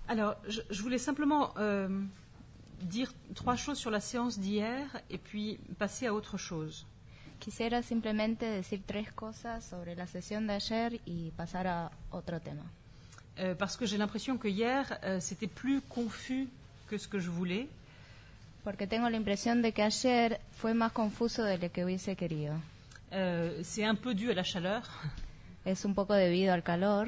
Alors, je voulais simplement dire 3 choses sur la séance d'hier et puis passer à autre chose. Quisiera simplemente decir 3 cosas sobre la sesión de ayer y pasar a otro tema. Parce que j'ai l'impression que hier, c'était plus confus que ce que je voulais. Porque tengo la impresión de que ayer fue más confuso de lo que hubiese querido. C'est un peu dû à la chaleur. Es un poco debido al calor.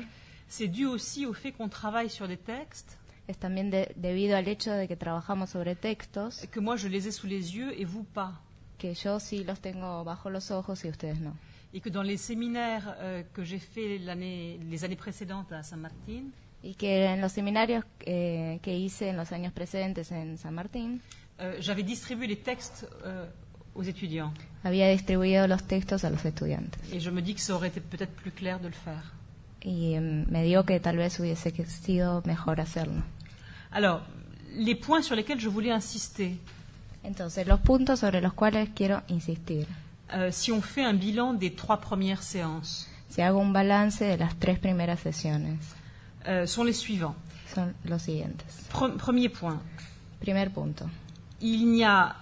C'est dû aussi au fait qu'on travaille sur des textes. Es también debido al hecho de que trabajamos sobre textos. Que moi, je les ai sous les yeux et vous pas. Que yo sí los tengo bajo los ojos y ustedes no. Et que dans les séminaires que j'ai fait les années précédentes à Saint-Martin, y que en los seminarios que hice en los años precedentes en San Martín, j'avais distribué les textes aux étudiants. Había distribuido los textos a los estudiantes. Et je me dis que ça aurait été peut-être plus clair de le faire. Y me digo que tal vez hubiese sido mejor hacerlo. Alors, les points sur lesquels je voulais insister. Entonces, los puntos sobre los cuales quiero insistir. Si on fait un bilan des 3 premières séances, si hago un balance de las 3 primeras sesiones, sont les suivants. Son los siguientes. Premier point. Primer punto. Il n'y a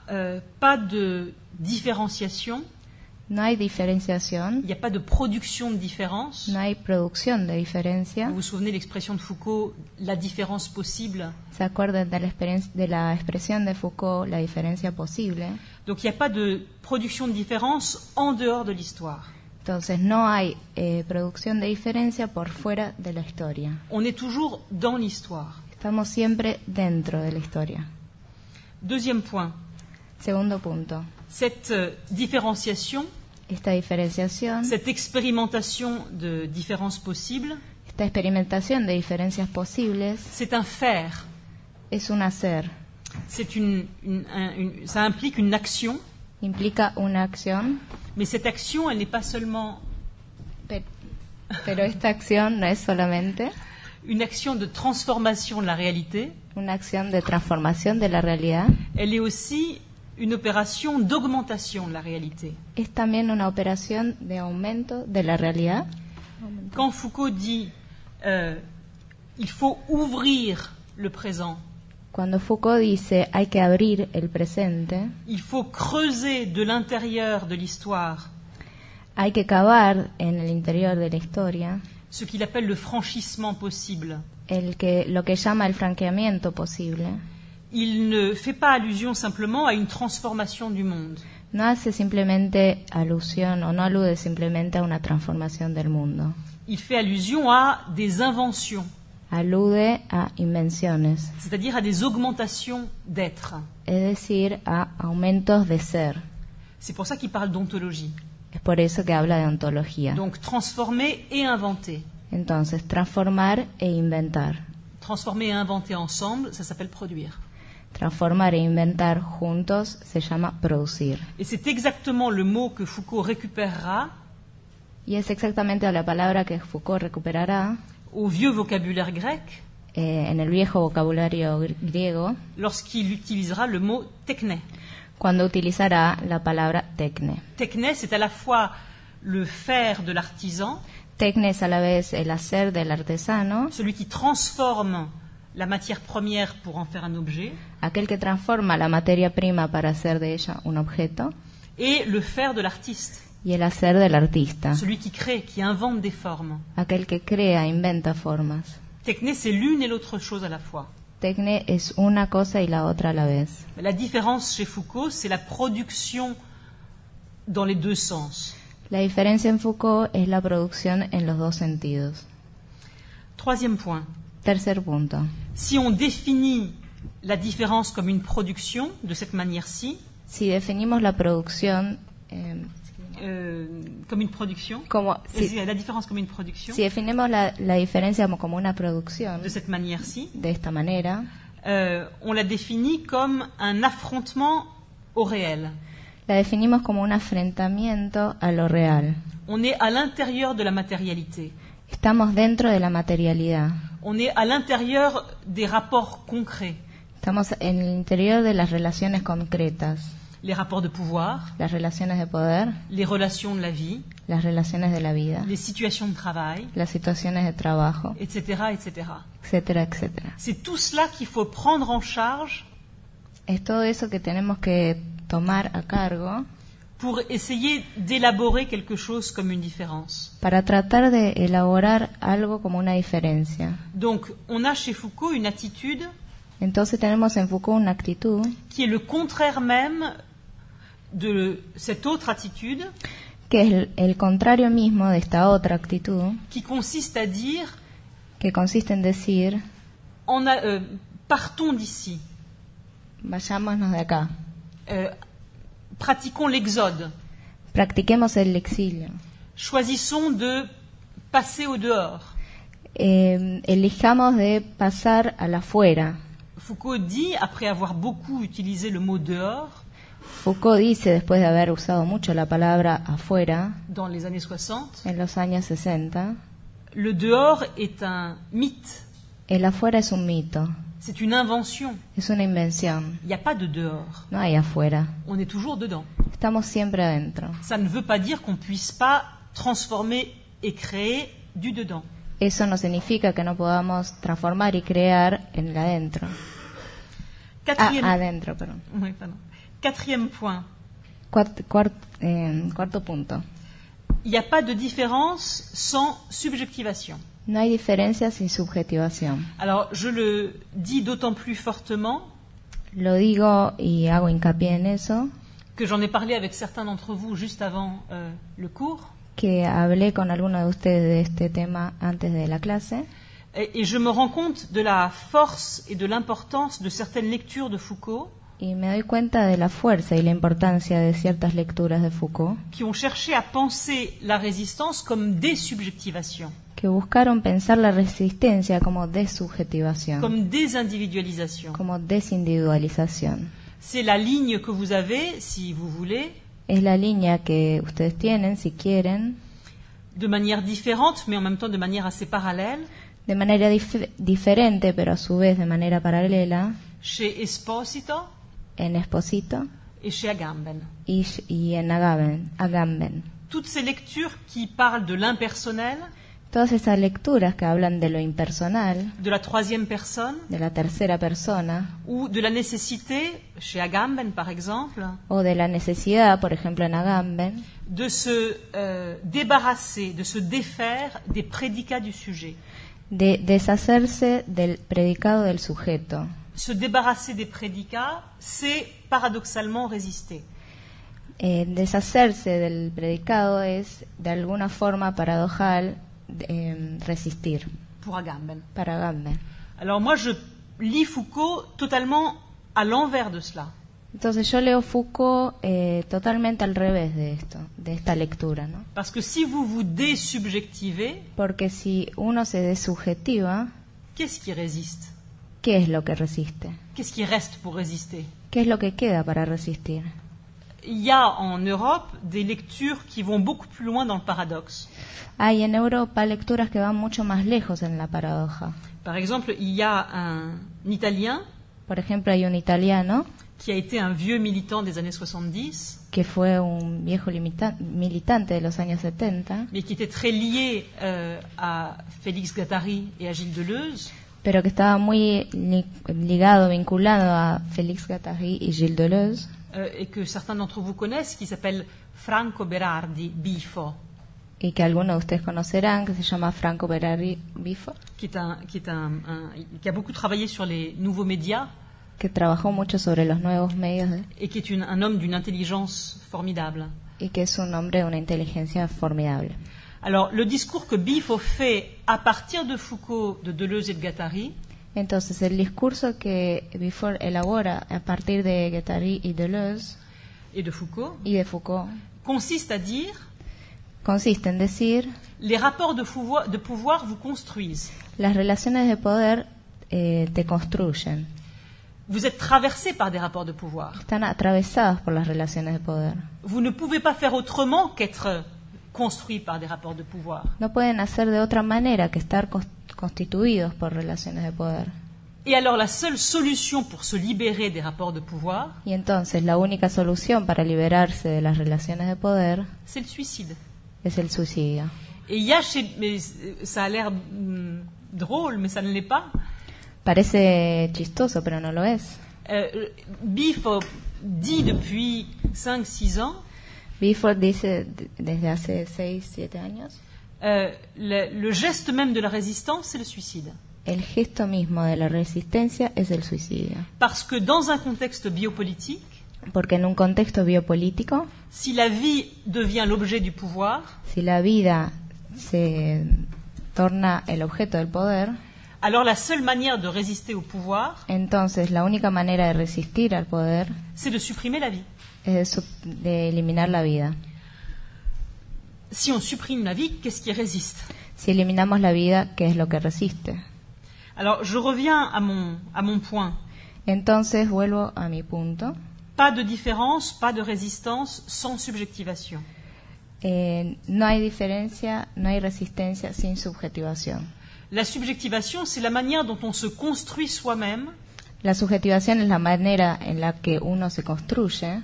pas de différenciation. No hay diferenciación. Il n'y a pas de production de différence. No hay producción de diferencia. Vous vous souvenez de l'expression de Foucault, la différence possible. ¿Se acuerdan de la expresión de Foucault, la diferencia posible? Donc il n'y a pas de production de différence en dehors de l'histoire. Entonces no hay producción de diferencia por fuera de la historia. On est toujours dans l'histoire. Estamos siempre dentro de la historia. Deuxième point. Segundo punto. Cette différenciation, esta diferenciación, cette expérimentation de différences possibles, esta experimentación de diferencias posibles, c'est un faire. Es un hacer. C'est ça implique une action. Implica una acción. Mais cette action, elle n'est pas seulement. Pero esta acción no es solamente une action de transformation de la réalité. Una acción de transformación de la realidad. Elle est aussi une opération d'augmentation de la réalité. Es también una operación de aumento de la realidad. Quand Foucault dit il faut ouvrir le présent. Cuando Foucault dice hay que abrir el presente. Il faut creuser de l'intérieur de l'histoire. Hay que cavar en el interior de la historia. Ce qu'il appelle le franchissement possible. Lo que llama el franqueamiento posible. Il ne fait pas allusion simplement à une transformation du monde. No hace simplemente alusión o no alude simplemente a una transformación del mundo. Il fait allusion à des inventions. Alude a invenciones. C'est-à-dire à des augmentations d'être. Es decir, a aumentos de ser. C'est pour ça qu'il parle d'ontologie. Es por eso que habla de ontología. Donc transformer et inventer. Entonces, transformar e inventar. Transformer et inventer ensemble, ça s'appelle produire. Transformar e inventar juntos se llama producir. Et c'est exactement le mot que Foucault récupérera. Y es exactamente la palabra que Foucault recuperará. Au vieux vocabulaire grec. En el viejo vocabulario griego. Lorsqu'il utilisera le mot techné. Cuando utilizará la palabra techne. Techné, c'est à la fois le faire de l'artisan. Techne es a la vez el hacer del artesano. Celui qui transforme la matière première pour en faire un objet. Aquel que transforma la materia prima para hacer de ella un objeto. Et le faire de l'artiste. Y el hacer del artista. Celui qui crée, qui invente des formes. Aquel que crea, inventa formas. Techné, c'est l'une et l'autre chose à la fois. Techne es una cosa y la otra a la vez. La différence chez Foucault, c'est la production dans les deux sens. La diferencia en Foucault es la producción en los dos sentidos. Troisième point. Tercer punto. Si on définit la différence comme une production de cette manière-ci, si definimos la producción comme une production, la différence comme une production, si definimos la diferencia como una producción de cette manière-ci, de esta manera, on la définit comme un affrontement au réel. La definimos como un enfrentamiento a lo real. On est à l'intérieur de la matérialité. Estamos dentro de la materialidad. On est à l'intérieur des rapports concrets. Estamos en el interior de las relaciones concretas. les rapports de pouvoir, las relaciones de poder, les relations de la vie, las relaciones de la vida, les situations de travail, las situaciones de trabajo, etc., etc. etcétera, etcétera. C'est tout cela qu'il faut prendre en charge Es todo eso que tenemos que tomar a cargo pour essayer d'élaborer quelque chose comme une différence. para tratar de elaborar algo como una diferencia. Donc, on a chez Foucault une attitude Entonces tenemos en Foucault una actitud qui est le contraire même de cette autre attitude que es el contrario mismo de esta otra actitud, qui consiste à dire que consiste en decir, partons d'ici, vayámonos de acá, pratiquons l'exode, practiquemos el exilio, choisissons de passer au dehors. elijamos de pasar al afuera. Foucault dit, après avoir beaucoup utilisé le mot dehors, Foucault dice, después de haber usado mucho la palabra afuera, dans les années 60, en los años 60, le dehors est un mythe, el afuera es un mito, c'est une invention. es una invención, Il n'y a pas de dehors, no hay afuera, on est toujours dedans. estamos siempre adentro. Ça ne veut pas dire qu'on ne puisse pas transformer et créer du dedans. Eso no significa que no podamos transformar y crear en el adentro. Adentro, perdón. Oui, pardon. Quatrième point. Cuarto punto. Il n'y a pas de différence sans subjectivation. No hay diferencia sin subjetivación. Alors, je le dis d'autant plus fortement Lo digo y hago hincapié en eso, que j'en ai parlé avec certains d'entre vous juste avant le cours. que hablé con algunos de ustedes de este tema antes de la clase. Et je me rends compte de la force et de l'importance de certaines lectures de Foucault Y me doy cuenta de la fuerza y la importancia de ciertas lecturas de Foucault qui ont cherché à penser la résistance comme désubjectivation, que buscaron pensar la resistencia como desubjetivación, comme désindividualisation. como desindividualización. C'est la ligne que vous avez, si vous voulez, Es la línea que ustedes tienen, si quieren, de manière différente, mais en même temps de manière assez parallèle, de manera diferente, pero a su vez de manera paralela, chez Esposito en Esposito et chez Agamben. y en Agamben. Toutes ces lectures qui parlent de l'impersonnel, Todas esas lecturas que hablan de lo impersonal, de la troisième personne, de la tercera persona, ou de la nécessité, chez Agamben par exemple, o de la necesidad, por ejemplo en Agamben, de se débarrasser, de se défaire des prédicats du sujet. de deshacerse del predicado del sujeto. Se débarrasser des prédicats, c'est paradoxalement résister. Deshacerse del predicado es, de alguna forma paradojal, resistir, Pour Agamben. para Agamben. Alors moi, je lis Foucault totalement à l'envers de cela. Entonces yo leo Foucault totalmente al revés de esto, de esta lectura, ¿no? Parce que si vous vous désubjectivez, Porque si uno se desubjetiva, qu'est-ce qui résiste? ¿qué es lo que resiste? Qu'est-ce qui reste pour résister? ¿Qué es lo que queda para resistir? Il y a en Europe des lectures qui vont beaucoup plus loin dans le paradoxe. Hay en Europa lecturas que van mucho más lejos en la paradoja. Par exemple, il y a un Italien Por ejemplo, hay un italiano qui a été un vieux militant des années 70, que fue un viejo militante de los años 70, mais qui était très lié à Félix Guattari et à Gilles Deleuze, pero que estaba muy ligado, vinculado a Félix Guattari y Gilles Deleuze, et que certains d'entre vous connaissent, qui s'appelle Franco Berardi Bifo, y que algunos de ustedes conocerán, que se llama Franco Berardi Bifo, qui a beaucoup travaillé sur les nouveaux médias que trabajó mucho sobre los nuevos medios et qui est un homme d'une intelligence formidable. y que es un hombre de una inteligencia formidable. Alors, le discours que Bifo fait à partir de Foucault, de Deleuze et de Guattari, Entonces, el discurso que Bifo elabora a partir de Guattari y Deleuze et de Foucault y de Foucault consiste à dire consiste en decir: les rapports de pouvoir vous construisent. las relaciones de poder te construyen, Vous êtes traversé par des rapports de pouvoir. están atravesadas por las relaciones de poder. Vous ne pouvez pas faire autrement qu'être construit par des rapports de pouvoir. No pueden hacer de otra manera que estar constituidos por relaciones de poder. Et alors la seule solution pour se libérer des rapports de pouvoir, Y entonces la única solución para liberarse de las relaciones de poder c'est le suicide. es el suicidio. Et il y a mais ça a l'air drôle, mais ça ne l'est pas. Parece chistoso, pero no lo es. Bifo dit depuis 5-6 ans, Biford dice desde hace 6, 7 años, le geste même de la résistance, c'est le suicide. el gesto mismo de la resistencia es el suicidio. Parce que dans un contexte biopolitique, Porque en un contexto biopolítico, si la vie devient l'objet du pouvoir, si la vida se torna el objeto del poder, alors la seule manière de résister au pouvoir, entonces la única manera de resistir al poder c'est de supprimer la vie. es de eliminar la vida. Si on supprime la vie, qu'est-ce qui résiste? Si eliminamos la vida, ¿qué es lo que resiste? Alors je reviens à mon point. Entonces vuelvo a mi punto. Pas de différence, pas de résistance sans subjectivation. No hay diferencia, no hay resistencia sin subjetivación. La subjectivation, c'est la manière dont on se construit soi-même La subjetivación es la manera en la que uno se construye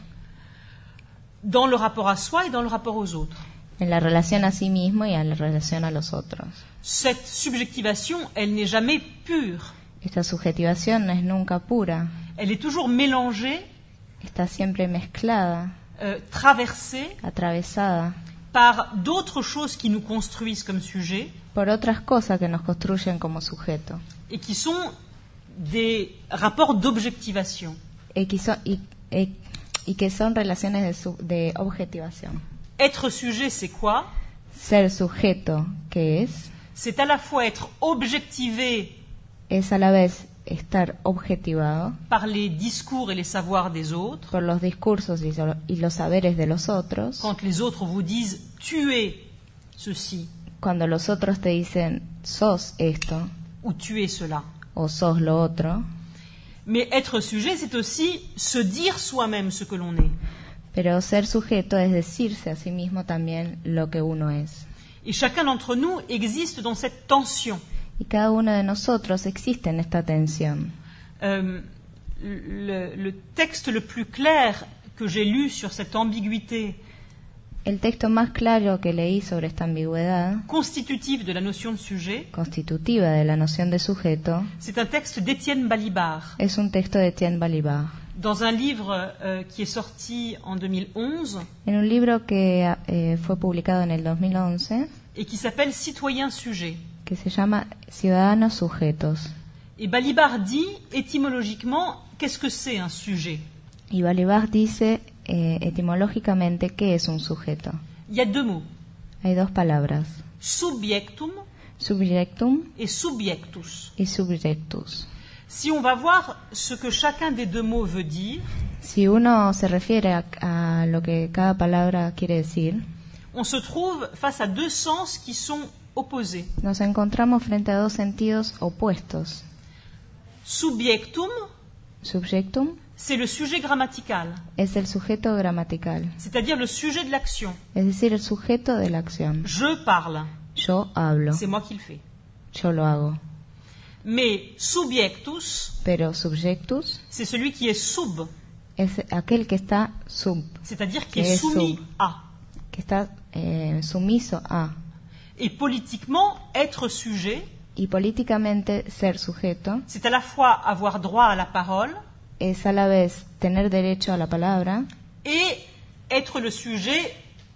dans le rapport à soi et dans le rapport aux autres. en la relación a sí mismo y en la relación a los otros. Cette subjectivation, elle n'est jamais pure. Esta subjetivación no es nunca pura, Elle est toujours mélangée, está siempre mezclada, traversée atravesada par d'autres choses qui nous construisent comme sujet por otras cosas que nos construyen como sujeto et qui sont des rapports d'objectivation. y que son relaciones de objetivación. Être sujet, c'est quoi? Ser sujeto, ¿qué es? C'est à la fois être objectivé Es a la vez estar objetivado par les discours et les savoirs des autres, por los discursos y los saberes de los otros. quand les autres vous disent « tu es ceci Cuando los otros te dicen sos esto ou tu es cela ». o sos lo otro, Mais être sujet, c'est aussi se dire soi-même ce que l'on est. pero ser sujeto es decirse a sí mismo también lo que uno es. Et chacun d'entre nous existe dans cette tension. Y cada uno de nosotros existe en esta tensión. Le texte le plus clair que j'ai lu sur cette ambiguïté El texto más claro que leí sobre esta ambigüedad constitutive de la notion de sujet, constitutiva de la noción de sujeto c'est un texte d'Étienne Balibar, es un texto de Etienne Balibar, dans un livre qui est sorti en 2011 en un libro que fue publicado en el 2011 et qui s'appelle Citoyens sujets. que se llama Ciudadanos Sujetos. Et Balibar dit, étymologiquement, qu'est-ce que c'est un sujet? Y Balibar dice etimológicamente qué es un sujeto. Il y a deux mots, Hay dos palabras, subjectum subjectum et subjectus. y subjectus. Si on va voir ce que chacun des deux mots veut dire, Si uno se refiere a lo que cada palabra quiere decir, on se trouve face à deux sens qui sont opposés. nos encontramos frente a dos sentidos opuestos. Subjectum, Subjectum c'est le sujet grammatical, es el sujeto gramatical, c'est-à-dire le sujet de l'action. es decir, el sujeto de la acción. Je parle, Yo hablo, c'est moi qui le fais. yo lo hago. Mais subjectus, Pero subjectus c'est celui qui est sub, es aquel que está c'est-à-dire qui Que est est soumis sub. à. que está sumiso a. Et politiquement, être sujet, Y políticamente ser sujeto c'est à la fois avoir droit à la parole es a la vez tener derecho a la palabra et être le sujet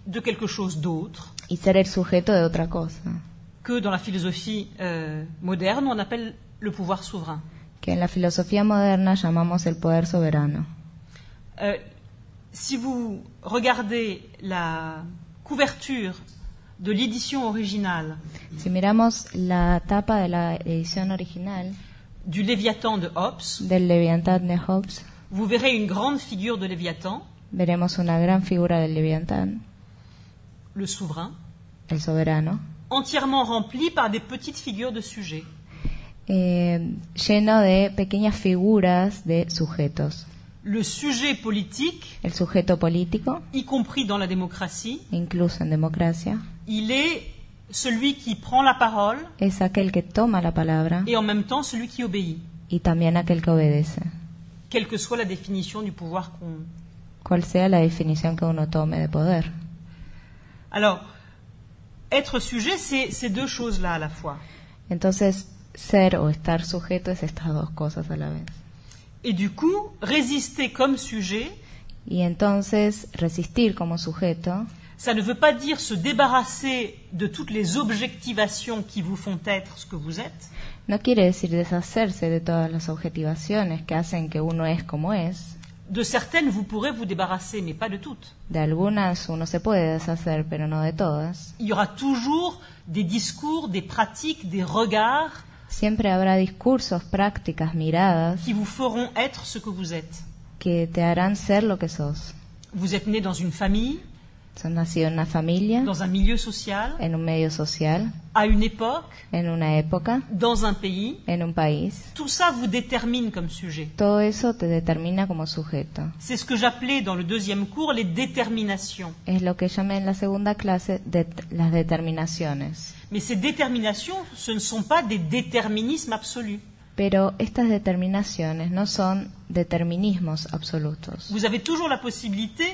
de quelque chose d'autre y ser el sujeto de otra cosa, que dans la philosophie moderne on appelle le pouvoir souverain. que en la filosofía moderna llamamos el poder soberano. Si vous regardez la couverture de l'édition originale Si miramos la tapa de la edición original du Léviathan de Hobbes, del Leviatán de Hobbes, vous verrez une grande figure de Léviathan, veremos una gran figura del Leviatán, le souverain, el soberano, entièrement remplie par des petites figures de sujets. Lleno de pequeñas figuras de sujetos. Le sujet politique, El sujeto político, y compris dans la démocratie, incluso en democracia, il est celui qui prend la parole es aquel que toma la palabra et en même temps celui qui obéit. y también aquel que obedece, quelle que soit la définition du pouvoir qu'on... cual sea la definición que uno tome de poder. Alors, être sujet, c'est ces deux choses-là à la fois. Entonces, ser o estar sujeto es estas dos cosas a la vez. Et du coup, résister comme sujet, Y entonces, resistir como sujeto ça ne veut pas dire se débarrasser de toutes les objectivations qui vous font être ce que vous êtes, no quiere decir deshacerse de todas las objetivaciones que hacen que uno es como es. de certaines vous pourrez vous débarrasser, mais pas de toutes. De algunas uno se puede deshacer, pero no de todas. Il y aura toujours des discours, des pratiques, des regards Siempre habrá discursos, prácticas, miradas qui vous feront être ce que vous êtes. que te harán ser lo que sos. Vous êtes né dans une famille, Sos nacido en una familia, dans un milieu social, en un medio social, à une époque, en una época, dans un pays. en un país. Tout ça vous détermine comme sujet. Todo eso te determina como sujeto. C'est ce que j'appelais dans le deuxième cours les déterminations. Es lo que llamé en la segunda clase de las determinaciones. Mais ces déterminations, ce ne sont pas des déterminismes absolus. Pero estas determinaciones no son determinismos absolutos. Vous avez toujours la possibilité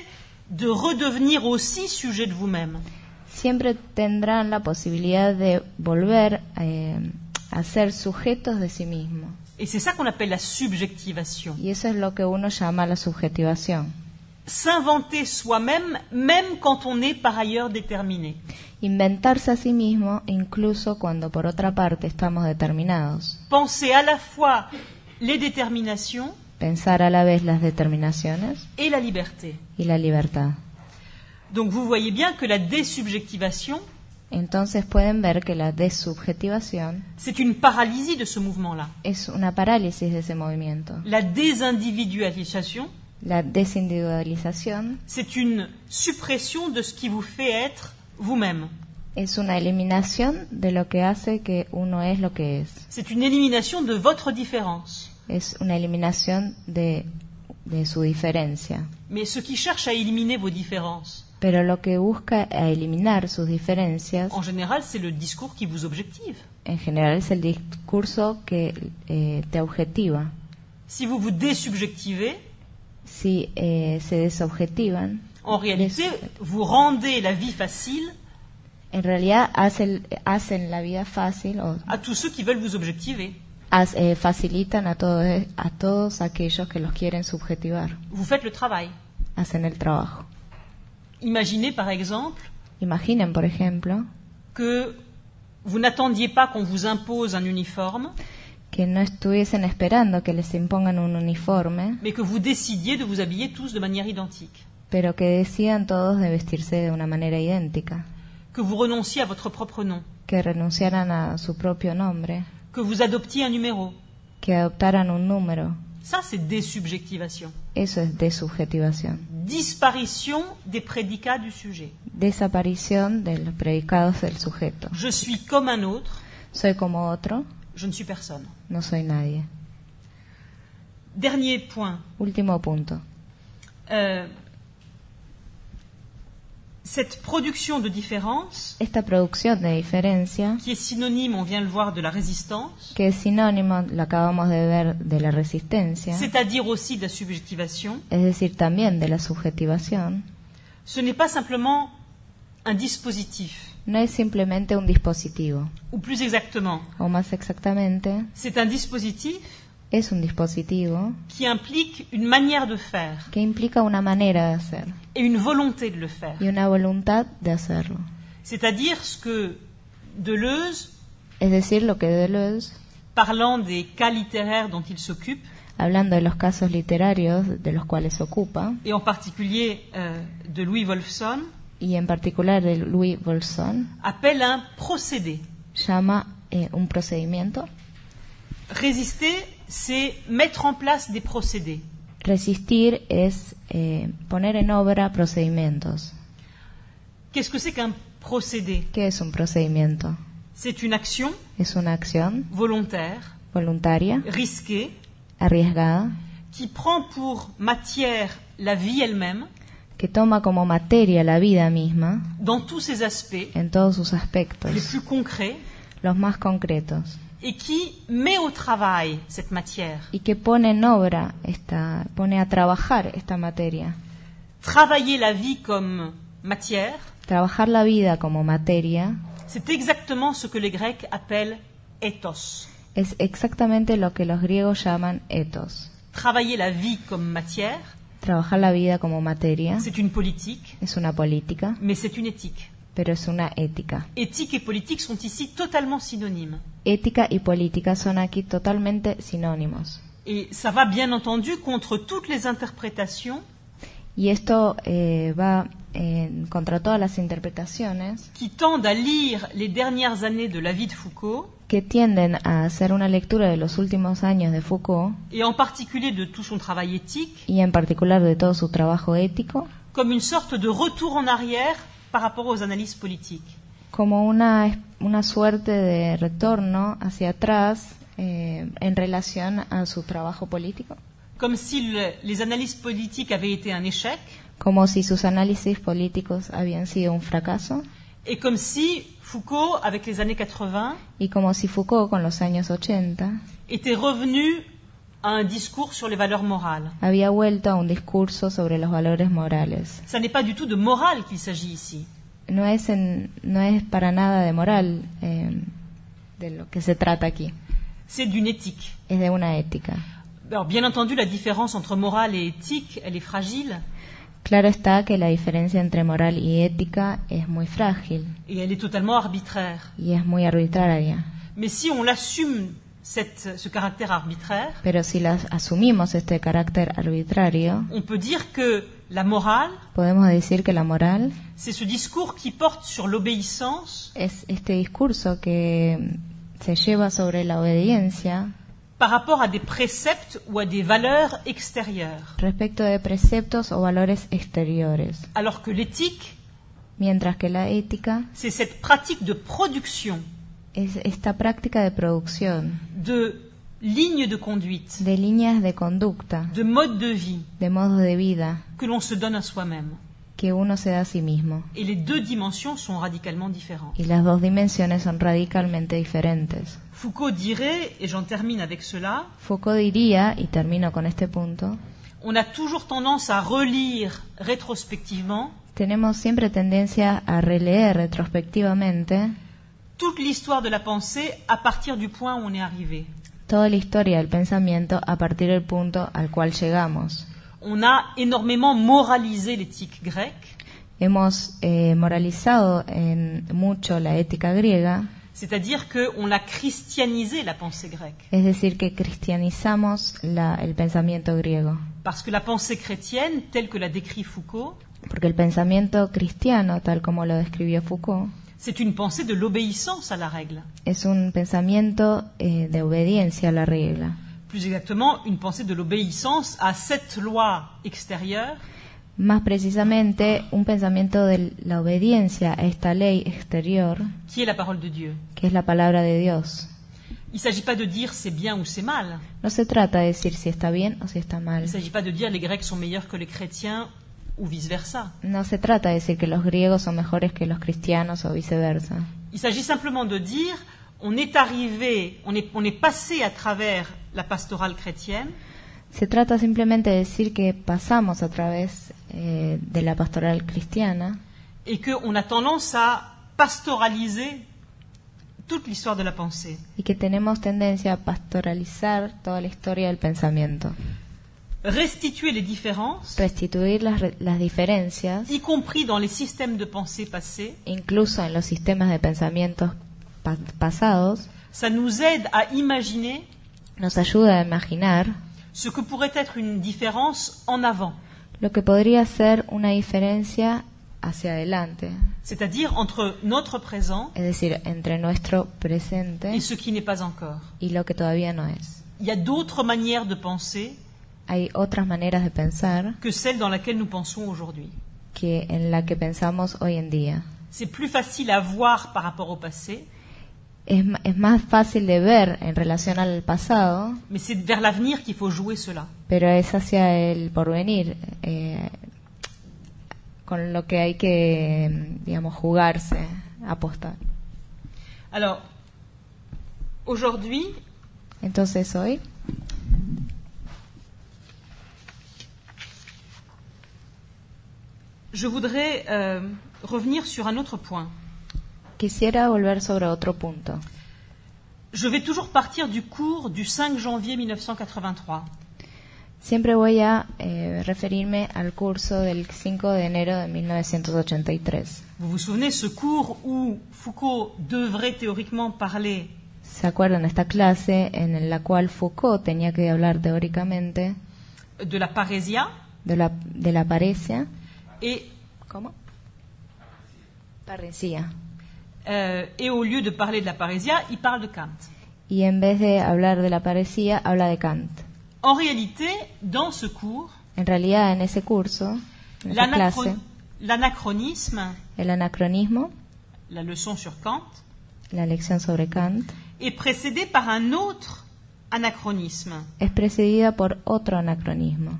de redevenir aussi sujet de vous-même. Siempre tendrán la posibilidad de volver a ser sujetos de sí mismos. Et c'est ça qu'on appelle la subjectivation. Y eso es lo que uno llama la subjetivación. S'inventer soi-même, même quand on est par ailleurs déterminé. Inventarse a sí mismo incluso cuando por otra parte estamos determinados. Penser à la fois les déterminations Pensar a la vez las determinaciones et la liberté. y la libertad. Donc vous voyez bien que la désubjectivation, Entonces pueden ver que la desubjetivación c'est une paralysie de ce mouvement-là. es una parálisis de ese movimiento. La désindividualisation, La desindividualización c'est une suppression de ce qui vous fait être vous-même. es una eliminación de lo que hace que uno es lo que es. C'est une élimination de votre différence. Es una eliminación de su diferencia. Mais ce qui cherche à éliminer vos différences, Pero lo que busca a eliminar sus diferencias, en général, c'est le discours qui vous objective. en general, es el discurso que te objetiva. Si vous vous désubjectivez, Si se desobjetivan, en réalité, vous rendez la vie facile en realidad hacen la vida fácil o à tous ceux qui veulent vous objectiver. facilitan a todos aquellos que los quieren subjetivar. Vous faites le travail. Hacen el trabajo. Imaginez par exemple Imaginen, por ejemplo, que vous n'attendiez pas qu'on vous impose un uniforme, que no estuviesen esperando que les impongan un uniforme, mais que vous décidiez de vous habiller tous de manière identique, pero que decidan todos de vestirse de una manera idéntica, que vous renonciez à votre propre nom, que renunciaran a su propio nombre, que vous adoptiez un numéro. que adoptaran un número. Ça, c'est désubjectivation. Eso es desubjetivación. Disparition des prédicats du sujet. Desaparición de los predicados del sujeto. Je suis comme un autre, Soy como otro, je ne suis personne. no soy nadie. Dernier point. Último punto. Cette production de différence, Esta producción de diferencia, qui est synonyme, on vient de le voir, de la résistance, que es sinónimo, lo acabamos de ver, de la resistencia, c'est-à-dire aussi de la subjectivation, es decir, también de la subjetivación, ce n'est pas simplement un dispositif, no es simplemente un dispositivo, ou plus exactement, o más exactamente, c'est un dispositif es un dispositivo qui implique une manière de faire que implica una manera de hacer et une volonté de le faire. y una voluntad de hacerlo. C'est-à-dire ce que Deleuze, Es decir, lo que Deleuze, parlant des cas littéraires dont il s'occupe, hablando de los casos literarios de los cuales se ocupa, et en particulier de Louis Wolfson, y en particular de Louis Wolfson, appelle un procédé. llama un procedimiento. Résister, c'est mettre en place des procédés. Resistir es poner en obra procedimientos. Qu'est-ce que c'est qu'un procédé? ¿Qué es un procedimiento? C'est une action Es una acción volontaire, voluntaria, risquée, arriesgada, qui prend pour matière la vie elle-même, que toma como materia la vida misma dans tous ses aspects en todos sus les aspectos, plus concrets, los más concretos, et qui met au travail cette matière. y que pone en obra, pone a trabajar esta materia. Travailler la vie comme matière, Trabajar la vida como materia c'est exactement ce que les Grecs appellent ethos. es exactamente lo que los griegos llaman ethos. Travailler la vie comme matière, Trabajar la vida como materia c'est une politique, es una política, mais c'est une éthique. pero es una ética. Éthique et politique sont ici totalement synonymes. Ética y política son aquí totalmente sinónimos. Et ça va bien entendu contre toutes les interprétations Y esto va contra todas las interpretaciones qui tendent à lire les dernières années de la vie de Foucault, que tienden a hacer una lectura de los últimos años de Foucault et en particulier de tout son travail éthique, y en particular de todo su trabajo ético, comme une sorte de retour en arrière par rapport aux analyses politiques. como una suerte de retorno hacia atrás en relación a su trabajo político, Comme si les analyses politiques avaient été un échec, como si sus análisis políticos habían sido un fracaso, et comme si Foucault, avec les années 80, y como si Foucault, con los años 80, était revenu à un discours sur les valeurs morales. había vuelto a un discurso sobre los valores morales. Ça n'est pas du tout de morale qu'il s'agit ici. No es para nada de moral de lo que se trata aquí, C'est d'une éthique. es de una ética. Alors, bien entendu, la différence entre morale et éthique, elle est fragile, Claro está que la diferencia entre moral y ética es muy frágil et elle est totalement arbitraire. y es muy arbitraria. Mais si on l'assume, ce caractère arbitraire, Pero si asumimos este carácter arbitrario, on peut dire que la morale, podemos decir que la moral c'est ce discours qui porte sur l'obéissance es este discurso que se lleva sobre la obediencia par rapport à des préceptes ou à des valeurs extérieures. respecto de preceptos o valores exteriores, Alors que l'éthique, mientras que la ética c'est cette pratique de production es esta práctica de producción, de lignes de conduite, de líneas de conducta, de modes de vie de modos de vida que l'on se donne à soi-même. que uno se da a sí mismo. Et les deux dimensions sont radicalement différentes. Y las dos dimensiones son radicalmente diferentes. Foucault dirait, et j'en termine avec cela, Foucault diría, y termino con este punto, on a toujours tendance à relire rétrospectivement tenemos siempre tendencia a releer retrospectivamente toute l'histoire de la pensée à partir du point où on est arrivé. toda la historia del pensamiento a partir del punto al cual llegamos. On a énormément moralisé l'éthique grecque, Hemos moralizado mucho la ética griega, c'est-à-dire qu'on a christianisé la pensée grecque. es decir, que cristianizamos el pensamiento griego. Parce que la pensée chrétienne, telle que la décrit Foucault, Porque el pensamiento cristiano, tal como lo describió Foucault, c'est une pensée de l'obéissance à la règle. es un pensamiento de obediencia a la regla. Plus exactement, une pensée de l'obéissance à cette loi extérieure Más precisamente, un pensamiento de la obediencia a esta ley exterior, qui est la parole de Dieu. que es la palabra de Dios. Il ne s'agit pas de dire c'est bien ou c'est mal. No se trata de decir si está bien o si está Il mal. ne s'agit pas de dire les Grecs sont meilleurs que les chrétiens ou vice-versa. No se trata de decir que los griegos son mejores que los cristianos o viceversa. Il s'agit simplement de dire on est arrivé, on est passé à travers la pastorale chrétienne Se trata simplemente de decir que pasamos a través de la pastoral cristiana et qu'on a tendance à pastoraliser toute l'histoire de la pensée. y que tenemos tendencia a pastoralizar toda la historia del pensamiento. Restituer les différences, Restituir las diferencias, y compris dans les systèmes de pensée passés, incluso en los sistemas de pensamientos pasados, ça nous aide à imaginer nos ayuda a imaginar ce que pourrait être une différence en avant, lo que podría ser una diferencia hacia adelante, c'est-à-dire entre notre présent es decir, entre nuestro presente et ce qui n'est pas encore. y lo que todavía no es. Il y a d'autres manières de penser Hay otras maneras de pensar que celle dans laquelle nous pensons aujourd'hui. que en la que pensamos hoy en día. C'est plus facile à voir par rapport au passé, Es más fácil de ver en relación al pasado, mais c'est vers l'avenir qu'il faut jouer cela. pero es hacia el porvenir con lo que hay que, digamos, jugarse, apostar. Alors, Aujourd'hui, Entonces hoy je voudrais revenir sur un autre point. quisiera volver sobre otro punto. Je vais toujours partir du cours du 5 janvier 1983. Siempre voy a referirme al curso del 5 de enero de 1983. Vous vous souvenez, ce cours où Foucault devrait théoriquement parler ¿Se acuerdan esta clase en la cual Foucault tenía que hablar teóricamente de la parésia de la paresia? et, ¿Cómo? Paresía. et au lieu de parler de la parésia, il parle de Kant. Y en vez de hablar de la paresía, habla de Kant. En réalité, dans ce cours, En realidad, en ese curso, en esa clase, l'anachronisme, el anacronismo, la leçon sur Kant, la lección sobre Kant, est précédé par un autre anachronisme. es precedida por otro anacronismo.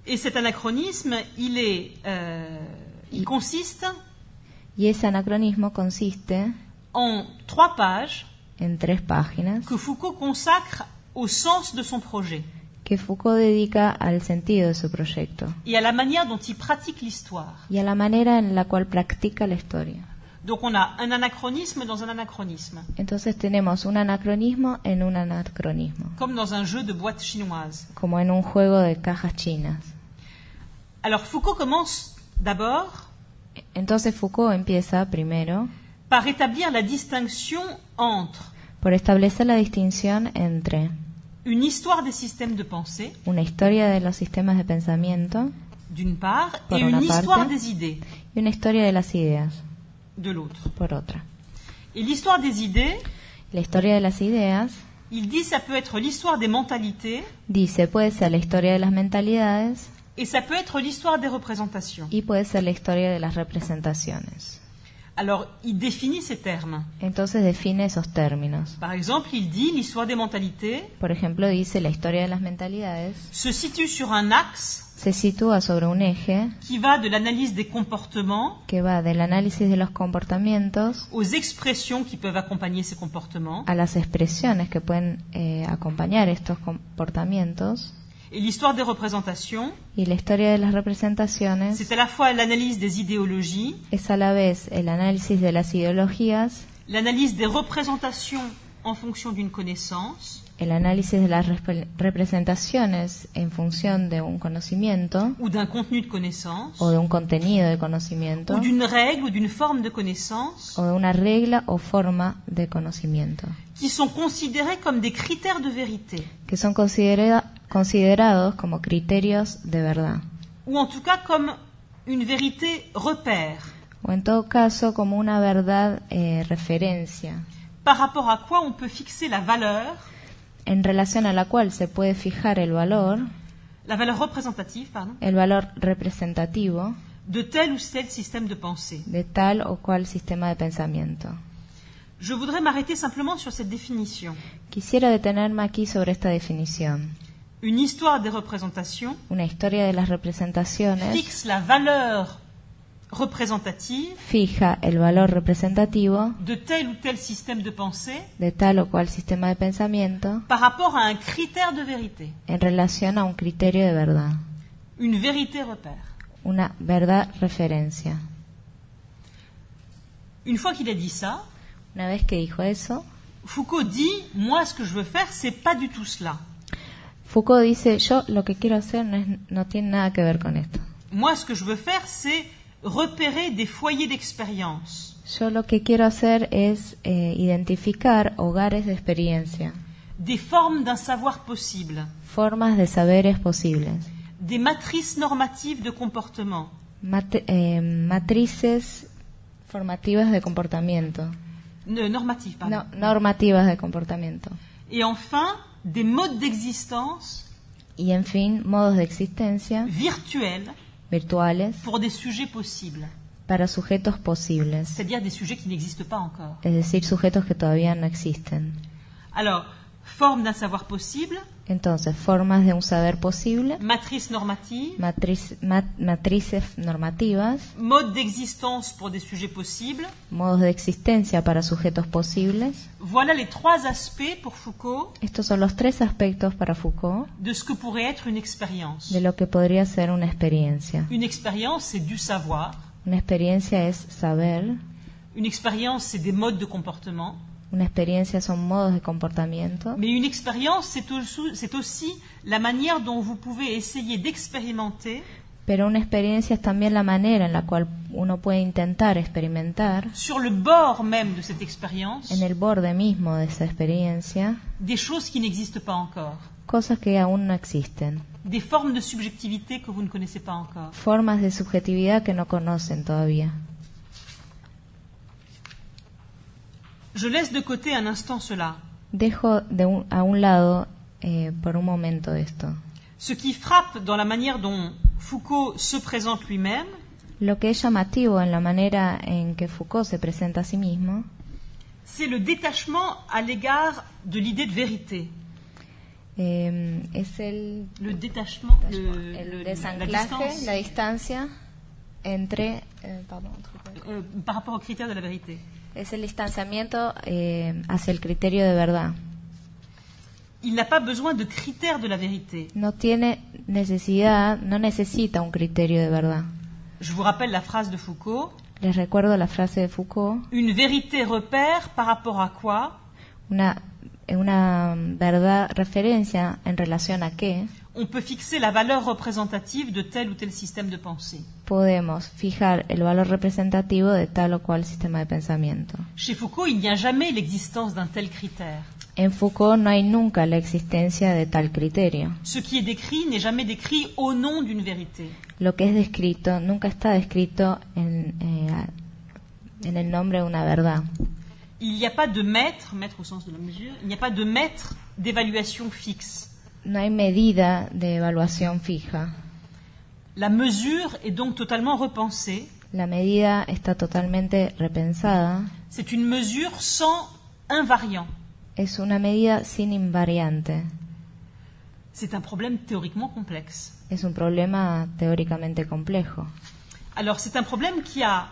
Et cet anachronisme, il consiste Y ese anacronismo consiste en 3 pages en 3 páginas que Foucault consacre au sens de son projet que Foucault dedica al sentido de su proyecto et à la manière dont il pratique l'histoire. y a la manera en la cual practica la historia. Donc on a un anachronisme dans un anachronisme, Entonces tenemos un anacronismo en un anacronismo, comme dans un jeu de boîte chinoise. como en un juego de cajas chinas. Alors Foucault commence d'abord Entonces Foucault empieza primero par établir la distinction entre por establecer la distinción entre une histoire des systèmes de pensée, una historia de los sistemas de pensamiento d'une part, Por et una une parte. histoire des idées, y una historia de las ideas, de l'autre. por otra. Et l'histoire des idées, La historia de las ideas, il dit ça peut être l'histoire des mentalités dice, puede ser la historia de las mentalidades et ça peut être l'histoire des représentations. y puede ser la historia de las representaciones. Alors, il définit ces termes. Entonces define esos términos. Par exemple, il dit l'histoire des mentalités Por ejemplo, dice la historia de las mentalidades se situe sur un axe se sitúa sobre un eje qui va de l'analyse des comportements que va del análisis de los comportamientos aux expressions qui peuvent accompagner ces comportements. a las expresiones que pueden acompañar estos comportamientos. Et l'histoire des représentations, Y la historia de las representaciones c'est à la fois l'analyse des idéologies, es a la vez el análisis de las ideologías, l'analyse des représentations en fonction d'une connaissance, el análisis de las representaciones en función de un conocimiento ou d'un contenu de connaissance, o de un contenido de conocimiento ou d'une règle ou d'une forme de connaissance, o de una regla o forma de conocimiento, qui sont considérés comme des critères de vérité, que son considerados como criterios de verdad, ou en tout cas comme une vérité repère, o en todo caso como una verdad referencia, par rapport à quoi on peut fixer la valeur en relación a la cual se puede fijar el valor représentative, pardon, el valor representativo de tel ou tel système de pensée. de tal o cual sistema de pensamiento. Je voudrais m'arrêter simplement sur cette définition. Quisiera detenerme aquí sobre esta definición. Une histoire des représentations Una historia de las representaciones fixe la valeur représentative fija el valor representativo de tel ou tel système de pensée de tal o cual sistema de pensamiento par rapport à un critère de vérité, en relación a un criterio de verdad, une vérité repère. una verdad referencia. Une fois qu'il a dit ça, Una vez que dijo eso, Foucault dit « Moi, ce que je veux faire, c'est pas du tout cela. Foucault dice, yo lo que quiero hacer no tiene nada que ver con esto. Moi, ce que je veux faire, c'est repérer des foyers d'expérience, Yo lo que quiero hacer es identificar hogares de experiencia, des formes d'un savoir possible, formas de saberes posibles, des matrices normatives de comportement, matrices formativas de comportamiento, normatives, pardon. normativas de comportamiento, Et enfin, des modes d'existence y en fin, modos de existencia virtuels virtuales pour des sujets possibles, para sujetos posibles, c'est-à-dire des sujets qui n'existent pas encore. es decir, sujetos que todavía no existen. Alors, forme d'un savoir possible, Entonces, formas de un saber posible, matrices normatives, matrices normativas, modes d'existence pour des sujets possibles. modos de existencia para sujetos posibles. Voilà les trois aspects pour Foucault Estos son los tres aspectos para Foucault de ce que pourrait être une expérience. de lo que podría ser una experiencia. Une expérience, c'est du savoir. Una experiencia es saber, Une expérience, c'est des modes de comportement. una experiencia son modos de comportamiento, Mais une expérience, c'est aussi la manière dont vous pouvez essayer d'expérimenter pero una experiencia es también la manera en la cual uno puede intentar experimentar sur le bord même de cette expérience en el borde mismo de esa experiencia des choses qui n'existent pas encore, cosas que aún no existen, des formes de subjectivité que vous ne connaissez pas encore. formas de subjetividad que no conocen todavía. Je laisse de côté un instant cela. Dejo a un lado por un momento esto. Ce qui frappe dans la manière dont Foucault se présente lui-même, Lo que es llamativo en la manera en que Foucault se presenta a sí mismo c'est le détachement à l'égard de l'idée de vérité. es el Le détachement, el la desanclaje, distance la distancia entre par rapport aux critères de la vérité. es el distanciamiento hacia el criterio de verdad. Il n'a pas besoin de critères de la vérité. No necesita un criterio de verdad. Je vous rappelle la phrase de Foucault. Les recuerdo la frase de Foucault, Une vérité repère par rapport à quoi una verdad referencia en relación a qué on peut fixer la valeur représentative de tel ou tel système de pensée. podemos fijar el valor representativo de tal o cual sistema de pensamiento. Chez Foucault, il n'y a jamais l'existence d'un tel critère. En Foucault no hay nunca la existencia de tal criterio. Ce qui est décrit n'est jamais décrit au nom d'une vérité. Lo que es descrito nunca está descrito en el nombre de una verdad. Il n'y a pas de maître au sens de la mesure, il n'y a pas de maître d'évaluation fixe. No hay medida de evaluación fija. La mesure est donc totalement repensée. La medida está totalmente repensada. C'est une mesure sans invariant. Es una medida sin invariante. C'est un problème théoriquement complexe. Es un problema teóricamente complejo. Alors, c'est un problème qui a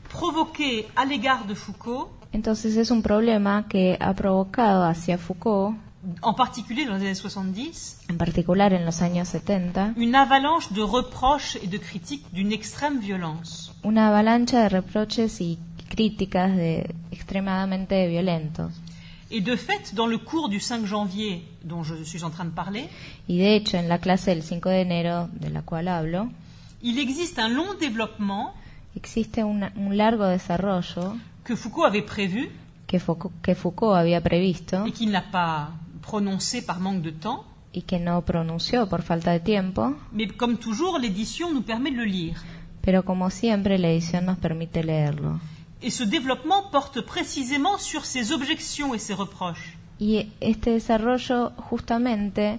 provoqué à l'égard de Foucault, Entonces es un problema que ha provocado hacia Foucault, en particulier dans les années 70, en particular en los años 70, une avalanche de reproches et de critiques d'une extrême violence. una avalancha de reproches y críticas extremadamente violentos. Et de fait, dans le cours du 5 janvier dont je suis en train de parler, Y de hecho, en la clase del 5 de enero, de la cual hablo, il existe un long développement existe un largo desarrollo que Foucault avait prévu que Foucault había previsto et qu'il n'a pas prononcé par manque de temps. y que no pronunció por falta de tiempo, Mais comme toujours, l'édition nous permet de le lire. pero como siempre la edición nos permite leerlo. Et ce développement porte précisément sur ces objections et ces reproches. Y este desarrollo justamente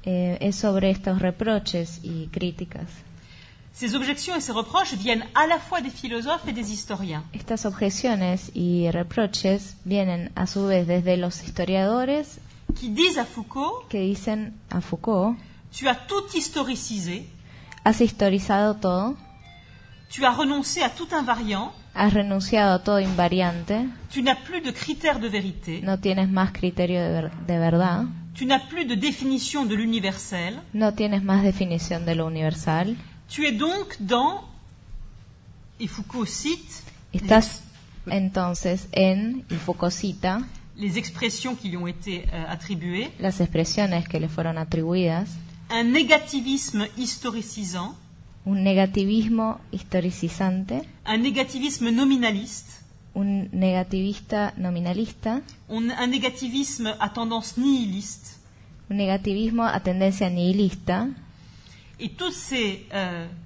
es sobre estos reproches y críticas. Ces objections et ces reproches viennent à la fois des philosophes et des historiens. Estas objeciones y reproches vienen a su vez desde los historiadores Qui disent à Foucault, que dicen a Foucault: tu as tout historicisé, has historizado todo, tu as renoncé à tout invariant, has renunciado a todo invariante, tu n'as plus de critères de vérité, no tienes más criterio de verdad, tu n'as plus de définition de l'universel, no tienes más definición de lo universal. tu es donc dans, et Foucault cite, Estás entonces y Foucault cita les expressions qui lui ont été attribuées, las expresiones que le fueron atribuidas, un négativisme historicisant, un negativismo historicizante, un négativisme nominaliste, un negativista nominalista, un négativisme à tendance nihiliste. un negativismo a tendencia nihilista, Et toutes ces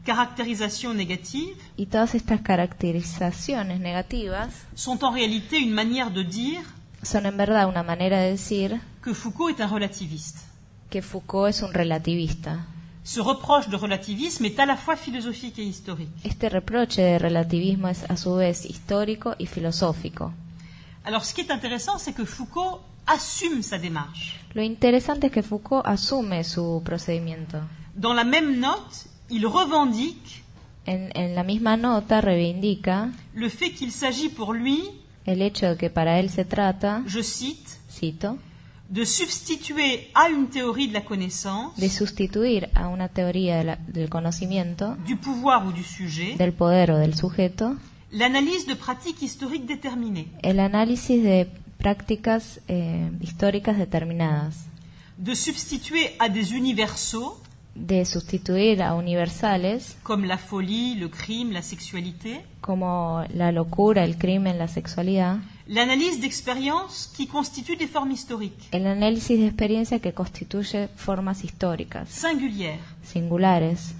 caractérisations négatives y todas estas caracterizaciones negativas sont en réalité une manière de dire son en verdad una manera de decir que Foucault est un relativiste. que Foucault es un relativista. Ce reproche de relativisme est à la fois philosophique et historique. Este reproche de relativismo es a su vez histórico y filosófico. Alors ce qui est intéressant, c'est que Foucault assume sa démarche. Lo interesante es que Foucault asume su procedimiento. Dans la même note, il revendique En la misma nota reivindica le fait qu'il s'agit pour lui, el hecho de que para él se trata, je cite, cito, de substituer à une théorie de la connaissance, de sustituir a una teoría del conocimiento, du pouvoir ou du sujet, del poder o del sujeto, l'analyse de pratiques historiques déterminées, el análisis de prácticas históricas determinadas, de substituer à des universaux, de sustituir a universales comme la folie, le crime, la sexualité, como la locura, el crimen, la sexualidad, l'analyse d'expériences qui constituent des formes historiques, el análisis de experiencia que constituye formas históricas, singulières, singulares,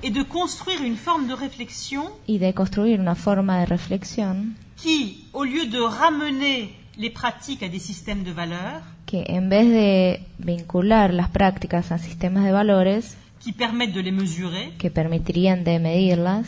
et de construire une forme de réflexion y de construir una forma de reflexión qui, au lieu de ramener les pratiques à des systèmes de valeurs, que en vez de vincular las prácticas a sistemas de valores qui permettent de les mesurer, que permitirían de medirlas,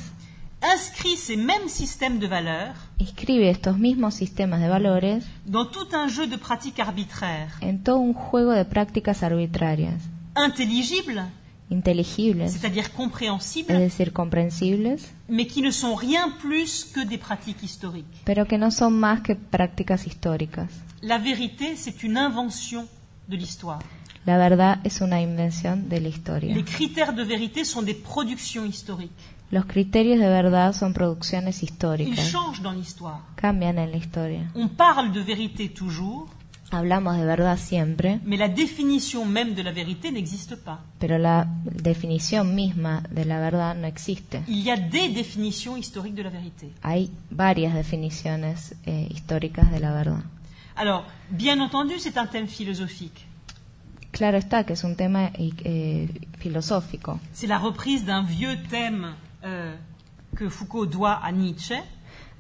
inscrit ces mêmes systèmes de valeurs inscribe estos mismos sistemas de valores dans tout un jeu de pratiques arbitraires, en todo un juego de prácticas arbitrarias, intelligibles, inteligibles, c'est-à-dire es compréhensibles, decir, comprensibles, mais qui ne sont rien plus que des pratiques historiques. pero que no son más que prácticas históricas. La vérité, c'est une invention de l'histoire. La verdad es una invención de la historia. Les critères de vérité sont des productions historiques. Los criterios de verdad son producciones Ils históricas, changent dans l'histoire. cambian en la historia. On parle de vérité toujours, Hablamos de verdad siempre, mais la définition même de la vérité n'existe pas. pero la definición misma de la verdad no existe. Il y a des définitions historiques de la vérité. Hay varias definiciones históricas de la verdad. Alors, bien entendu, c'est un thème philosophique. Claro está que es un tema filosófico. C'est la reprise d'un vieux thème que Foucault doit à Nietzsche.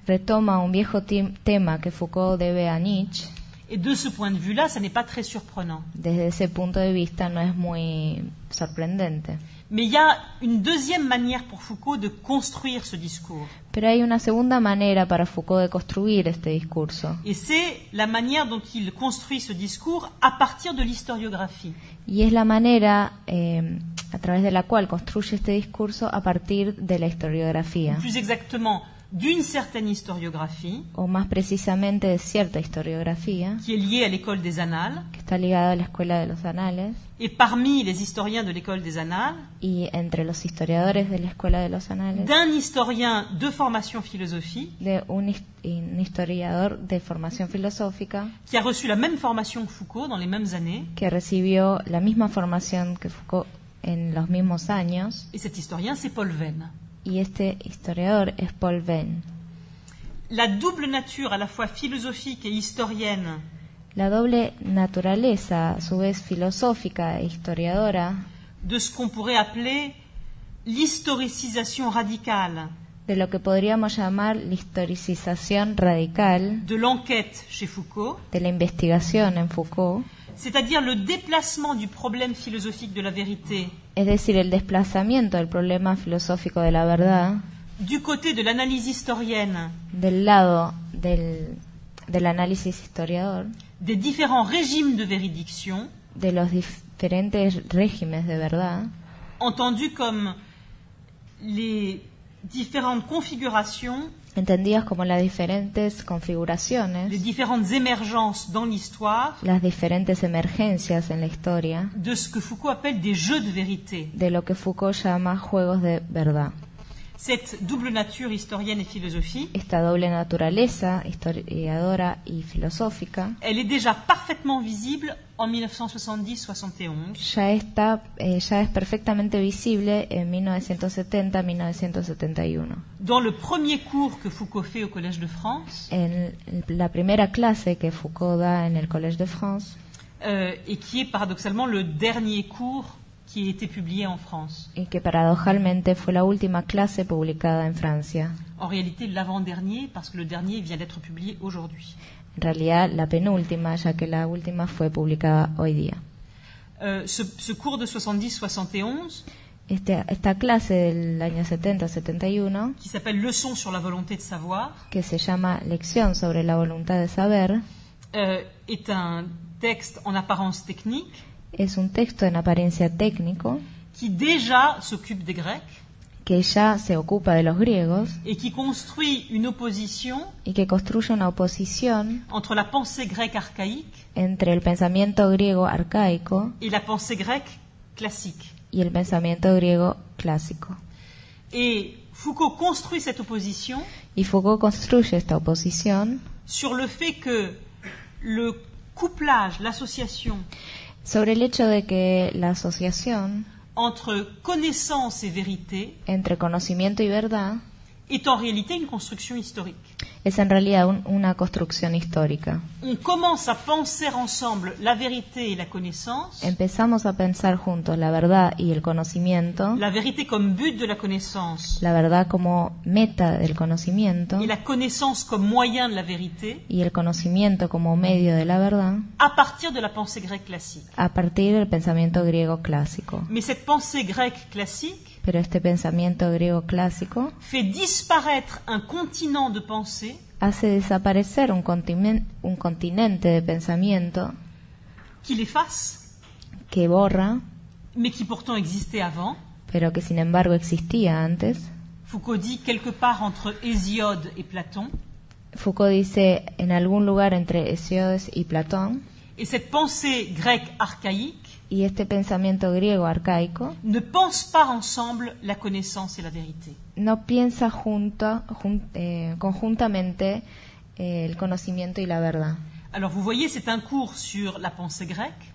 Retoma un viejo tema que Foucault debe a Nietzsche. Et de ce point de vue-là, ça n'est pas très surprenant. Desde ese punto de vista no es muy sorprendente. Mais il y a une deuxième manière pour Foucault de construire ce discours. Pero hay una segunda manera para Foucault de construir este discurso. Et c'est la manière dont il construit ce discours à partir de l'historiographie. Y es la manera a través de la cual construye este discurso a partir de la historiografía. Plus exactement, d'une certaine historiographie O más precisamente de cierta historiografía qui est liée à l'école des Annales. que está ligada a la escuela de los anales, Et parmi les historiens de l'école des Annales, y entre los historiadores de la escuela de los anales, d'un historien de formation philosophique de un historiador de formación filosófica qui a reçu la même formation que Foucault dans les mêmes années. que recibió la misma formación que Foucault en los mismos años, Et cet historien, c'est Paul Venn. y este historiador es Paul Venn. La double nature à la fois philosophique et historienne La doble naturaleza, a su vez filosófica e historiadora, de ce qu'on pourrait appeler l'historicisation radicale de lo que podríamos llamar la historicización radical de l'enquête chez Foucault, de la investigación en Foucault, c'est-à-dire le déplacement du problème philosophique de la vérité es decir, el desplazamiento del problema filosófico de la verdad du côté de l'analyse historienne del lado del análisis historiador, des différents régimes de véridiction, de los diferentes regímenes de verdad, entendus comme les différentes configurations, entendidas como las diferentes les configuraciones, différentes émergences dans l'histoire las diferentes emergencias en la historia, de ce que Foucault appelle des jeux de vérité. de lo que Foucault llama juegos de verdad. Cette double nature historienne et philosophique, Esta doble naturaleza historiadora y filosófica elle est déjà parfaitement visible en 1970-71, ya es perfectamente visible en 1970-1971. dans le premier cours que Foucault fait au Collège de France, En la primera clase que Foucault da en el Collège de France, et qui est paradoxalement le dernier cours qui a été publié en France. y que paradojalmente fue la última clase publicada en Francia. En réalité, l'avant-dernier, parce que le dernier vient d'être publié aujourd'hui. En realidad, la penúltima, ya que la última fue publicada hoy día. Ce cours de 70-71, Esta clase del año 70-71, qui s'appelle Leçons sur la volonté de savoir, que se llama Lección sobre la voluntad de saber, est un texte en apparence technique es un texto en apariencia técnico qui déjà s'occupe des Grecs que ya se ocupa de los griegos et qui construit une opposition y que construye una oposición entre la pensée grecque archaïque entre el pensamiento griego arcaico et la pensée grecque classique. y el pensamiento griego clásico. Et Foucault construit cette opposition Y Foucault construye esta oposición sur le fait que le couplage, l'association sobre el hecho de que la asociación entre connaissance et vérité entre conocimiento y verdad est en réalité une construction historique. es en realidad una construcción histórica. On commence à penser ensemble la vérité et la connaissance, Empezamos a pensar juntos la verdad y el conocimiento, la vérité comme but de la connaissance la verdad como meta del conocimiento et la connaissance comme moyen de la vérité, y el conocimiento como medio de la verdad à partir de la pensée grecque classique. a partir del pensamiento griego clásico. Mais cette pensée grecque classique Pero este pensamiento griego clásico fait disparaître un continent de pensée hace desaparecer un continente de pensamiento qui l'efface, que borra, mais qui pourtant existait avant. pero que sin embargo existía antes. Foucault dit quelque part entre Hésiode et Platon. Foucault dice en algún lugar entre Hesíodes y Platón, Et cette pensée grecque archaïque y este pensamiento griego arcaico ne pense pas ensemble la connaissance et la vérité. no piensa conjuntamente el conocimiento y la verdad. Alors vous voyez, c'est un cours sur la pensée grecque,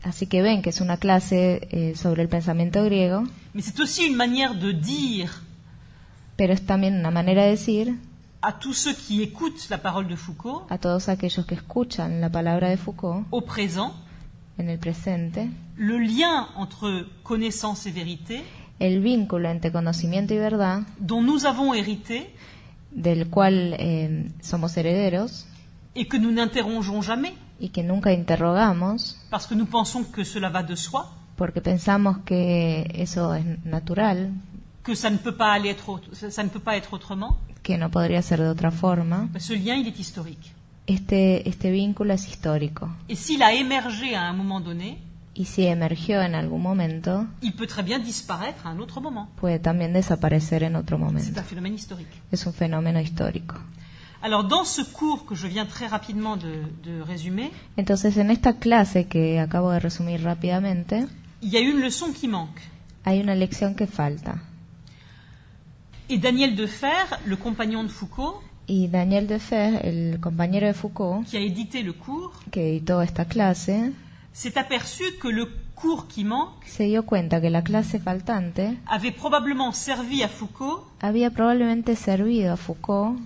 Así que ven que es una clase sobre el pensamiento griego, mais c'est aussi une manière de dire pero es también una manera de decir à tous ceux qui écoutent la parole de Foucault, a todos aquellos que escuchan la palabra de Foucault au présent, en el presente, le lien entre connaissance et vérité el vínculo entre conocimiento y verdad, dont nous avons hérité del cual somos herederos et que nous n'interrogeons jamais, y que nunca interrogamos, parce que nous pensons que cela va de soi, porque pensamos que eso es natural, que ça ne peut pas être autrement. que no podría ser de otra forma. Ce lien, il est historique. Este vínculo es histórico. Et s'il a émergé à un moment donné, Y si emergió en algún momento, il peut très bien disparaître à un autre moment. puede también desaparecer en otro C'est momento. un phénomène historique. Es un fenómeno histórico. Alors, dans ce cours que je viens très rapidement de résumer, Entonces, en esta clase que acabo de resumir rápidamente, il y a une leçon qui manque. hay una lección que falta. Et Daniel Defer, le compagnon de Foucault, Y Daniel Defer, el compañero de Foucault, qui a édité le cours, que editó esta clase, s'est aperçu que le cours qui manque se dio cuenta que la clase faltante avait probablement servi à Foucault había probablemente servido a Foucault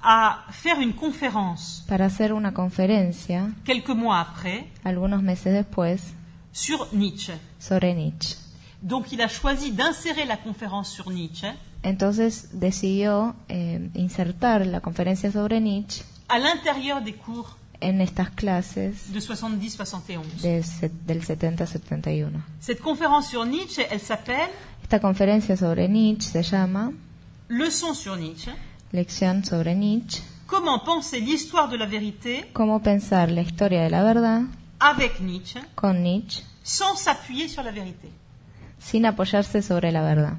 à faire une conférence para hacer una conferencia, quelques mois après algunos meses después, sur Nietzsche. sobre Nietzsche. Donc il a choisi d'insérer la conférence sur Nietzsche Entonces decidió insertar la conferencia sobre Nietzsche à l'intérieur des cours en estas clases de 70-71. del 70-71. Cette conférence sur Nietzsche, elle s'appelle Esta conferencia sobre Nietzsche se llama Leçon sur Nietzsche. Lección sobre Nietzsche, Comment penser l'histoire de la vérité cómo pensar la historia de la verdad avec Nietzsche con Nietzsche sans s'appuyer sur la vérité. sin apoyarse sobre la verdad.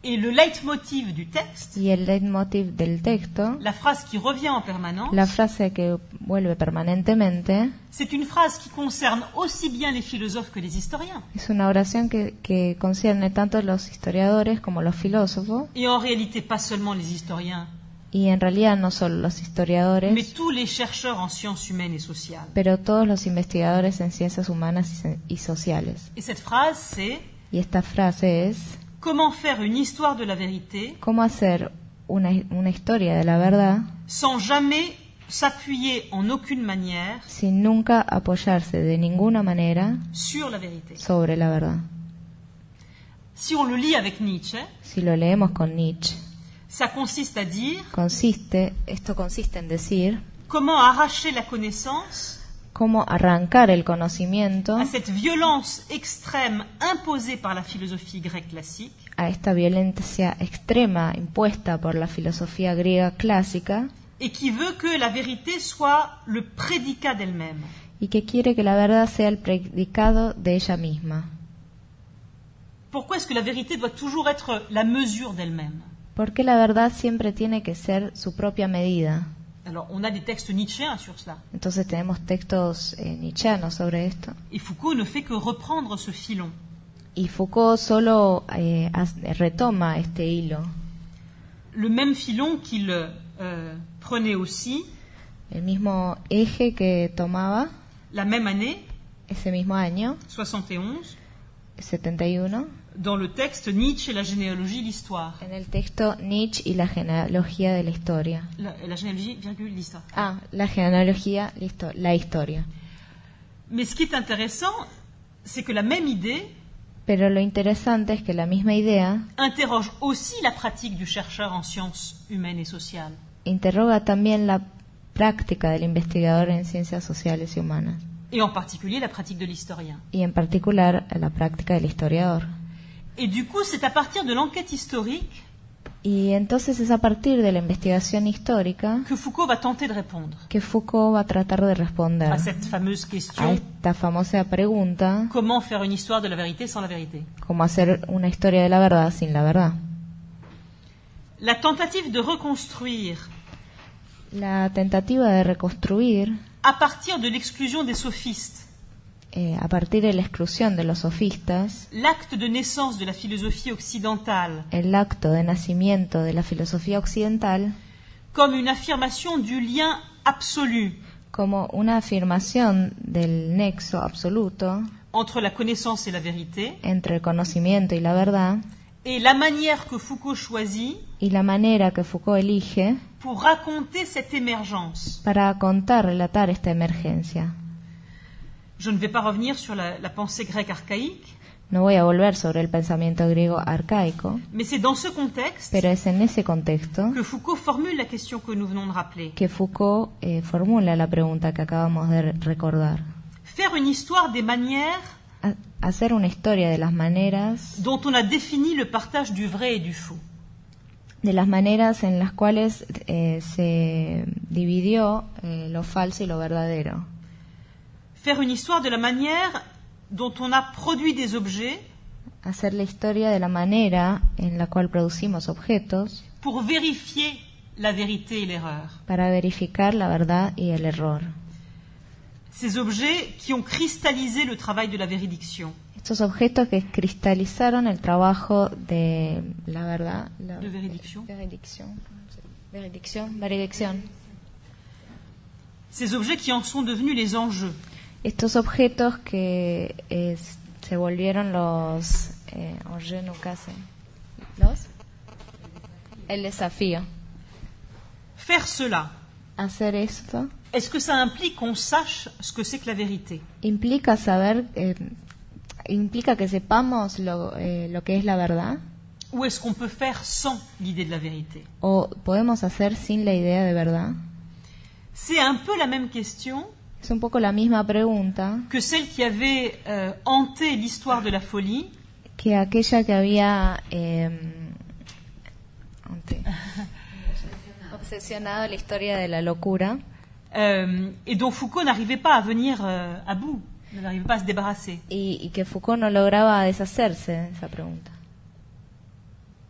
Et le leitmotiv du texte, Y el leitmotiv del texto, la phrase qui revient en permanence, la frase que vuelve permanentemente, c'est une phrase qui concerne aussi bien les philosophes que les historiens. es una oración que concierne tanto a los historiadores como a los filósofos, Et en réalité, pas seulement les historiens, y en realidad no solo los mais historiadores, tous les chercheurs en sciences humaines et sociales. pero todos los investigadores en ciencias humanas y sociales. Et cette phrase, c'est Y esta frase es: comment faire une histoire de la vérité ¿cómo hacer una historia de la verdad sans jamais s'appuyer en aucune manière sin nunca apoyarse de ninguna manera sur la vérité? sobre la verdad? Si on le lit avec Nietzsche, Si lo leemos con Nietzsche, ça consiste à dire esto consiste en decir comment arracher la connaissance cómo arrancar el conocimiento à cette violence extrême imposée par la philosophie grecque classique a esta violencia extrema impuesta por la filosofía griega clásica et qui veut que la vérité soit le prédicat d'elle-même. y que quiere que la verdad sea el predicado de ella misma. Pourquoi est-ce que la vérité doit toujours être la mesure d'elle-même? Porque la verdad siempre tiene que ser su propia medida. Alors, on a des textes nietzschéens sur cela. Entonces tenemos textos nietzscheanos sobre esto. Et Foucault ne fait que reprendre ce filon. Y Foucault solo retoma este hilo. Le même filon qu'il prenait aussi El mismo eje que tomaba la même année, ese mismo año, 71, 71, dans le texte Nietzsche et la généalogie, l'histoire. en el texto Nietzsche y la genealogía de la historia. La généalogie, virgule, l'histoire. Ah, la genealogía, la historia. Mais ce qui est intéressant, c'est que la même idée Pero lo interesante es que la misma idea interroge aussi la pratique du chercheur en sciences humaines et sociales. interroga también la práctica del investigador en ciencias sociales y humanas, Et en particulier la pratique de l'historien. y en particular la práctica del historiador. Et du coup, c'est à partir de l'enquête historique Y entonces es a partir de la investigación histórica que Foucault va tenter de répondre que Foucault va a tratar de responder à cette fameuse a question: esta famosa pregunta: comment faire une histoire de la vérité sans la vérité? ¿cómo hacer una historia de la verdad sin la verdad? La tentative de reconstruire, La tentativa de reconstruir à partir de l'exclusion des sophistes, a partir de la exclusión de los sofistas, l'acte de naissance de la philosophie occidentale el acto de nacimiento de la filosofía occidental, comme une affirmation du lien absolu como una afirmación del nexo absoluto entre la connaissance et la vérité, entre el conocimiento y la verdad, et la manière que Foucault choisit y la manera que Foucault elige pour raconter cette émergence. para contar, relatar esta emergencia. Je ne vais pas revenir sur la pensée grecque archaïque, No voy a volver sobre el pensamiento griego arcaico, mais c'est dans ce contexte pero es en ese contexto que Foucault formule la question que nous venons de rappeler. que Foucault formula la pregunta que acabamos de recordar. Faire une histoire des manières Hacer una historia de las maneras, dont on a défini le partage du vrai et du faux. de las maneras en las cuales se dividió lo falso y lo verdadero. Faire une histoire de la manière dont on a produit des objets Hacer la historia de la manera en la cual producimos objetos pour vérifier la vérité et l'erreur. para verificar la verdad y el error. Ces objets qui ont cristallisé le travail de la véridiction. Estos objetos que cristalizaron el trabajo de la verdad, la De véridiction. Veredicción. Ces objets qui en sont devenus les enjeux. Estos objetos que se volvieron los enjeux nunca se- los el desafío. Faire cela, Hacer esto est-ce que ça implique qu'on sache ce que c'est que la vérité? implica saber, implica que sepamos lo que es la verdad, Ou est-ce qu'on peut faire sans l'idée de la vérité? o podemos hacer sin la idea de verdad. C'est un peu la même question Es un poco la misma pregunta que celle qui avait hanté l'histoire de la folie que aquella que había obsesionado la historia de la locura et dont Foucault n'arrivait pas à venir à bout, n'arrivait pas à se débarrasser. y que Foucault no lograba deshacerse de esa pregunta.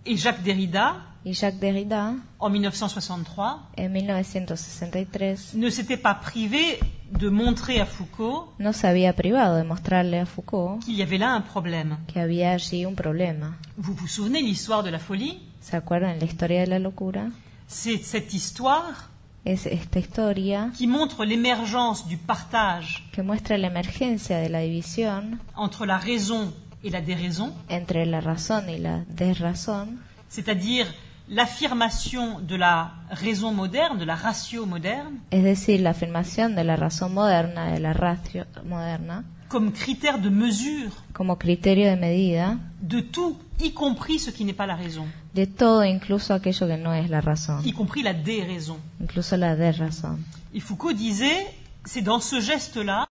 Et Jacques Derrida, Y Jacques Derrida, en 1963, en 1963, ne s'était pas privé de montrer à Foucault no se había privado de mostrarle a Foucault qu'il y avait là un problème. que había allí un problema. Vous vous souvenez de l'histoire de la folie? ¿Se acuerdan la historia de la locura? C'est cette histoire Es esta historia qui montre l'émergence du partage que muestra la emergencia de la división entre la raison et la déraison, entre la razón y la desrazón, c'est-à-dire l'affirmation de la raison moderne, de la ratio moderne, es decir, la afirmación de la razón moderna, de la ratio moderna, comme critère de mesure como criterio de medida de tout, y compris ce qui n'est pas la raison, de todo, incluso aquello que no es la razón, y compris la déraison. incluso la desrazón. Et Foucault disait, c'est dans ce geste-là,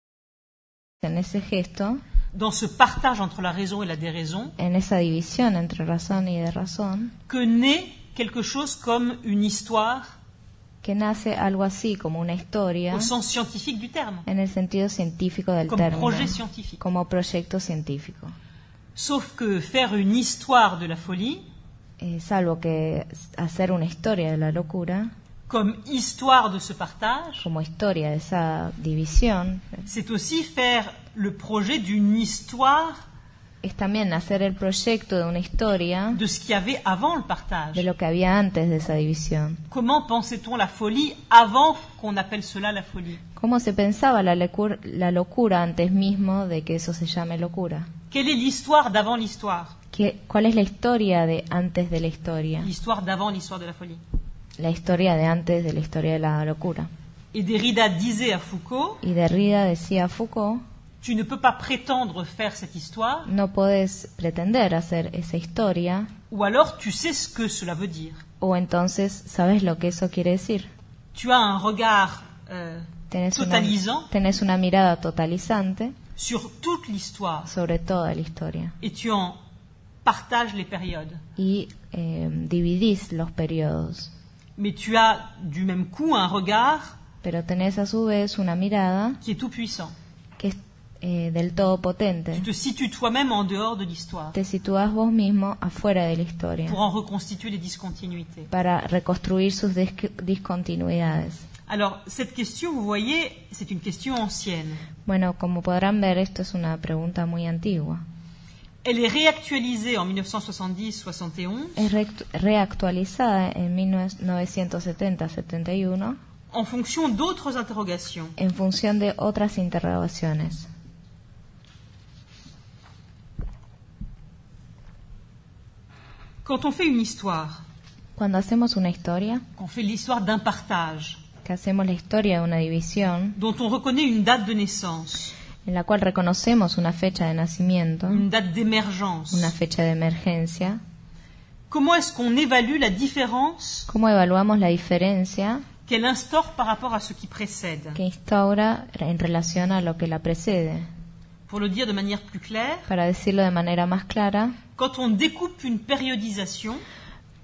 En ese gesto, dans ce partage entre la raison et la déraison, en esa división entre razón y desrazón, que naît quelque chose comme une histoire que nace algo así como una historia au sens scientifique du terme, en el sentido científico del comme término, projet scientifique. como proyecto científico. Sauf que faire une histoire de la folie, Salvo que hacer una historia de la locura, comme histoire de ce partage, como historia de esa división, c'est aussi faire le projet d'une histoire es también hacer el proyecto de una historia de ce qu'il y avait avant le partage. de lo que había antes de esa división. Comment pensait-on la folie avant qu'on appelle cela la folie? ¿Cómo se pensaba la locura antes mismo de que eso se llame locura? Quelle est l'histoire d'avant l'histoire? ¿Cuál es la historia de antes de la historia? L'histoire d'avant l'histoire de la folie. La historia de antes de la historia de la locura. Et Derrida disait à Foucault, Y Derrida decía a Foucault, tu ne peux pas prétendre faire cette histoire, no puedes pretender hacer esa historia, ou alors tu sais ce que cela veut dire. o entonces sabes lo que eso quiere decir. Tu as un regard Tenés una mirada totalizante sur toute l'histoire sobre toda la historia et tu en partages les périodes. y dividís los periodos. Mais tu as du même coup un regard Pero tenés a su vez una mirada qui est tout puissant. que es del todo potente. Tu te situes toi-même en dehors de l'histoire Te sitúas vos mismo afuera de la historia pour en reconstituer les discontinuités. para reconstruir sus discontinuidades. Alors, cette question, vous voyez, c'est une question ancienne. Bueno, como podrán ver, esto es una pregunta muy antigua. Elle est réactualisée en 1970-71 Es reactualizada en 1970-71 en fonction d'autres interrogations. en función de otras interrogaciones. Quand on fait une histoire, Cuando hacemos una historia, qu'on fait l'histoire d'un partage, que hacemos la historia de una división, dont on reconnaît une date de naissance, en la cual reconocemos una fecha de nacimiento, une date d'émergence, una fecha de emergencia, comment est-ce qu'on évalue la différence ¿cómo evaluamos la diferencia qu'elle instaure par rapport à ce qui précède? que instaura en relación a lo que la precede? Pour le dire de manière plus claire, Para decirlo de manera más clara, quand on découpe une périodisation,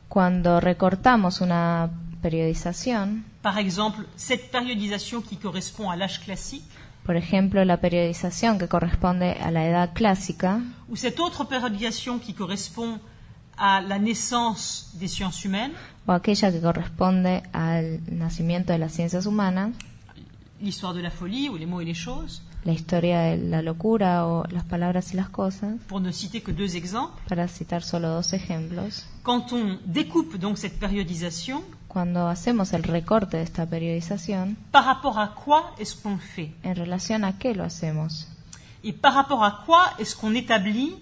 cuando recortamos una periodización, par exemple cette périodisation qui correspond à l'âge classique, por ejemplo, la periodización que corresponde a la edad clásica, ou cette autre périodisation qui correspond à la naissance des sciences humaines, o aquella que corresponde al nacimiento de las ciencias humanas, l'histoire de la folie ou les mots et les choses, la historia de la locura o las palabras y las cosas, pour ne citer que deux exemples. para citar solo dos ejemplos. Quand on découpe donc cette périodisation, Cuando hacemos el recorte de esta periodización, par rapport à quoi est-ce qu'on le fait? ¿en relación a qué lo hacemos? Et par rapport à quoi est-ce qu'on établit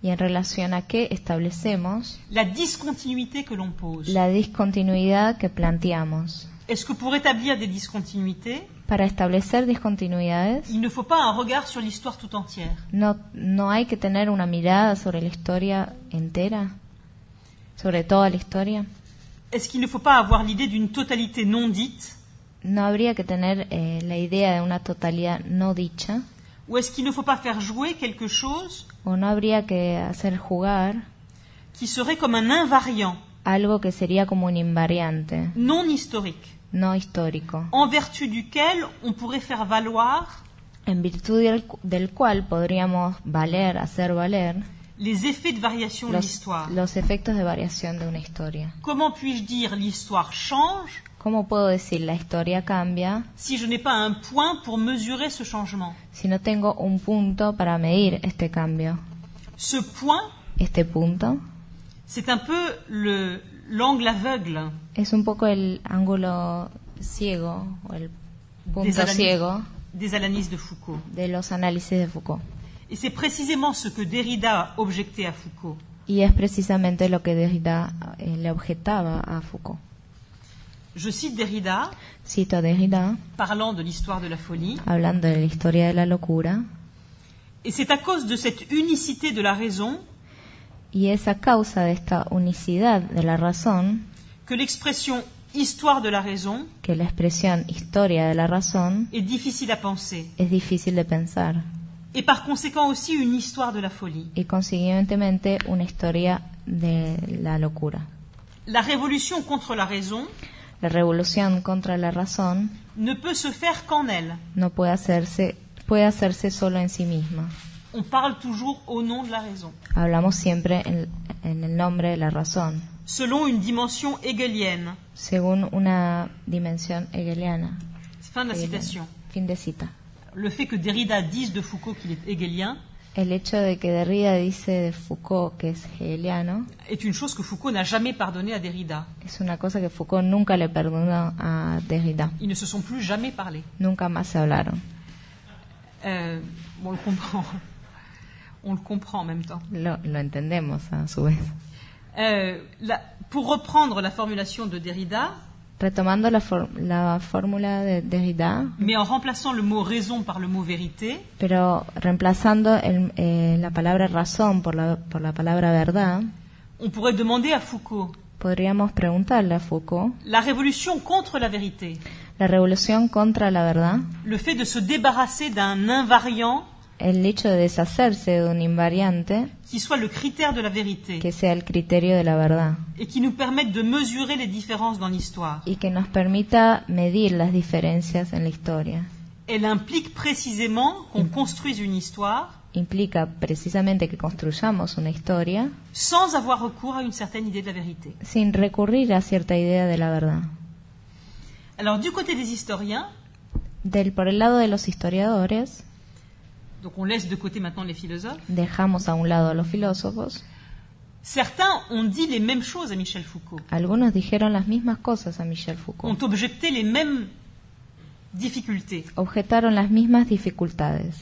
¿Y en relación a qué establecemos la discontinuité que l'on pose? la discontinuidad que planteamos? Est-ce que pour établir des discontinuités, Para establecer discontinuidades, il ne faut pas un regard sur l'histoire tout entière? no hay que tener una mirada sobre la historia entera, sobre toda la historia. Est-ce qu'il ne faut pas avoir l'idée d'une totalité non dite? No habría que tener la idea de una totalidad no dicha, Ou est-ce qu'il ne faut pas faire jouer quelque chose o no habría que hacer jugar qui serait comme un invariant algo que sería como un invariante, non historique, no histórico, en vertu duquel on pourrait faire valoir en virtud del cual podríamos hacer valer les effets de variation de l'histoire? los efectos de variación de una historia. Comment puis-je dire l'histoire change ¿Cómo puedo decir la historia cambia si je n'ai pas un point pour mesurer ce changement? si no tengo un punto para medir este cambio? Ce point, Este punto c'est un peu l'angle aveugle es un poco el ángulo ciego o el punto ciego des analyses de Foucault. de los análisis de Foucault. Et c'est précisément ce que Derrida a objecté à Foucault. Y es precisamente lo que Derrida le objetaba a Foucault. Je cite Derrida, Cito a Derrida, parlant de l'histoire de la folie, hablando de la historia de la locura, et c'est à cause de cette unicité de la raison y es a causa de esta unicidad de la razón que l'expression histoire de la raison que la expresión historia de la razón est difficile à penser, es difícil de pensar, et par conséquent aussi une histoire de la folie. y consiguientemente una historia de la locura. La révolution contre la raison La revolución contra la razón ne peut se faire qu'en elle. no puede hacerse solo en sí misma. On parle toujours au nom de la raison, Hablamos siempre en el nombre de la razón, selon une dimension hegelienne. según una dimensión hegeliana. Fin de la citation. Fin de cita. Le fait que Derrida dise de Foucault qu'il est hegelien El hecho de que Derrida dice de Foucault que es hegeliano est une chose que Foucault n'a jamais pardonnée à Derrida. es una cosa que Foucault nunca le perdonó a Derrida. Ils ne se sont plus jamais parlé. Nunca más se hablaron. On le comprend. On le comprend en même temps. Lo entendemos a su vez. Pour reprendre la formulation de Derrida, Retomando la fórmula de Derrida, mais en remplaçant le mot raison par le mot vérité, pero reemplazando la palabra razón por la palabra verdad, on pourrait demander à Foucault podríamos preguntarle a Foucault, la révolution contre la vérité, la revolución contra la verdad, le fait de se débarrasser d'un invariant el hecho de deshacerse de un invariante qui soit le critère de la vérité que sea el criterio de la verdad et qui nous permette de mesurer les différences dans l'histoire. y que nos permita medir las diferencias en la historia. Elle implique précisément qu'on construise une histoire Implica precisamente que construyamos una historia sans avoir recours à une certaine idée de la vérité. sin recurrir a cierta idea de la verdad. Alors, du côté des historiens, Por el lado de los historiadores, donc on laisse de côté maintenant les philosophes, dejamos a un lado a los filósofos. certains ont dit les mêmes choses à Michel Foucault, Algunos dijeron las mismas cosas a Michel Foucault. ont objecté les mêmes difficultés. Objetaron las mismas dificultades.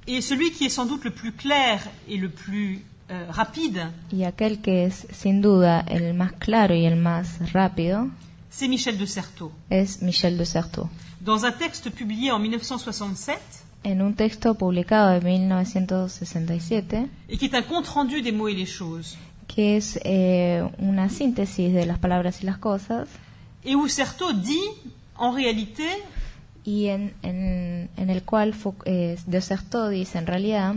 Et celui qui est sans doute le plus clair et le plus rapide, Y aquel que es, sin duda, el más claro y el más rápido c'est Michel de Certeau. es Michel de Certeau. Dans un texte publié en 1967, En un texto publicado en 1967, et qui est un compte-rendu des mots et les choses, que es una síntesis de las palabras y las cosas, et où Certeau dit, en réalité, y en el cual de Certeau dice, en realidad,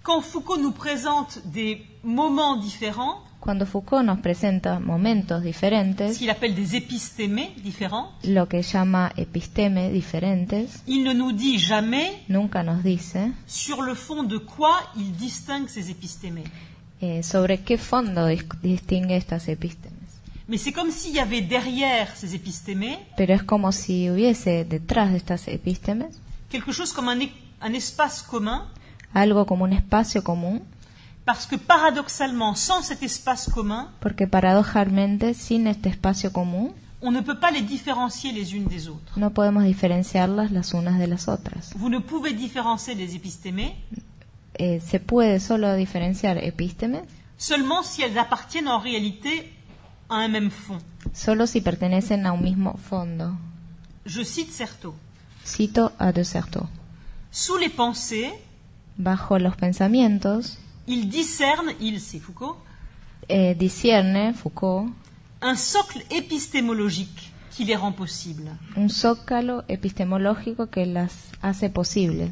quand Foucault nous présente des moments différents, cuando Foucault nos presenta momentos ce diferentes, qu'il appelle des épistémés différents, lo que llama episteme diferentes, il ne nous dit jamais nunca nos dice sur le fond de quoi il distingue ces épistémés. sobre qué fondo distingue estas epístemes. Mais c'est comme s'il y avait derrière ces épistémés Pero es como si hubiese detrás de estas epístemes quelque chose comme un espace commun, algo como un espacio común, parce que paradoxalement, sans cet espace commun, porque paradojalmente sin este espacio común on ne peut pas les différencier les unes des autres. no podemos diferenciarlas las unas de las otras. Vous ne pouvez différencier les épistémés Se puede solo diferenciar epístemes seulement si elles appartiennent en réalité à un même fond. solo si pertenecen a un mismo fondo. Je cite Certeau. Cito a de Certeau. Sous les pensées, Bajo los pensamientos, il discerne, c'est Foucault, discierne Foucault un socle épistémologique qui les rend possibles. un zócalo epistemológico que las hace posibles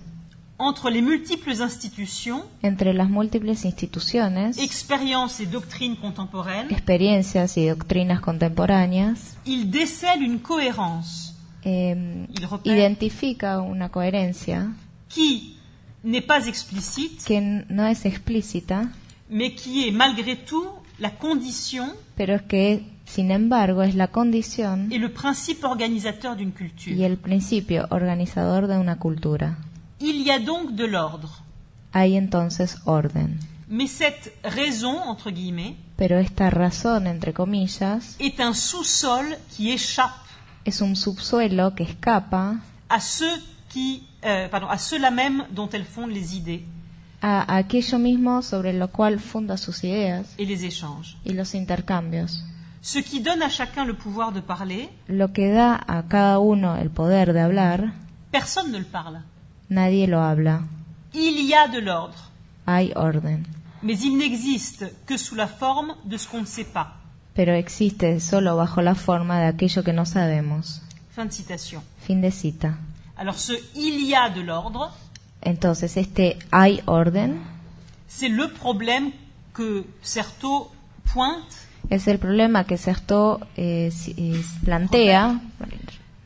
Entre les multiples institutions, entre las múltiples instituciones, expériences et doctrines contemporaines, experiencias y doctrinas contemporáneas, il décèle une cohérence il repère identifica una coherencia qui n'est pas explicite, que no es explícita, mais qui est malgré tout la condition pero que, sin embargo, es la condición et le principe organisateur d'une culture. y el principio organizador de una cultura. Il y a donc de l'ordre. Hay entonces orden. Mais cette raison, entre guillemets, Pero esta razón, entre comillas, est un sous-sol qui échappe es un subsuelo que escapa à à ceux-là même dont elles fondent les idées a aquello mismo sobre lo cual funda sus ideas et les échanges. y los intercambios. Ce qui donne à chacun le pouvoir de parler, Lo que da a cada uno el poder de hablar, personne ne le parle. nadie lo habla. Il y a de l'ordre, Hay orden, mais il n'existe que sous la forme de ce qu'on ne sait pas. pero existe solo bajo la forma de aquello que no sabemos. Fin de citation. Fin de cita. Alors ce « il y a de l'ordre », Entonces, hay orden c'est le problème que Certeau pointe Es el problema que Certeau plantea,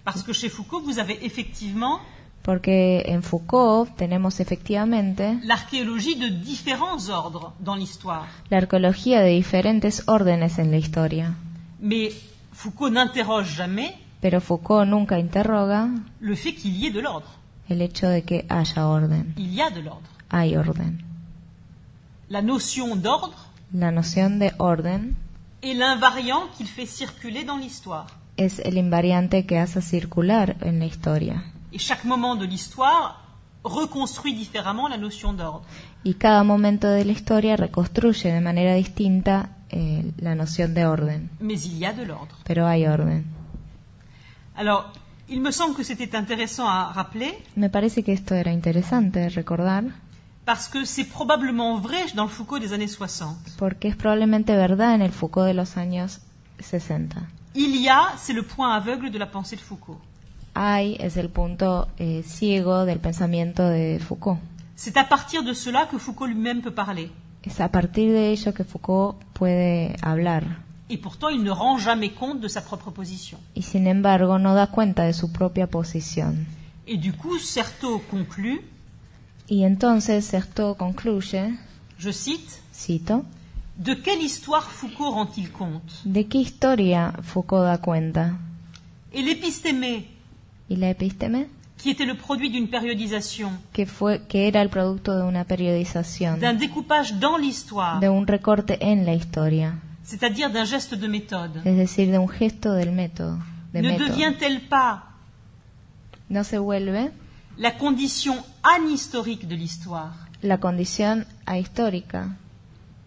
Parce que chez Foucault, vous avez effectivement porque en Foucault tenemos efectivamente l'archéologie de différents ordres dans l'histoire. la arqueología de diferentes órdenes en la historia. Mais Foucault n'interroge jamais Pero Foucault nunca interroga le fait qu'il y ait de l'ordre. el hecho de que haya orden. Il y a de l'ordre. Hay orden. La notion d'ordre La noción de orden est l'invariant qu'il fait circuler dans l'histoire. es el invariante que hace circular en la historia. Et chaque moment de l'histoire reconstruit différemment la notion d'ordre. Y cada momento de la historia reconstruye de manera distinta la noción de orden. Mais il y a de l'ordre. Pero hay orden. Alors, il me semble que c'était intéressant à rappeler, Me parece que esto era interesante recordar, parce que c'est probablement vrai dans le Foucault des années 60. porque es probablemente verdad en el Foucault de los años 60. Il y a, c'est le point aveugle de la pensée de Foucault. Hay es el punto ciego del pensamiento de Foucault. C'est à partir de cela que Foucault lui-même peut parler. Es a partir de ello que Foucault puede hablar. Et pourtant, il ne rend jamais compte de sa propre position. Y sin embargo no da cuenta de su propia posición. Et du coup, Certeau conclut, Y entonces Certeau concluye, je cite, cito, de quelle histoire Foucault rend-il compte? ¿de qué historia Foucault da cuenta? Et l'épistémé, ¿Y la epísteme? qui était le produit d'une périodisation, Que era el producto de una periodización, d'un découpage dans l'histoire, de un recorte en la historia, c'est-à-dire d'un geste de méthode, es decir, de un gesto del método. ne devient-elle pas ¿No se vuelve la condition anhistorique de l'histoire? la condición ahistórica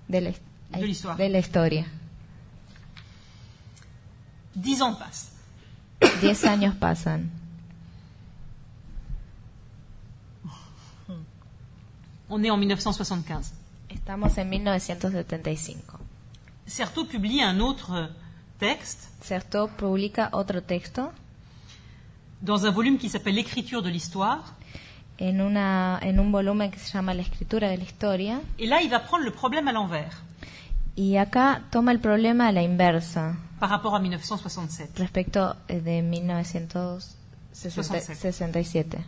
de l'histoire. de la historia? 10 ans passent. 10 años pasan. On est en 1975. Estamos en 1975. Certeau publie un autre texte Certeau publica otro texto dans un volume qui s'appelle L'écriture de l'histoire. en un volumen que se llama La escritura de la historia. Et là, il va prendre le problème à l'envers Y acá toma el problema a la inversa par rapport à 1967. respecto de 1967.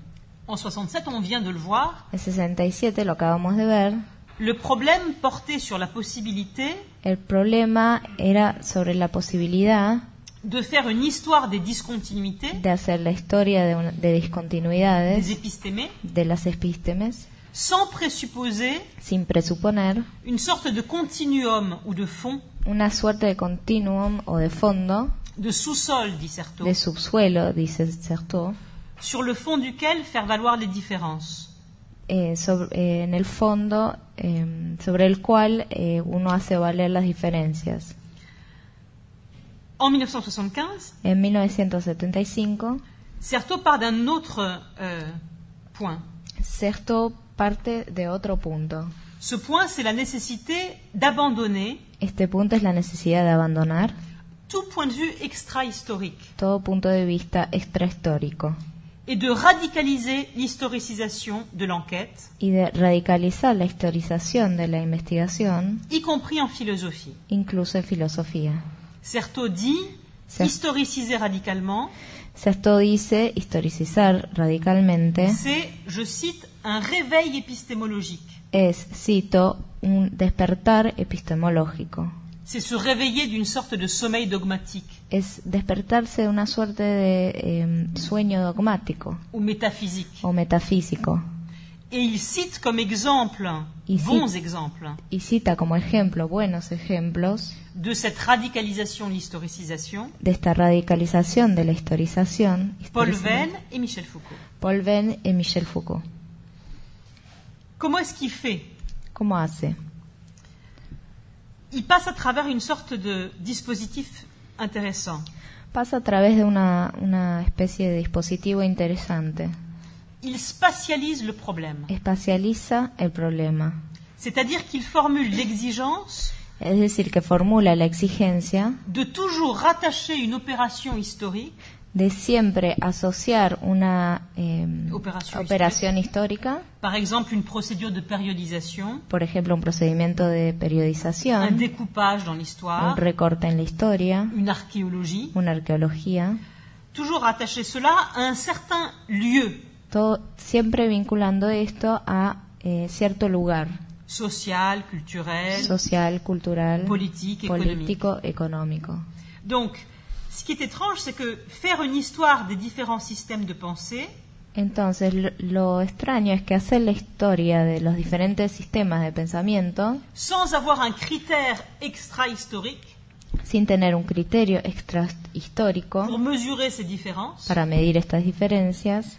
En 67, on vient de le voir, En 67, lo acabamos de ver, le problème portait sur la possibilité el problema era sobre la posibilidad de faire une histoire des discontinuités, de hacer la historia de discontinuidades, des épistémés, de las epístemes, sans présupposer sin presuponer une sorte de continuum ou de fond, una suerte de continuum o de fondo, de sous-sol, dit Certeau, de subsuelo, dice Certeau, sur le fond duquel faire valoir les différences. en el fondo sobre el cual uno hace valer las diferencias. En 1975, En 1975, Certeau part d'un autre point. Certeau parte de otro punto. Ce point, c'est la nécessité d'abandonner Este punto es la necesidad de abandonar tout point de vue extra-historique todo punto de vista extrahistórico et de radicaliser l'historicisation de l'enquête, y de radicalizar la historización de la investigación, y compris en philosophie. incluso en filosofía. Certeau dit historiciser radicalement, Certeau dice historicizar radicalmente c'est, je cite, un réveil épistémologique. es, cito, un despertar epistemológico. C'est se réveiller d'une sorte de sommeil dogmatique Es despertarse de una suerte de sueño dogmático ou métaphysique. o metafísico. Et il cite comme exemple, Il bons cite- exemples, Y cita como ejemplo, buenos ejemplos, de cette radicalisation de l'historicisation, de esta radicalización de la historización, Paul Venn et Michel Foucault. Paul Venn y Michel Foucault. Comment est-ce qu'il fait? ¿Cómo hace? Il passe à travers une sorte de dispositif intéressant. Pasa a través de una especie de dispositivo interesante. Il spatialise le problème, Espacializa el problema. c'est-à-dire qu'il formule l'exigence Es decir, que formula la exigencia de toujours rattacher une opération historique de siempre asociar una Opération operación histórica, Par exemple, une procédure de périodisation, por ejemplo, un procedimiento de un periodización, découpage dans un l'histoire, recorte en la historia, une archéologie, una arqueología, toujours rattacher cela à un certain lieu todo, siempre vinculando esto a cierto lugar social, culturel, social, cultural, politique, économique. político, económico. Donc, ce qui est étrange, c'est que faire une histoire des différents systèmes de pensée Entonces, lo extraño es que hacer la historia de los diferentes sistemas de pensamiento sans avoir un critère extra-historique sin tener un criterio extrahistórico pour mesurer ces différences, para medir estas diferencias,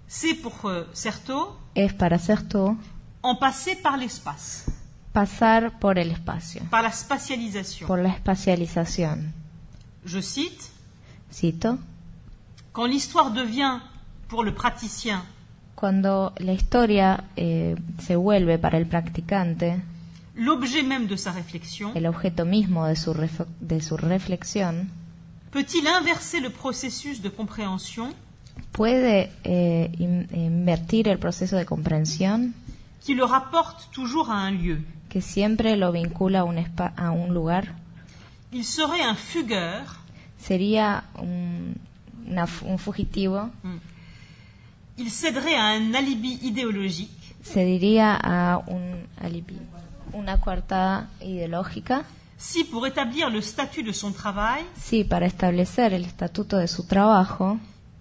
c'est pour Certeau es para Certeau en passer par l'espace, pasar por el espacio, par la spatialisation. por la espacialización. Je cite, Cito, quand l'histoire devient, pour le praticien, cuando la historia se vuelve para el practicante l'objet même de sa réflexion, el objeto mismo de su reflexión, peut-il inverser le processus de compréhension puede invertir el proceso de comprensión qui le rapporte toujours à un lieu? que siempre lo vincula a un lugar. Il serait un fugueur, Sería un fugitivo, il céderait à un alibi idéologique se diría a una coartada ideológica, si, pour établir le statut de son travail, si para establecer el estatuto de su trabajo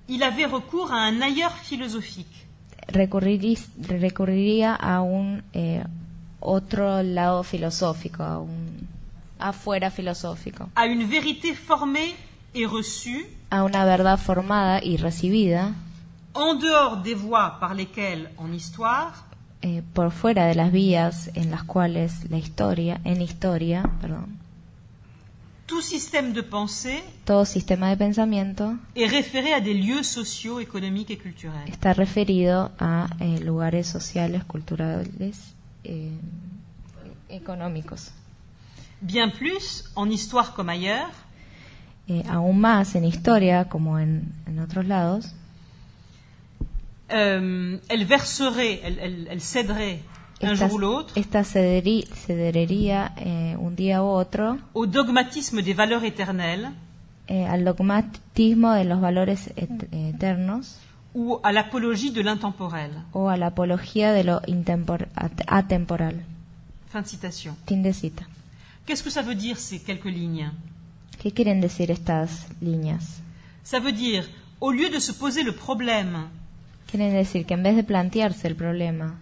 il avait recours à un ailleurs philosophique, recurriría a un otro lado filosófico, a un afuera filosófico, à une vérité formée et reçue a una verdad formada y recibida en dehors des voies par lesquelles, en histoire, por fuera de las vías en las cuales en historia, tout système de pensée todo sistema de pensamiento est référé à des lieux sociaux, économiques et culturels. está referido a lugares sociales, culturales, económicos. Bien plus, en histoire comme ailleurs, Aún más en historia, como en otros lados, elle verserait, elle céderait un jour ou l'autre esta cedería un día u otro au dogmatisme des valeurs éternelles al dogmatismo de los valores eternos ou à l'apologie de l'intemporel. o a la apología de lo atemporal. Fin de citation. Fin de cita. Qu'est-ce que ça veut dire, ces quelques lignes? ¿Qué quieren decir estas líneas? Ça veut dire, au lieu de se poser le problème Quieren decir que en vez de plantearse el problema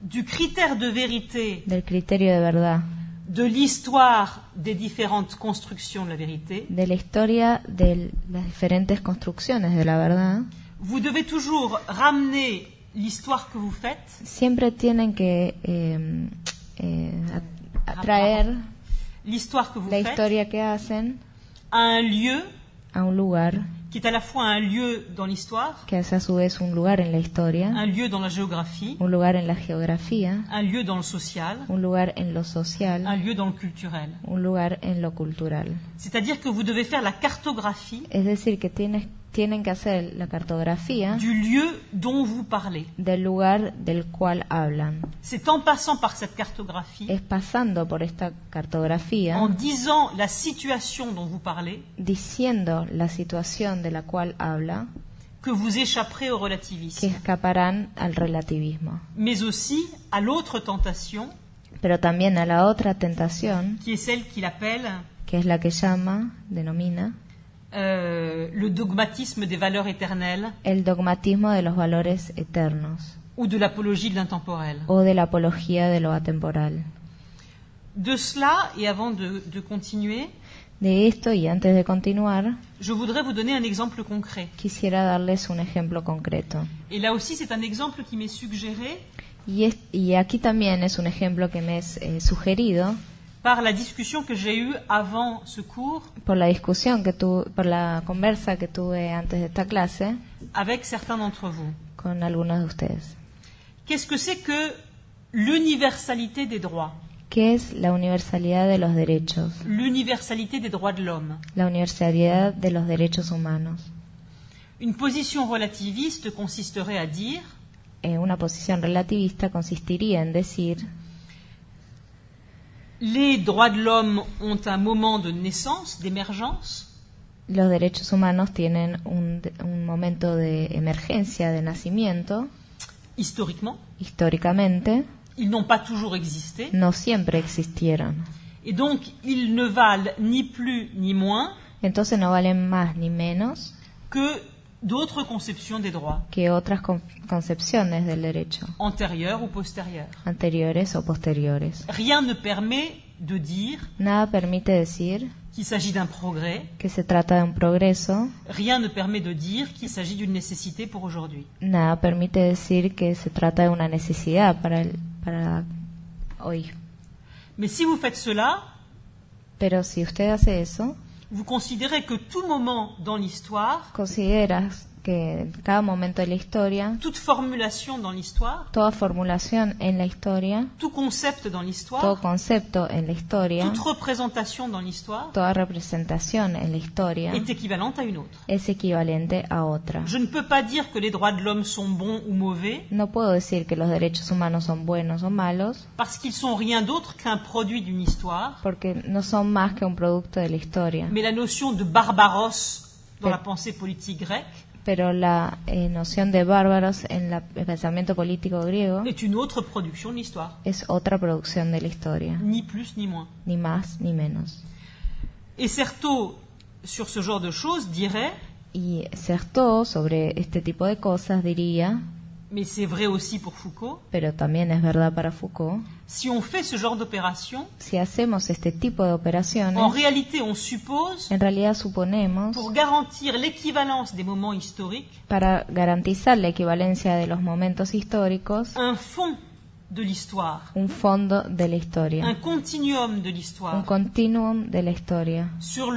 du critère de vérité, del criterio de verdad, de l'histoire des différentes constructions de la vérité, de la historia de las diferentes construcciones de la verdad, vous devez toujours ramener l'histoire que vous faites siempre tienen que atraer l'histoire que vous la faites historia que hacen à un lieu a un lugar qui est à la fois un lieu dans l'histoire, que es a su vez un lugar en la historia, un lieu dans la géographie, un lugar en la geografía, un lieu dans le social, un lugar en lo un social, lieu dans le culturel. un lugar en lo cultural. C'est-à-dire que vous devez faire la cartographie Es decir, que tienen que hacer la cartografía du lieu dont vous parlez. del lugar del cual hablan. C'est en passant par cette cartographie, Es pasando por esta cartografía, en disant la situation dont vous parlez, diciendo la situación de la cual habla, que vous échapperez au que relativisme, escaparán al relativismo, mais aussi à l'autre tentation, pero también a la otra tentación, qui est celle qu'il appelle que es la que denomina, le dogmatisme des valeurs éternelles el dogmatismo de los valores eternos ou de l'apologie de l'intemporel. o de la apología de lo atemporal. De cela, et avant de continuer, De esto, y antes de continuar, je voudrais vous donner un exemple concret. quisiera darles un ejemplo concreto. Et là aussi, c'est un exemple qui m'est suggéré Y aquí también es un ejemplo que me es sugerido par la discussion que j'ai eue avant ce cours por la conversa que tuve antes de esta clase avec certains d'entre vous. con algunos de ustedes. Qu'est-ce que c'est que l'universalité des droits, ¿Qué es la universalidad de los derechos? l'universalité des droits de l'homme? La universalidad de los derechos humanos. Une position relativiste consisterait à dire Una posición relativista consistiría en decir les droits de l'homme ont un moment de naissance, d'émergence, los derechos humanos tienen un momento de emergencia, de nacimiento, historiquement, históricamente, ils n'ont pas toujours existé, no siempre existieron. et donc ils ne valent ni plus ni moins Entonces no valen más ni menos que d'autres conceptions des droits, que otras concepciones del derecho, antérieures ou postérieures. anteriores o posteriores. Rien ne permet de dire Nada permite decir qu'il s'agit d'un progrès, que se trata de un progreso, rien ne permet de dire qu'il s'agit d'une nécessité pour aujourd'hui. nada permite decir que se trata de una necesidad para hoy. Mais si vous faites cela, Pero si usted hace eso, vous considérez que tout moment dans l'histoire, consideras que en cada momento de la historia, toute formulation dans l'histoire, toda formulación en la historia, tout concept dans todo l'histoire, concepto en la historia, toute représentation dans l'histoire toda representación en la historia est équivalente à une autre. es equivalente a otra. Je ne peux pas dire que les droits de l'homme sont bons ou mauvais No puedo decir que los derechos humanos son buenos o malos, parce qu'ils sont rien d'autre qu'un produit d'une histoire, porque no son más que un producto de la historia. mais la notion de barbaros dans la pensée politique grecque Pero la noción de bárbaros en el pensamiento político griego est une autre production de l'histoire, es otra producción de la historia, ni plus ni moins. ni más ni menos. Et Certeau, sur ce genre de choses, dirait, Y Certeau, sobre este tipo de cosas, diría, mais c'est vrai aussi pour Foucault, pero también es verdad para Foucault, si on fait ce genre d'opération, si hacemos este tipo de en operaciones, réalité on suppose, en realidad suponemos, pour garantir l'équivalence des moments historiques, para garantizar la equivalencia de los momentos históricos, un fond de l'histoire, un fondo de la historia, un continuum de un l'histoire, continuum de la historia, sur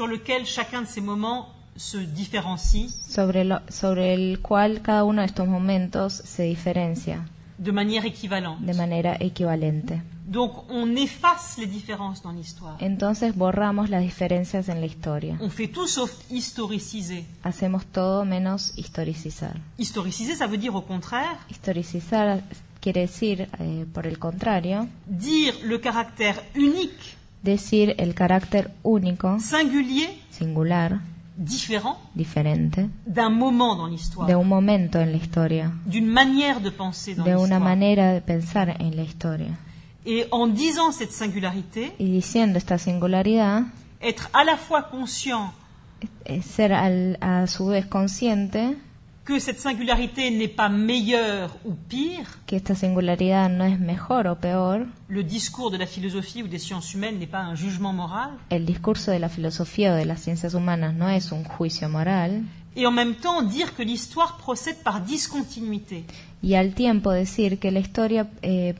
lequel chacun de ces moments se différencie sobre el cual cada uno de estos momentos se diferencia de manière équivalente. de manera equivalente. Donc on efface les différences dans l'histoire. Entonces borramos las diferencias en la historia. On fait tout sauf historiciser. Hacemos todo menos historicizar. Historiciser, ça veut dire au contraire Historicizar quiere decir, por el contrario, dire le caractère unique, decir el carácter único, singulier, singular, différent diferente, d'un moment dans l'histoire, de un momento en la historia, d'une manière de penser dans de una l'histoire. manera de pensar en la historia. Et en disant cette singularité, Y diciendo esta singularidad, être à la fois conscient ser a su vez consciente que cette singularité n'est pas meilleure ou pire, que esta singularidad no es mejor o peor, le discours de la philosophie ou des sciences humaines n'est pas un jugement moral, el discurso de la filosofía o de las ciencias humanas no es un juicio moral, et en même temps dire que l'histoire procède par discontinuité. y al tiempo decir que la historia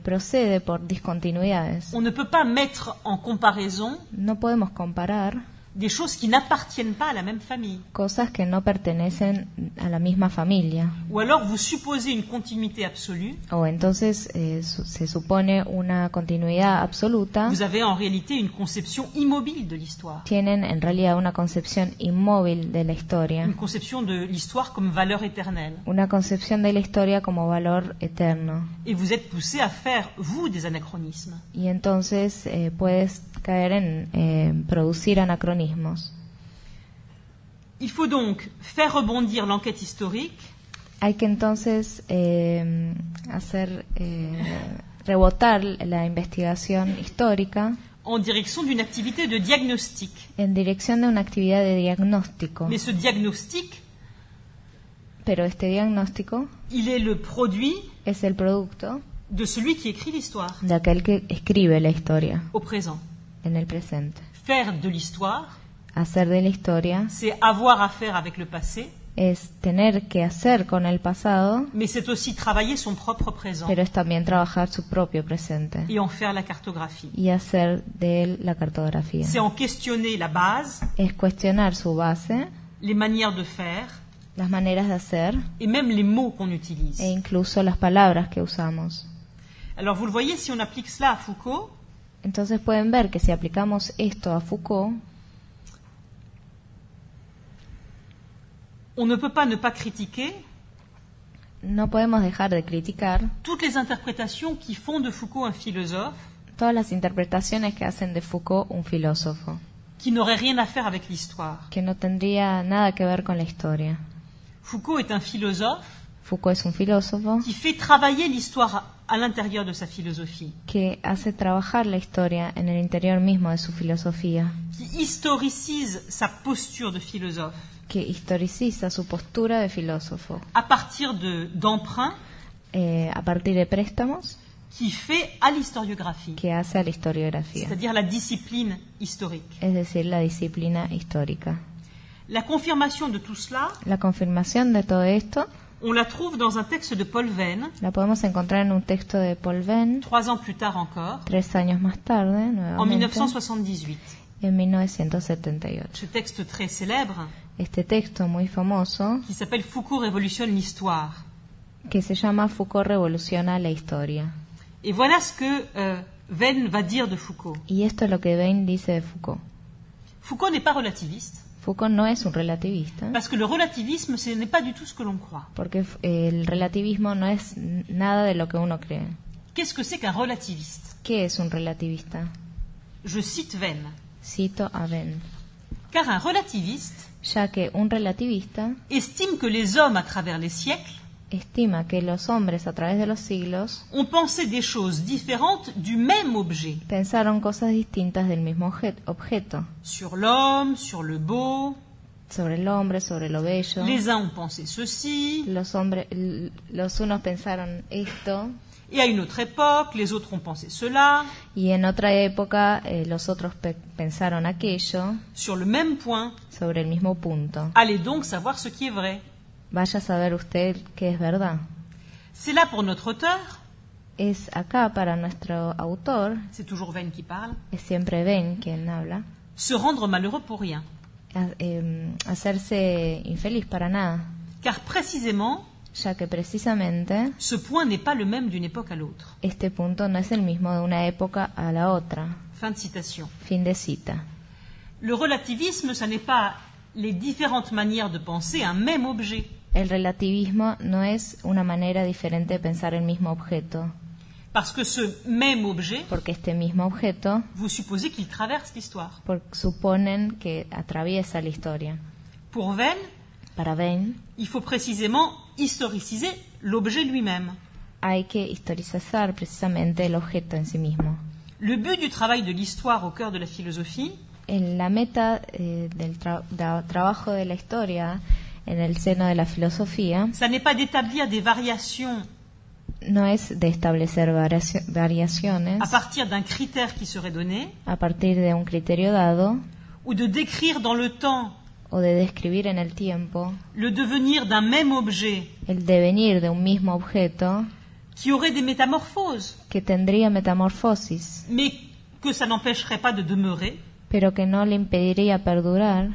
procede por discontinuidades. On ne peut pas mettre en comparaison No podemos comparar des choses qui n'appartiennent pas à la même famille. cosas que no pertenecen a la misma familia. Ou alors vous supposez une continuité absolue, O entonces se supone una continuidad absoluta. vous avez en réalité une conception immobile de l'histoire. Tienen en realidad una concepción inmóvil de la historia. Une conception de l'histoire comme valeur éternelle. Una concepción de la historia como valor eterno. Et vous êtes poussé à faire, vous, des anachronismes. Y entonces puedes caer en producir anacronismos. Il faut donc faire rebondir l'enquête historique Hay que entonces rebotar la investigación histórica en direction d'une activité de diagnostic. en dirección de una actividad de diagnóstico. Mais ce diagnostic, Pero este diagnóstico il est le produit es el producto de celui qui écrit l'histoire de aquel que escribe la historia au présent. en el presente. Faire de l'histoire, Hacer de la historia c'est avoir à faire avec le passé, es tener que hacer con el pasado, mais c'est aussi travailler son propre présent pero es también trabajar su propio presente et en faire la cartographie. y hacer de él la cartografía. C'est en questionner la base, Es cuestionar su base, les manières de faire las maneras de hacer et même les mots qu'on utilise. e incluso las palabras que usamos. Alors vous le voyez, si on applique cela à Foucault, Entonces pueden ver que si aplicamos esto a Foucault, On ne peut pas ne pas critiquer No podemos dejar de criticar toutes les interprétations qui font de Foucault un philosophe todas las interpretaciones que hacen de Foucault un filósofo, qui n'aurait rien à faire avec l'histoire. que no tendría nada que ver con la historia. Foucault est un philosophe Foucault es un filósofo qui fait travailler l'histoire à l'intérieur de sa philosophie, que hace trabajar la historia en el interior mismo de su filosofía, qui historicise sa posture de philosophe que historiciza su postura de filósofo à partir d'emprunts a partir de préstamos qui fait à l'historiographie, que hace a la historiografía, c'est-à-dire la discipline historique. es decir, la disciplina histórica. La confirmation de tout cela, La confirmación de todo esto on la trouve dans un texte de Paul Venn, la podemos encontrar en un texto de Paul Venn, 3 ans plus tard encore, 3 años más tarde, en nuevamente, 1978. en 1978. Ce texte très célèbre Este texto muy famoso, qui s'appelle Foucault révolutionne l'histoire. que se llama Foucault revoluciona la historia. Et voilà ce que Venn va dire de Foucault. Y esto es lo que Venn dice de Foucault. Foucault n'est pas relativiste, Foucault no es un relativista, parce que le relativisme, ce n'est pas du tout ce que l'on croit. porque el relativismo no es nada de lo que uno cree. Qu'est-ce que c'est qu'un relativiste? ¿Qué es un relativista? Je cite Venn. Cito a Venn. Car un relativiste Ya que un relativista estime que les hommes à travers les siècles estima que los hombres a través de los siglos ont pensé des choses différentes du même objet. pensaron cosas distintas del mismo objeto, Sur l'homme, sur le beau. sobre el hombre, sobre lo bello. Les uns ont pensé ceci, Los unos pensaron esto et à une autre époque, les autres ont pensé cela, y en otra época los otros pensaron aquello sur le même point. sobre el mismo punto. Allez donc savoir ce qui est vrai. Vaya a saber usted qué es verdad. C'est là pour notre auteur, Es acá para nuestro autor, c'est toujours Venn qui parle, es siempre Venn quien habla, se rendre malheureux pour rien. Hacerse infeliz para nada, Car précisément, ya que precisamente ce point n'est pas le même d'une époque à l'autre. este punto no es el mismo de una época a la otra. Fin de citation. Fin de cita. Le relativisme, ce n'est pas les différentes manières de penser un même objet. El relativismo no es una manera diferente de pensar el mismo objeto, Parce que ce même objet, porque este mismo objeto vous supposez qu'il traverse l'histoire. suponen que atraviesa la historia. Pour Venn, Para Venn il faut précisément historiciser l'objet lui-même. hay que historizar precisamente el objeto en sí mismo. Le but du travail de l'histoire au cœur de la philosophie, La meta del trabajo de la historia en el seno de la filosofía ça n'est pas d'établir des variations no es de establecer variaciones à partir d'un critère qui serait donné, a partir de un criterio dado ou de décrire dans le temps o de describir en el tiempo le devenir d'un même objet el devenir de un mismo objeto qui aurait des métamorphoses, que tendría metamorfosis, mais que ça n'empêcherait pas de demeurer. pero que no le impediría perdurar.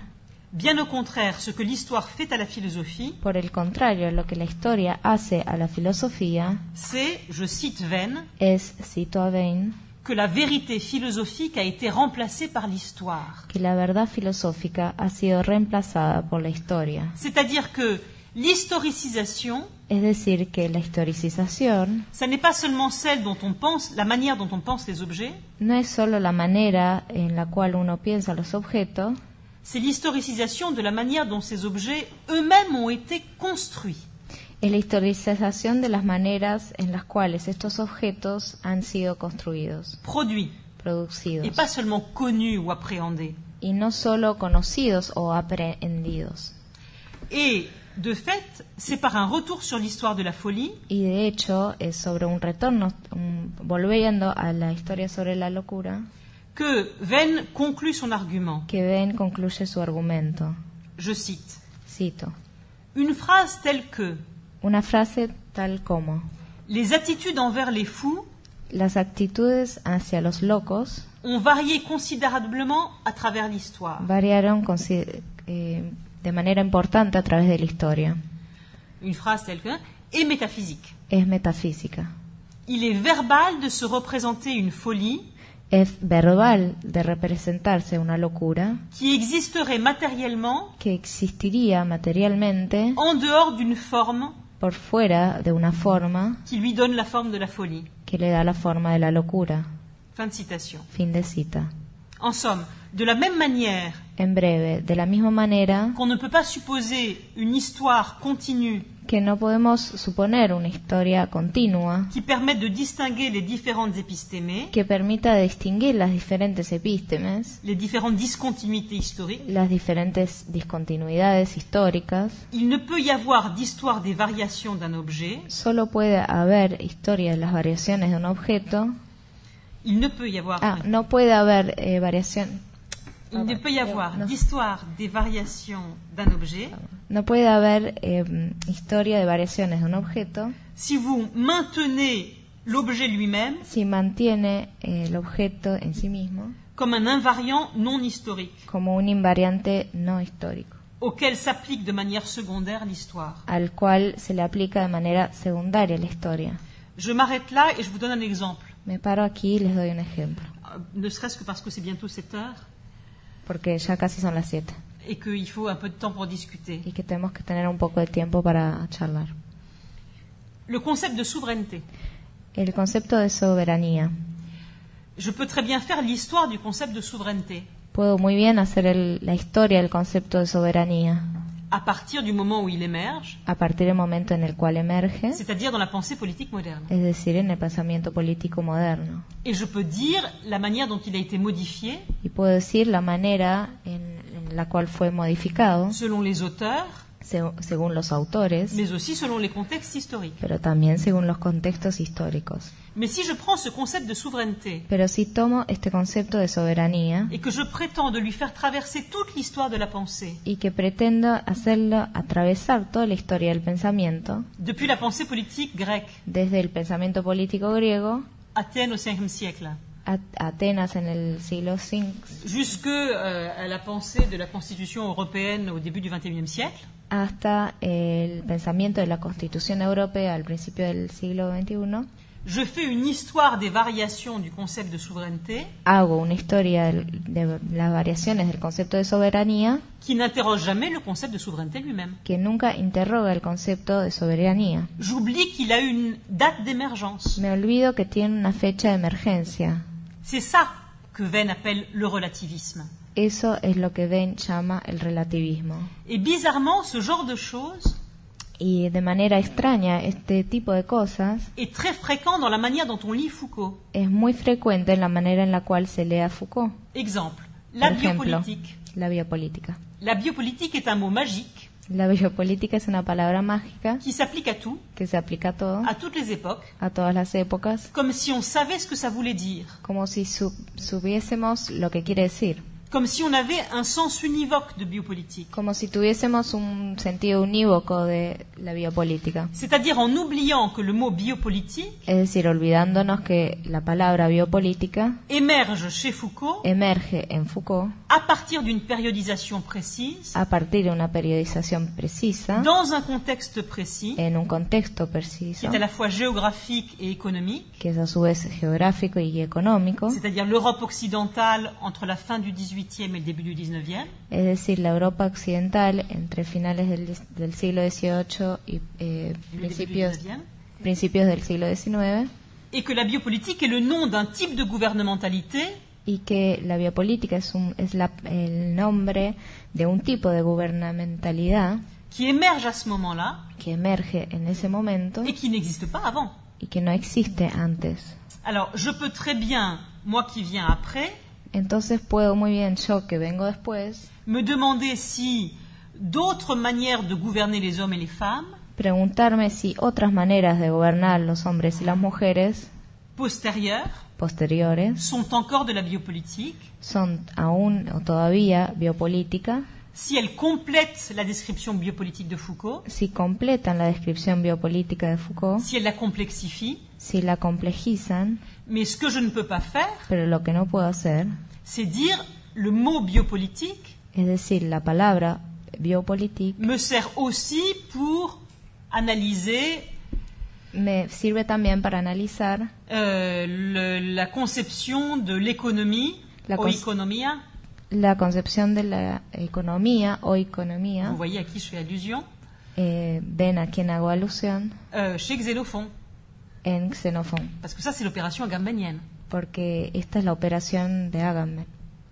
Bien au contraire, ce que l'histoire fait à la philosophie, Por el contrario, lo que la historia hace a la filosofía c'est, je cite Venn, es, cito a Venn, que la vérité philosophique a été remplacée par l'histoire. que la verdad filosófica ha sido reemplazada por la historia. C'est-à-dire que l'historicisation, Es decir, que la historicización ça n'est pas seulement celle dont on pense, la manière dont on pense les objets, no es solo la manera en la cual uno piensa los objetos, c'est l'historicisation de la manière dont ces objets eux-mêmes ont été construits. es la historicización de las maneras en las cuales estos objetos han sido construidos, Produits, producidos, et pas seulement connus ou appréhendés. y no solo conocidos o aprehendidos. Et, de fait, c'est par un retour sur l'histoire de la folie Y de hecho, es sobre un retorno, volviendo a la historia sobre la locura, que Venn conclut son argument. que Venn concluye su argumento. Je cite. Cito, Une phrase telle que una frase tal como: les attitudes envers les fous las actitudes hacia los locos ont varié considérablement à travers l'histoire. variaron de manera importante a través de la historia. Une phrase telle que est métaphysique. Es metafísica. Il est verbal de se représenter une folie es verbal de representarse una locura qui existerait matériellement que existiría materialmente en dehors d'une forme por fuera de una forma qui lui donne la forme de la folie. que le da la forma de la locura. Fin de citation. Fin de cita. En somme, de la même manière En breve, de la misma manera qu'on ne peut pas supposer une histoire continue que no podemos suponer una historia continua qui permette de distinguer les différentes épistémées, que permita distinguir las diferentes epístemes, les différentes discontinuités historiques, las diferentes discontinuidades históricas. il ne peut y avoir d'histoire des variations d'un objet, Solo puede haber historia de las variaciones de un objeto. il ne peut y avoir, No puede haber variación. il ne peut y avoir no. d'histoire des variations d'un objet No puede haber historia de variaciones de un objeto si vous maintenez l'objet lui-même si mantiene el objeto en sí mismo comme un invariant non historique como un invariante no histórico, auquel s'applique de manière secondaire l'histoire. al cual se le aplica de manera secundaria la historia. Je m'arrête là et je vous donne un exemple, Me paro aquí y les doy un ejemplo, ne serait-ce que parce que c'est bientôt 7 heures porque ya casi son las 7 et qu'il faut un peu de temps pour discuter. y que tenemos que tener un poco de tiempo para charlar. Le concept de souveraineté. El concepto de soberanía. Je peux très bien faire l'histoire du concept de souveraineté Puedo muy bien hacer la historia del concepto de soberanía à partir du moment où il émerge, a partir del momento en el cual emerge, c'est-à-dire dans la pensée politique moderne. es decir, en el pensamiento político moderno. Et je peux dire la manière dont il a été modifié Y puedo decir la manera en la cual fue modificado, selon les auteurs, según los autores, mais aussi selon les contextes historiques. pero también según los contextos históricos. Mais si je prends ce concept de souveraineté Pero si tomo este concepto de soberanía et que je prétends de lui faire traverser toute l'histoire de la pensée, y que pretendo hacerlo atravesar toda la historia del pensamiento, depuis la pensée politique grecque, desde el pensamiento político griego, Athènes au 5e siècle, Atenas en el siglo V, jusque à la pensée de la Constitution européenne au début du 21e siècle, hasta el pensamiento de la Constitución Europea al principio del siglo XXI, je fais une histoire des variations du concept de souveraineté hago una historia de las variaciones del concepto de soberanía qui n'interroge jamais le concept de souveraineté lui-même. que nunca interroga el concepto de soberanía. J'oublie qu'il a une date d'émergence. Me olvido que tiene una fecha de emergencia. C'est ça que Venn appelle le relativisme. Eso es lo que Venn llama el relativismo. Et bizarrement, ce genre de choses Y de manera extraña, este tipo de cosas est très fréquent dans la manière dont on lit Foucault. es muy frecuente en la manera en la cual se lee a Foucault. Exemple, la Por ejemplo, biopolítica. la biopolítica. La biopolítique est un mot magique La biopolítica es una palabra mágica qui s'applique à tout, que se aplica a todo, à toutes les époques, a todas las épocas, comme si on savait ce que ça voulait dire, como si supiésemos lo que quiere decir, comme si on avait un sens univoque de biopolitique. como si tuviésemos un sentido unívoco de la biopolítica. C'est-à-dire en oubliant que le mot biopolitique Es decir, olvidándonos que la palabra biopolítica émerge chez Foucault emerge en Foucault à partir d'une périodisation précise, a partir de una periodización precisa, dans un contexte précis, en un contexto qui preciso, est à la fois géographique et économique, que es a su vez geográfico y económico, c'est-à-dire l'Europe occidentale entre la fin du XVIIIe et le début du XIXe, es decir, la Europa occidental entre finales del siglo XVIII y et le début du XIXe, principios del siglo XIX, et que la biopolitique est le nom d'un type de gouvernementalité y que la biopolítica es el nombre de un tipo de gubernamentalidad qui émerge à ce moment-là que emerge en ese momento et qui n'existe pas avant. y que no existe antes. Alors, je peux très bien, moi qui viens après, Entonces puedo muy bien, yo que vengo después, me demander si d'autres manières de gouverner les hommes et les femmes, preguntarme si otras maneras de gobernar los hombres y las mujeres postérieures, posteriores sont encore de la biopolitique, son aún o todavía biopolítica, si elles complètent la description biopolitique de Foucault, si completan la descripción biopolítica de Foucault, si elles la complexifient, si la complejizan, mais ce que je ne peux pas faire, pero lo que no puedo hacer c'est dire le mot biopolitique es decir, la palabra biopolítica me sert aussi pour analyser Me sirve también para analizar la conception de l'économie La o cons- economía. la concepción de la economía o economía. Vous voyez à qui je fais allusion. Ven a quien hago alusión Chez Xénophon. en Xenofón, Parce que ça, c'est l'opération agambanienne. porque esta es la operación de Agamben.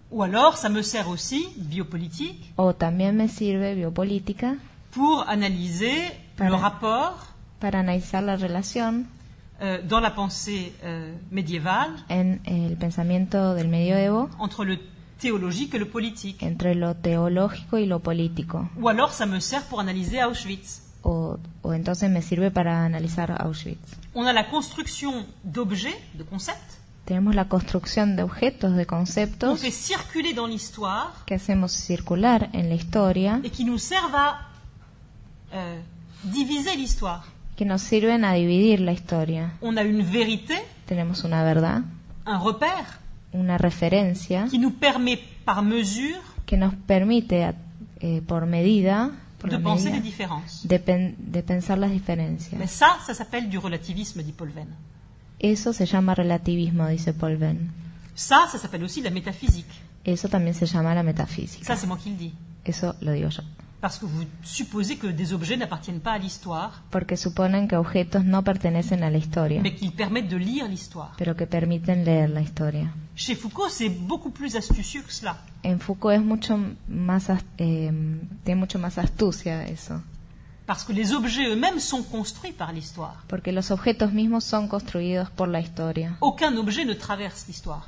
Ou alors, ça me sert aussi, biopolitique, O también me sirve biopolítica pour analyser le Para- rapport para analizar la relación dans la pensée médiévale en el pensamiento del medioevo entre le théologique et le politique. entre lo teológico y lo político. Ou alors, ça me sert pour analyser Auschwitz. O entonces me sirve para analizar Auschwitz. On a la construction d'objets, de concepts, Tenemos la construcción de objetos, de qu'on conceptos fait circuler dans l'histoire que hacemos circular en la historia, et qui nous servent à diviser l'histoire. que nos sirven a dividir la historia. On a une vérité, Tenemos una verdad, un repère, una referencia qui nous permet par mesure que nos permite, por medida, por de penser les medida, différences. de pensar las diferencias. Mais ça s'appelle du relativisme, dit Paul Venn. Eso se llama relativismo, dice Paul Venn. Ça s'appelle aussi la métaphysique. Eso también se llama la metafísica. Ça, c'est moi qui le dis. Eso lo digo yo. Parce que vous supposez que des objets n'appartiennent pas à l'histoire, Porque suponen que objetos no pertenecen a la historia, mais qu'ils permettent de lire l'histoire. pero que permiten leer la historia. Chez Foucault, c'est beaucoup plus astucieux que cela. En Foucault es mucho más, tiene mucho más astucia eso, Parce que les objets eux-mêmes sont construits par l'histoire. porque los objetos mismos son construidos por la historia. Aucun objet ne traverse l'histoire.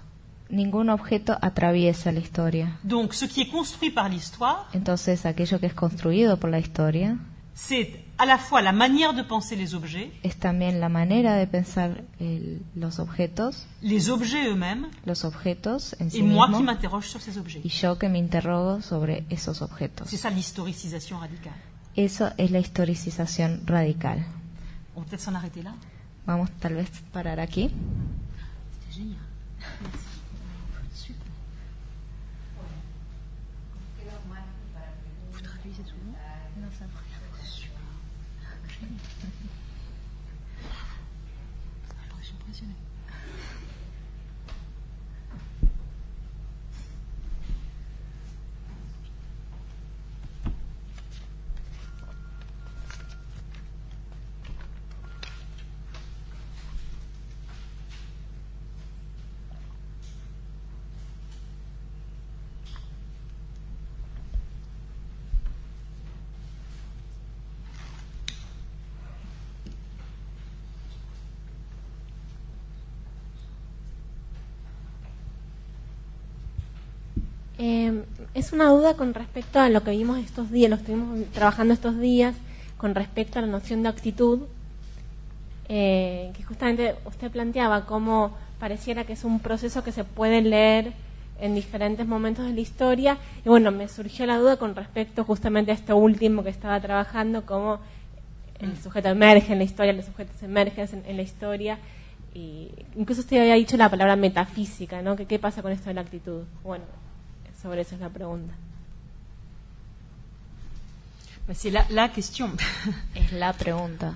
Ningún objeto atraviesa la historia. Donc, ce qui est construit par l'histoire, Entonces, aquello que es construido por la historia c'est à la fois la manière de penser les objets, es también la manera de pensar los objetos en et sí moi qui mismos, m'interroge sur ces objets. y yo que me interrogo sobre esos objetos. C'est ça l'historicisation radicale. Eso es la historicización radical. On va peut-être s'en arrêter là. Vamos tal vez parar aquí. C'était génial. Merci. Super. Vous traduisez souvent? Non, ça va. Super. Génial. Alors, je suis impressionnée. Es una duda con respecto a lo que vimos estos días, lo estuvimos trabajando estos días, con respecto a la noción de actitud, que justamente usted planteaba cómo pareciera que es un proceso que se puede leer en diferentes momentos de la historia, y bueno, me surgió la duda con respecto justamente a esto último que estaba trabajando, cómo el sujeto emerge en la historia, los sujetos emergen en la historia, y incluso usted había dicho la palabra metafísica, ¿no? ¿Qué pasa con esto de la actitud? Bueno, sobre eso es la pregunta. C'est la question. Es la pregunta.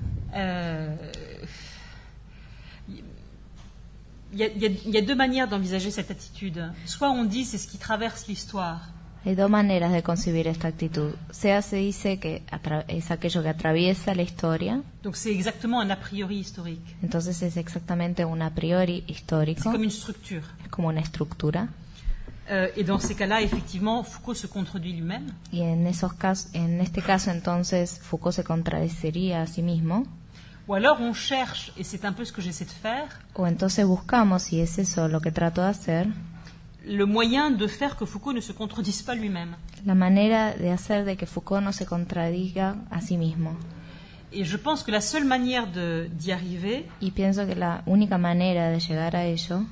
Il y a deux manières d'envisager cette attitude. Soit on dit c'est ce qui traverse l'histoire, Hay dos maneras de concebir esta actitud. Sea se dice que es aquello que atraviesa la historia, donc c'est exactement un a priori historique. entonces es exactamente un a priori C'est histórico, comme une structure. es como una estructura. Et dans ces cas-là, effectivement, Foucault se contredit lui-même. Y en este caso entonces Foucault se contradeciría a sí mismo, Ou alors on cherche, et c'est un peu ce que j'essaie de faire, o entonces buscamos, y es eso lo que trato de hacer, le moyen de faire que Foucault ne se contredise pas lui-même. la manera de hacer de que Foucault no se contradiga a sí mismo. Et je pense que la seule manière d'y arriver, Y pienso que la única manera de llegar a ello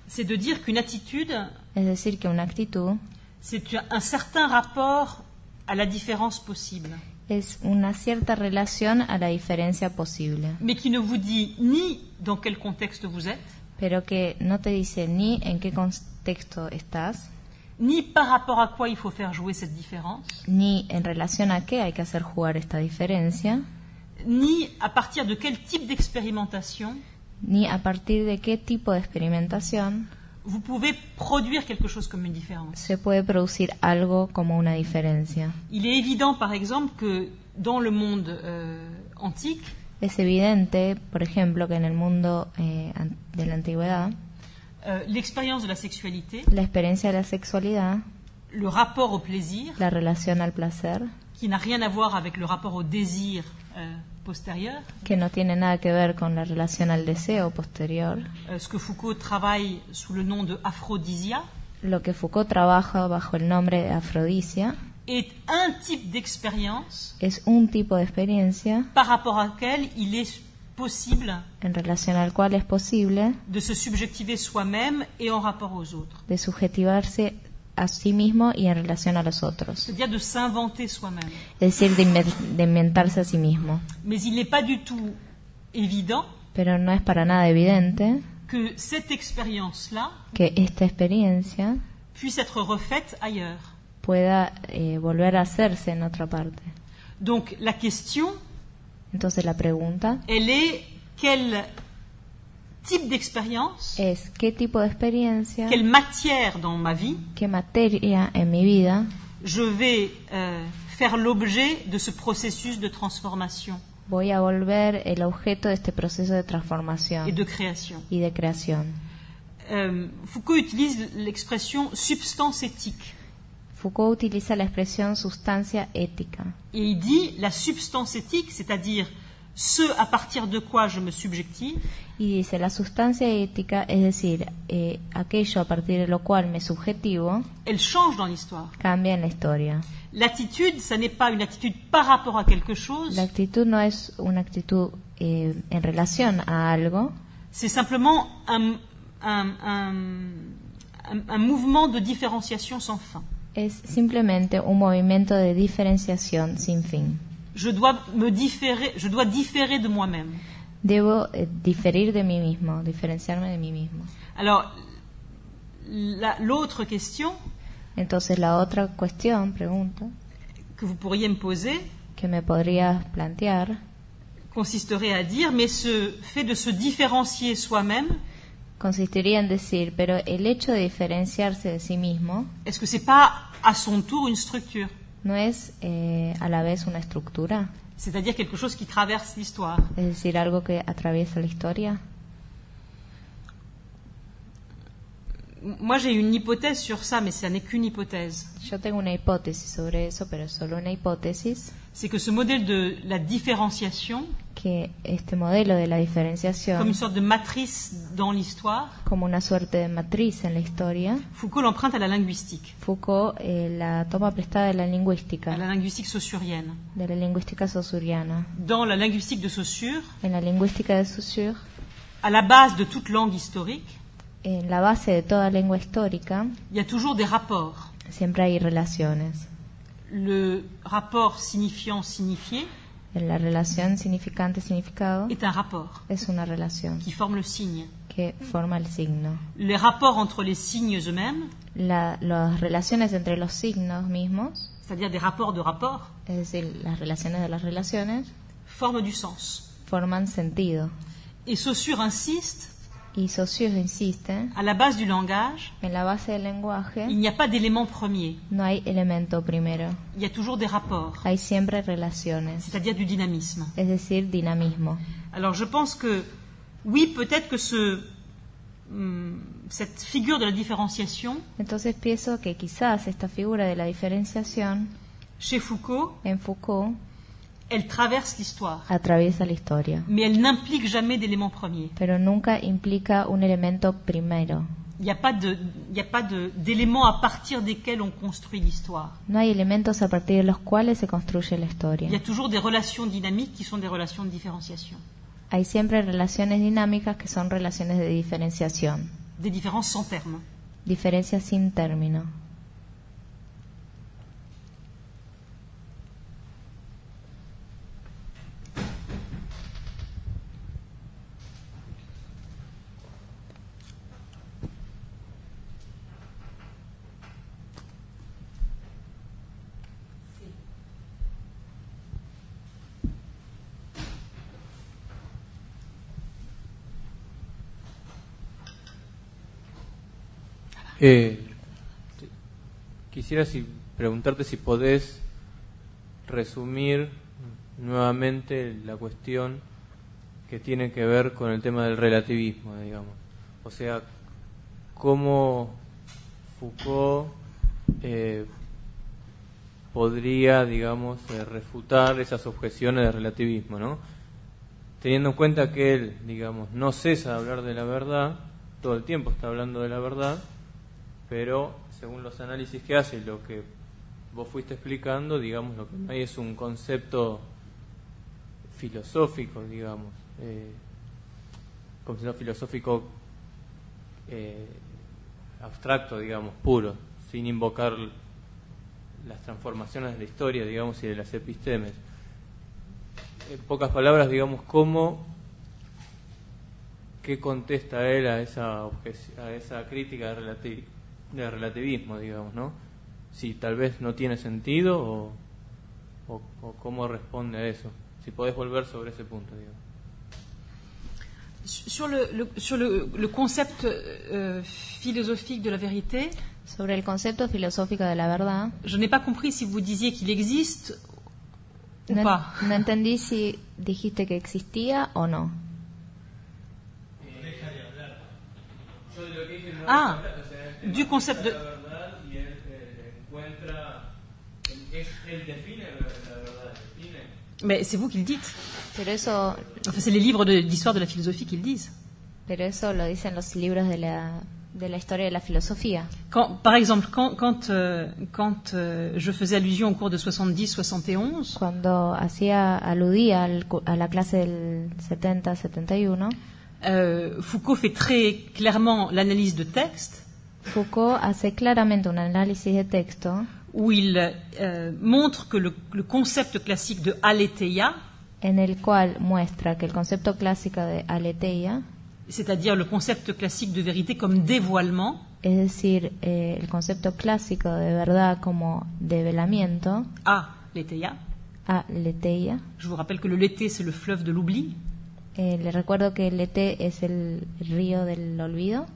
c'est de dire qu'une attitude, es decir que una actitud c'est un certain rapport à la différence possible, es una cierta relación a la diferencia posible, mais qui ne vous dit ni dans quel contexte vous êtes, pero que no te dice ni en qué contexto estás, ni par rapport à quoi il faut faire jouer cette différence, ni en relación a qué hay que hacer jugar esta diferencia, ni à partir de quel type d'expérimentation ni a partir de qué tipo de experimentación vous pouvez produire quelque chose comme une différence. se puede producir algo como una diferencia. Il est évident, par exemple, que dans le monde antique, Es evidente, por ejemplo, que en el mundo de la antigüedad, l'expérience de la sexualité, la experiencia de la sexualidad, le rapport au plaisir, la relación al placer, qui n'a rien à voir avec le rapport au désir postérieur, que no tiene nada que ver con la relación al deseo posterior, ce que Foucault travaille sous le nom de aphrodisia, lo que Foucault trabaja bajo el nombre de afrodisia, est un type d'expérience es un tipo de experiencia par rapport à laquelle il est possible en relación al cual es posible de se subjectiver soi-même et en rapport aux autres, de subjetivarse a sí mismo y en relación a los otros, c'est-à-dire de s'inventer soi-même. es decir, de inventarse a sí mismo. Mais il n'est pas du tout évident Pero no es para nada evidente que cette expérience-là que esta experiencia puisse être refaite ailleurs. pueda volver a hacerse en otra parte. Donc la question, Entonces la pregunta elle est quel type d'expérience, es qué tipo de experiencia, quelle matière dans ma vie qué materia en mi vida je vais faire l'objet de ce processus de transformation voy a volver el objeto de este proceso de transformación et de création. y de creación. Foucault utilise l'expression substance éthique. Foucault utiliza la expresión sustancia ética Et il dit la substance éthique, c'est-à-dire ce à partir de quoi je me subjective, y dice la sustancia ética, es decir, aquello a partir de lo cual me subjetivo, elle change dans l'histoire. cambia en la historia. L'attitude, ça n'est pas une attitude par rapport à quelque chose, La actitud no es una actitud en relación a algo, c'est simplement un mouvement de différenciation sans fin. es simplemente un movimiento de diferenciación sin fin. Je dois différer de moi-même. Debo diferir de mí mismo, diferenciarme de mí mismo. Alors, l'autre question Entonces la otra cuestión, pregunta, que vous pourriez me poser que me podrías plantear consisterait à dire, mais ce fait de se différencier soi-même, consistiría en decir, pero el hecho de diferenciarse de sí mismo est-ce que c'est pas à son tour une structure? no es a la vez una estructura, C'est-à-dire quelque chose qui traverse l'histoire. es decir, algo que atraviesa la historia. Moi, j'ai une hypothèse sur ça, mais ça n'est qu'une hypothèse. Yo tengo una hipótesis sobre eso, pero es solo una hipótesis, C'est que ce modèle de la différenciation, que este modelo de la comme diferenciación, une sorte de matrice dans l'histoire, como una suerte de matriz en la historia, Foucault l'emprunte à la linguistique, Foucault la toma prestada de la à lingüística saussurienne. saussuriana. Dans la linguistique de Saussure, En la lingüística de Saussure, à la base de toute langue historique, en la base de toda lengua histórica, il y a toujours des rapports. siempre hay relaciones. Le rapport signifiant-signifié La relación significante-significado est un rapport es una relación qui forme le signe. que forma el signo. Les rapports entre les signes eux-mêmes, Las relaciones entre los signos mismos, c'est-à-dire des rapports de rapports, es decir, las relaciones de las relaciones, forment du sens. forman sentido. Et Saussure insiste, Y Saussure insiste, à la base du langage, en la base del lenguaje il n'y a pas d'élément premier, no hay elemento primero, il y a toujours des rapports, hay siempre relaciones, c'est-à-dire du dynamisme. es decir, dinamismo. Alors je pense que, oui, peut-être que cette figure de la différenciation, Entonces pienso que quizás esta figura de la diferenciación chez Foucault, en Foucault elle traverse l'histoire, atraviesa la historia, mais elle n'implique jamais d'élément premier. pero nunca implica un elemento primero. Il n'y a pas d'éléments à partir desquels on construit l'histoire. No hay elementos a partir de los cuales se construye la Il y historia. a toujours des relations dynamiques qui sont des relations de différenciation, Hay siempre relaciones dinámicas que son relaciones de diferenciación, des différences sans terme. diferencias sin término. Quisiera preguntarte si podés resumir nuevamente la cuestión que tiene que ver con el tema del relativismo, digamos. O sea, cómo Foucault podría, digamos, refutar esas objeciones del relativismo, ¿no? Teniendo en cuenta que él, digamos, no cesa de hablar de la verdad, todo el tiempo está hablando de la verdad, pero según los análisis que hace y lo que vos fuiste explicando, digamos, lo que no hay es un concepto filosófico, digamos, concepto filosófico abstracto, digamos, puro, sin invocar las transformaciones de la historia, digamos, y de las epistemes. En pocas palabras, digamos, ¿qué contesta él a esa crítica de relativismo, digamos, ¿no? Si tal vez no tiene sentido o cómo responde a eso. Si podés volver sobre ese punto, digamos. Sur le concept philosophique de la vérité, Sobre el concepto filosófico de la verdad, je n'ai pas compris si vous disiez qu'il existe ou pas. no entendí si dijiste que existía o no. Ah, du concept de... Mais c'est vous qui le dites. Pero eso, Enfin, c'est les livres d'histoire de la philosophie qui le disent. pero eso lo dicen los libros de la historia de la filosofía. Par exemple, quand je faisais allusion au cours de 70-71, Cuando aludía a la clase del 70-71, Foucault fait très clairement l'analyse de texte, Foucault hace claramente un análisis de texto où il montre que le concept classique de aletheia, en el cual muestra que el concepto clásico de aletheia, c'est-à-dire le concept classique de vérité comme dévoilement, es decir, el concepto clásico de verdad como develamiento, aletheia. aletheia. Je vous rappelle que le Léthé, c'est le fleuve de l'oubli. Le recuerdo que el Léthé es el río del olvido.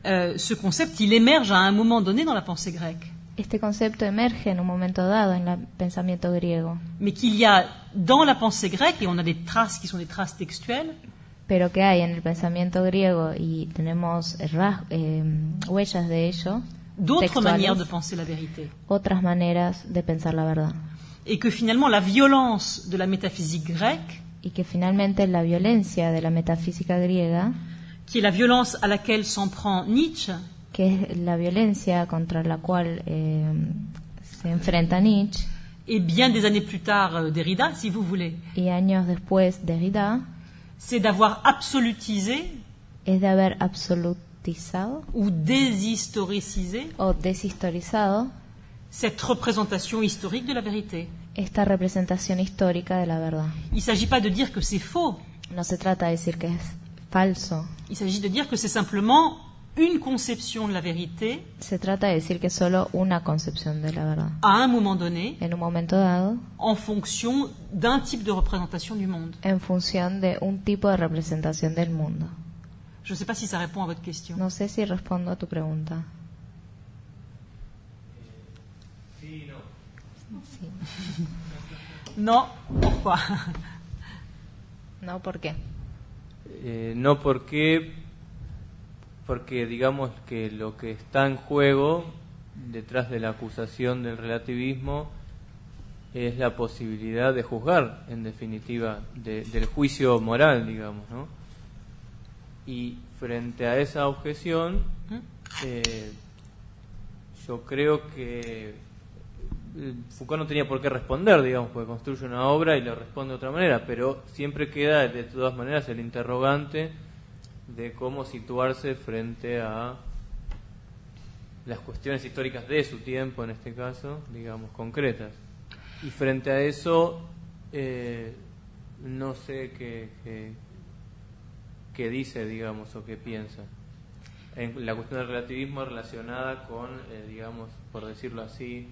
Ce concept, il émerge à un moment donné dans la pensée grecque. Este concepto emerge en un momento dado en el pensamiento griego, Mais qu'il y a dans la pensée grecque, et on a des traces qui sont des traces textuelles, pero que hay en el pensamiento griego y tenemos huellas de ello, d'autres textuales, manières de penser la vérité. otras maneras de pensar la verdad. Et que finalement, la violence de la métaphysique grecque, Y que finalmente la violencia de la metafísica griega, qui est la violence à laquelle s'en prend Nietzsche, que es la violencia contra la cual se enfrenta Nietzsche, et bien des années plus tard Derrida, si vous voulez, y años después Derrida, c'est d'avoir absolutisé es de haber absolutizado ou déshistoricisé o deshistorizado cette représentation historique de la vérité. esta representación histórica de la verdad. Il ne s'agit pas de dire que c'est faux, No se trata de decir que es falso, il s'agit de dire que c'est simplement une conception de la vérité se trata de decir que es solo una concepción de la verdad. à un moment donné, En un momento dado, en fonction d'un type de représentation du monde. en función de un tipo de representación del mundo. Je ne sais pas si ça répond à votre question. No sé si respondo a tu pregunta. Sí, no. Sí. Non, pourquoi? No, ¿por qué? No, porque digamos que lo que está en juego detrás de la acusación del relativismo es la posibilidad de juzgar, en definitiva, del juicio moral, digamos, ¿no? Y frente a esa objeción, yo creo que Foucault no tenía por qué responder, digamos, porque construye una obra y lo responde de otra manera, pero siempre queda de todas maneras el interrogante de cómo situarse frente a las cuestiones históricas de su tiempo, en este caso, digamos, concretas. Y frente a eso, no sé qué dice, digamos, o qué piensa. En la cuestión del relativismo relacionada con, digamos, por decirlo así,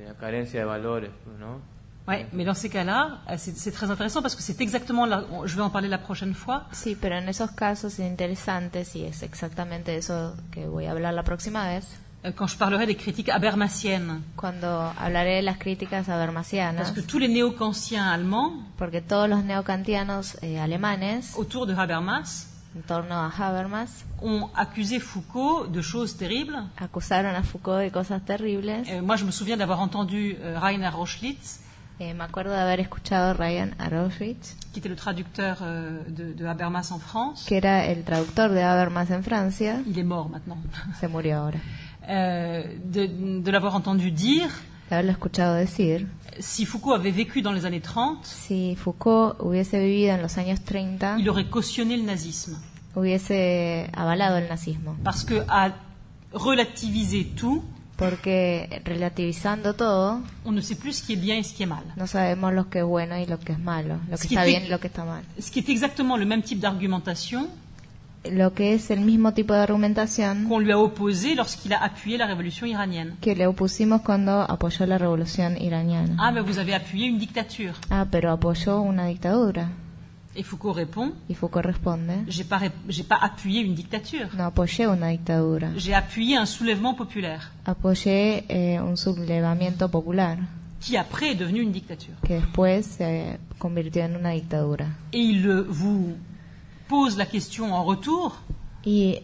la carencia de valores, ¿no? Ouais, mais dans ces cas-là, c'est très intéressant parce que c'est exactement là, je vais en parler la prochaine fois. Sí, pero en esos casos es interesante, si es exactamente eso que voy a hablar la próxima vez, Quand je parlerai des critiques habermasiennes. cuando hablaré de las críticas Parce habermasianas, que tous les néo-kantiens allemands, porque todos los neokantianos alemanes, autour de Habermas, en torno a Habermas, ont accusé Foucault de choses terribles. acusaron a Foucault de cosas terribles. Moi, je me souviens d'avoir entendu Rainer Rochlitz, Me acuerdo de haber escuchado a Ryan Arrowitz, qui était le traducteur de Habermas en France. que era el traductor de Habermas en Francia, Il est mort maintenant. se murió ahora, De l'avoir entendu dire, de haberlo escuchado decir, si Foucault avait vécu dans les années 30, si Foucault hubiese vivido en los años 30, il aurait cautionné le nazisme. hubiese avalado el nazismo, Parce que à relativiser tout, porque relativizando todo, on ne sait plus ce qui est bien et ce qui est mal. no sabemos lo que es bueno y lo que es malo, lo que Ce qui está était- bien y lo que está mal. Ce qui est exactement le même type d'argumentation Lo que es el mismo tipo de argumentación qu'on lui a opposé lorsqu'il a appuyé la révolution iranienne. que le opusimos cuando apoyó la revolución iraniana. Ah, mais vous avez appuyé une dictature. Ah, pero apoyó una dictadura. Et Foucault répond, Y Foucault responde, j'ai pas appuyé une dictature. no apoyé una dictadura, J'ai appuyé un soulèvement populaire apoyé un sublevamiento popular qui après est devenu une dictature. que después se convirtió en una dictadura. Et il vous pose la question en retour, Y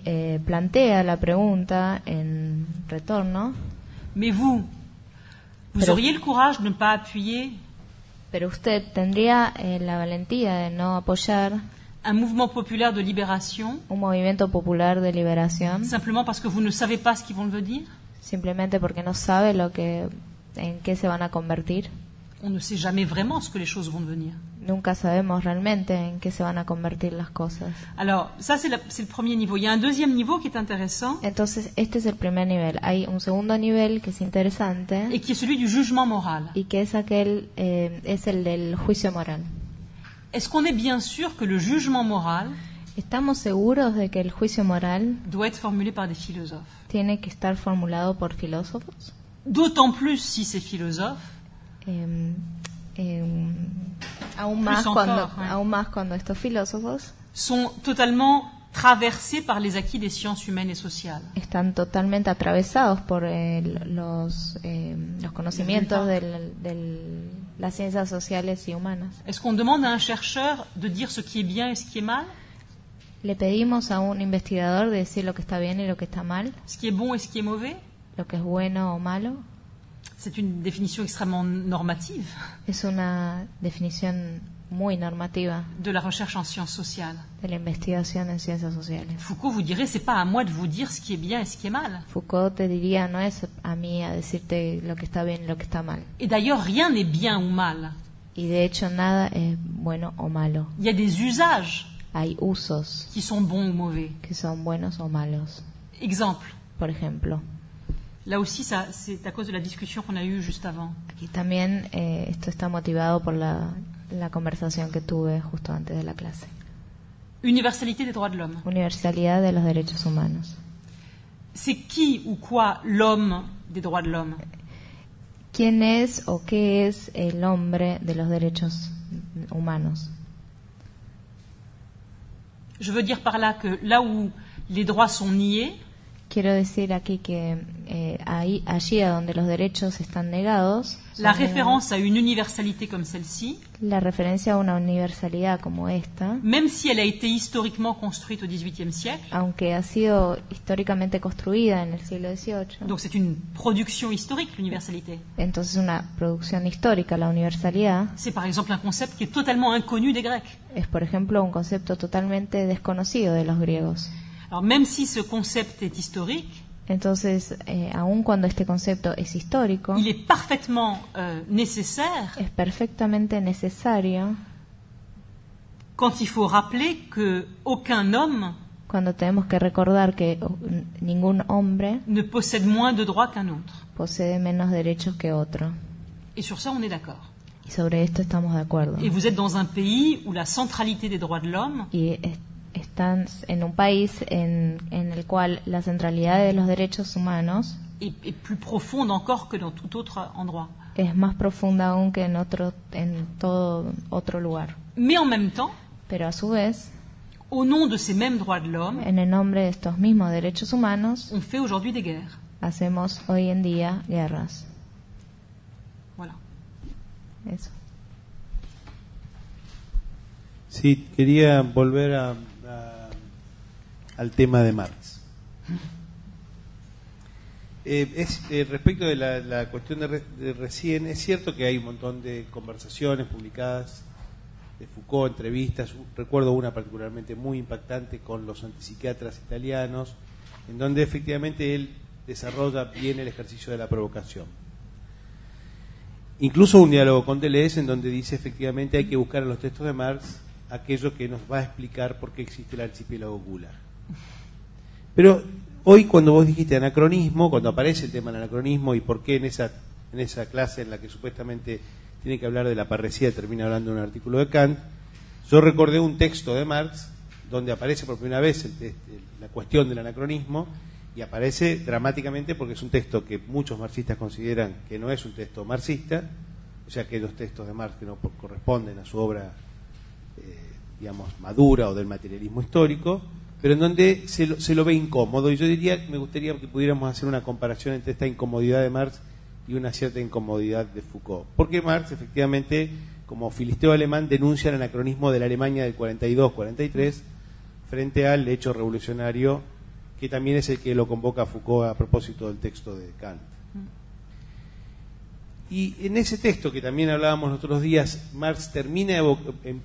plantea la pregunta en retorno, mais vous Pero- auriez le courage de ne pas appuyer pero usted tendría la valentía de no apoyar un mouvement populaire de libération un movimiento popular de liberación simplement parce que vous ne savez pas ce qu'ils vont devenir? simplemente porque no sabe en qué se van a convertir. On ne sait jamais vraiment ce que les choses vont devenir. Nunca sabemos realmente en qué se van a convertir las cosas. Alors, ça, c'est le premier niveau. Il y a un deuxième niveau qui est intéressant Entonces, este es el primer nivel. Hay un segundo nivel que es interesante et qui est celui du jugement moral. y que es es el del juicio moral. Est-ce qu'on est bien sûr que le jugement moral ¿Estamos seguros de que el juicio moral doit être formulé par des philosophes? tiene que estar formulado por filósofos? D'autant plus si ces philosophes Aún más cuando estos filósofos sont totalement traversés par les acquis des sciences humaines et sociales. están totalmente atravesados por los conocimientos de las ciencias sociales y humanas. Est-ce qu'on demande à un chercheur de dire ce qui est bien et ce qui est mal, Le pedimos a un investigador de decir lo que está bien y lo que está mal, ce qui est bon et ce qui est mauvais? lo que es bueno o malo. C'est une définition extrêmement normative Es una definición muy normativa de la recherche en sciences sociales. de la investigación en ciencias sociales. Foucault vous dirait, c'est pas à moi de vous dire ce qui est bien et ce qui est mal. Foucault te diría, no es a mí a decirte lo que está bien y lo que está mal. Et d'ailleurs, rien n'est bien ou mal. Y de hecho nada es bueno o malo. Il y a des usages Hay usos qui sont bons ou mauvais. que son buenos o malos. Exemple, Por ejemplo, là aussi, ça, c'est à cause de la discussion qu'on a eue juste avant. aquí también esto está motivado por la conversación que tuve justo antes de la clase. Universalité des droits de l'homme. Universalidad de los derechos humanos. C'est qui ou quoi l'homme des droits de l'homme? ¿Quién es o qué es el hombre de los derechos humanos? Je veux dire par là que là où les droits sont niés, Quiero decir aquí que allí a donde los derechos están negados, la son référence à une universalité comme celle-ci, la referencia a una universalidad como esta, même si elle a été historiquement construite au XVIIIe siècle, aunque ha sido históricamente construida en el siglo XVIII, donc c'est une production historique, l'universalité. entonces una producción histórica, la universalidad, C'est par exemple un concept qui est totalement inconnu des Grecs. es por ejemplo un concepto totalmente desconocido de los griegos. Alors même si ce concept est historique, Entonces, aun cuando este concepto es histórico, il est parfaitement nécessaire es perfectamente necesario quand il faut rappeler que aucun homme cuando tenemos que recordar que ningún hombre ne possède moins de droits qu'un autre. posee menos derechos que otro. Et sur ça, on est d'accord. Y sobre esto estamos de acuerdo. Et vous êtes dans un pays où la centralité des droits de l'homme Y están en un país en el cual la centralidad de los derechos humanos est plus profonde encore que dans tout autre endroit. es más profunda aún que en todo otro lugar. Mais en même temps, Pero a su vez, au nom de ces mêmes droits de l'homme, en el nombre de estos mismos derechos humanos, on fait aujourd'hui des guerres. hacemos hoy en día guerras. Voilà. Eso. Sí, quería volver al tema de Marx. Respecto de la cuestión de recién, es cierto que hay un montón de conversaciones publicadas de Foucault, entrevistas. Recuerdo una particularmente muy impactante con los antipsiquiatras italianos, en donde efectivamente él desarrolla bien el ejercicio de la provocación. Incluso un diálogo con Deleuze en donde dice efectivamente hay que buscar en los textos de Marx aquello que nos va a explicar por qué existe el archipiélago Gulag. Pero hoy, cuando vos dijiste anacronismo, cuando aparece el tema del anacronismo y por qué en esa clase en la que supuestamente tiene que hablar de la parresía termina hablando de un artículo de Kant, yo recordé un texto de Marx donde aparece por primera vez la cuestión del anacronismo, y aparece dramáticamente porque es un texto que muchos marxistas consideran que no es un texto marxista, o sea que los textos de Marx que no corresponden a su obra digamos madura o del materialismo histórico, pero en donde se lo ve incómodo. Y yo diría, me gustaría que pudiéramos hacer una comparación entre esta incomodidad de Marx y una cierta incomodidad de Foucault, porque Marx efectivamente, como filisteo alemán, denuncia el anacronismo de la Alemania del 42-43 frente al hecho revolucionario, que también es el que lo convoca a Foucault a propósito del texto de Kant. Y en ese texto que también hablábamos los otros días, Marx termina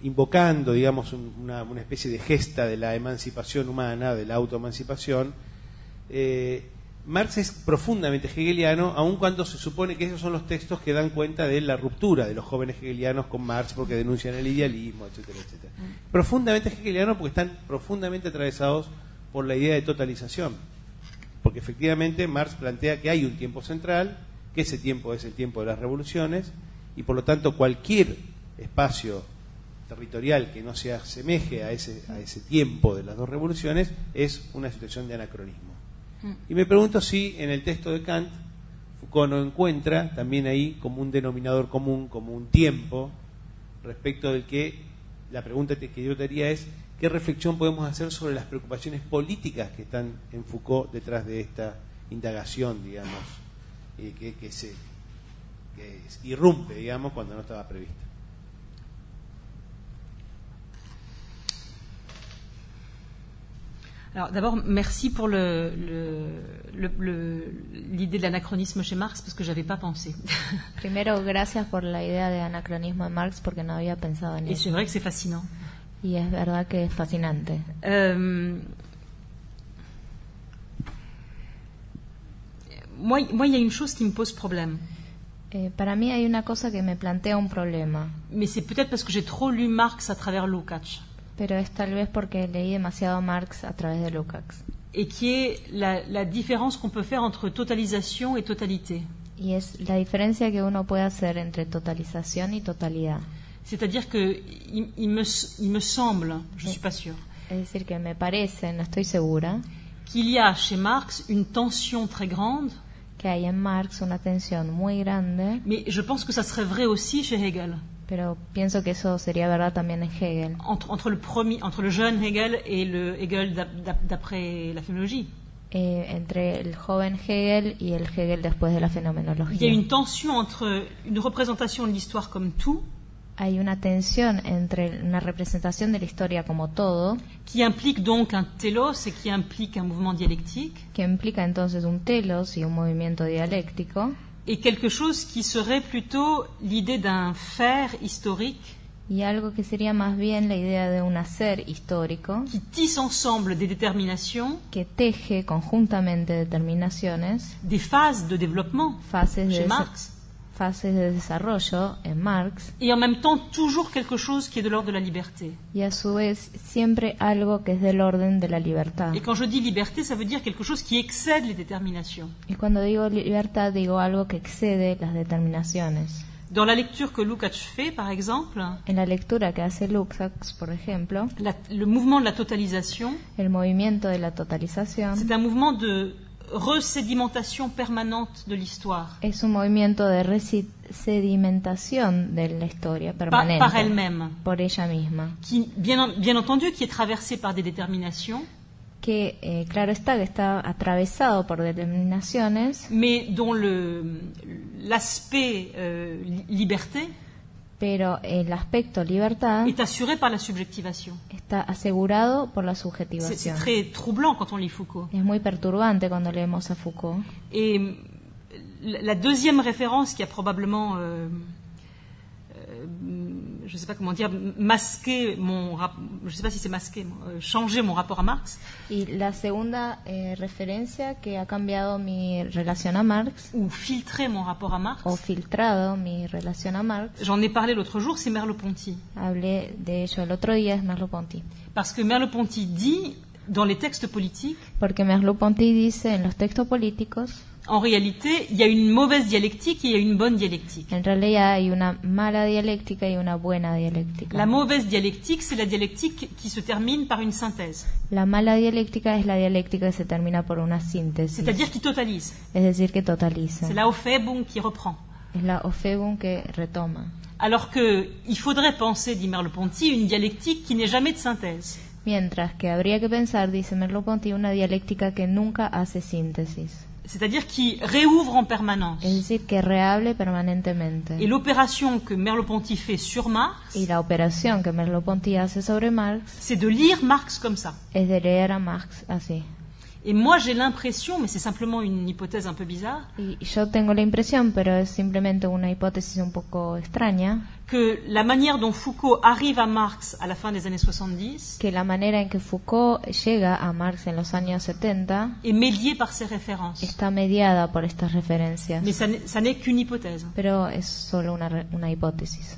invocando, digamos, una especie de gesta de la emancipación humana, de la autoemancipación. Marx es profundamente hegeliano, aun cuando se supone que esos son los textos que dan cuenta de la ruptura de los jóvenes hegelianos con Marx, porque denuncian el idealismo, etcétera, etcétera. Profundamente hegeliano porque están profundamente atravesados por la idea de totalización, porque efectivamente Marx plantea que hay un tiempo central, que ese tiempo es el tiempo de las revoluciones, y por lo tanto cualquier espacio territorial que no se asemeje a ese tiempo de las dos revoluciones es una situación de anacronismo. Y me pregunto si en el texto de Kant Foucault no encuentra también ahí como un denominador común, como un tiempo, respecto del que la pregunta que yo te haría es: ¿qué reflexión podemos hacer sobre las preocupaciones políticas que están en Foucault detrás de esta indagación, digamos, que irrumpe, digamos, cuando no estaba prevista? Alors d'abord, merci pour l'idée de l'anachronisme chez Marx, parce que je n'avais pas pensé. Primero, gracias por la idea de anacronismo de Marx, porque no había pensado en Et eso. c'est vrai que c'est fascinant. Y es verdad que es fascinante. Moi, il y a une chose qui me pose problème. Para mí hay una cosa que me plantea un problema, Mais c'est peut-être parce que j'ai trop lu Marx à travers Lukács. pero es tal vez porque leí demasiado Marx a través de Lukács. Et qui est la différence qu'on peut faire entre totalisation et totalité. Y es la diferencia que uno puede hacer entre totalización y totalidad. C'est-à-dire que il me semble, je ne suis pas sûre, Es decir, que me parece, no estoy segura, qu'il y a chez Marx une tension très grande, que hay en Marx una tensión muy grande, mais je pense que ça serait vrai aussi chez Hegel, pero pienso que eso sería verdad también en Hegel, entre le jeune Hegel et le Hegel d'après la phénoménologie. entre el joven Hegel y el Hegel después de la Il y a fenomenología. une tension entre une représentation de l'histoire comme tout, Hay una tensión entre una representación de la historia como todo, qui implique donc un télos et qui implique un mouvement dialectique, que implica entonces un telos y un movimiento dialéctico, et quelque chose qui serait plutôt l'idée d'un faire historique y algo que sería más bien la idea de un hacer histórico qui tisse ensemble des déterminations, que teje conjuntamente determinaciones, des phases de développement fases chez de, Marx, fases de desarrollo en Marx, et en même temps toujours quelque chose qui est de l'ordre de la liberté. y a su vez siempre algo que es del orden de la libertad. Et quand je dis liberté, ça veut dire quelque chose qui excède les déterminations. Y cuando digo libertad, digo algo que excede las determinaciones. Dans la lecture que Lukács fait, par exemple, En la lectura que hace Lukács, por ejemplo, le mouvement de la totalisation, el movimiento de la totalización c'est un mouvement de resédimentation permanente de l'histoire Es un movimiento de sedimentación de la historia permanente par elle-même, por ella misma, qui, bien entendu, qui est traversée par des déterminations, que claro está que está atravesado por determinaciones, mais dont l'aspect liberté pero el aspecto libertad est assuré par la subjectivation. está asegurado por la C'est subjetivación. très troublant quand on lit Foucault. Es muy perturbante cuando leemos a Foucault. Et la deuxième référence qui a probablement, je ne sais pas comment dire, masqué je ne sais pas si c'est masqué, changé mon rapport à Marx, Y la segunda referencia que ha cambiado mi relación a Marx, ou filtré mon rapport à Marx, o filtrado mi relación a Marx, j'en ai parlé l'autre jour, c'est Merleau-Ponty. hablé de ello el otro día, es Merleau-Ponty. Parce que Merleau-Ponty dit, dans les textes politiques, Porque Merleau-Ponty dice en los textos políticos, en réalité, il y a une mauvaise dialectique et il y a une bonne dialectique. en realidad hay una mala dialéctica y una buena dialéctica. La mauvaise dialectique, c'est la dialectique qui se termine par une synthèse, La mala dialéctica es la dialéctica que se termina por una síntesis, c'est-à-dire qui totalise. es decir, que totaliza. C'est la Aufhebung qui reprend. Es la Aufhebung que retoma. Alors qu'il faudrait penser, dit Merleau-Ponty, une dialectique qui n'est jamais de synthèse. Mientras que habría que pensar, dice Merleau-Ponty, una dialéctica que nunca hace síntesis. C'est-à-dire qui réouvre en permanence. Es decir, que rehable permanentemente. Et l'opération que Merleau-Ponty fait sur Marx, Y la operación que Merleau-Ponty hace sobre Marx c'est de lire Marx comme ça. es de leer a Marx así. Et moi, j'ai l'impression, mais c'est simplement une hypothèse un peu bizarre, Y yo tengo la impresión, pero es simplemente una hipótesis un poco extraña, que la manière dont Foucault arrive à Marx à la fin des années 70 que la manera en que Foucault llega a Marx en los años 70 est médiée par ces références. está mediada por estas referencias, Mais ça n'est qu'une hypothèse. pero es solo una hipótesis.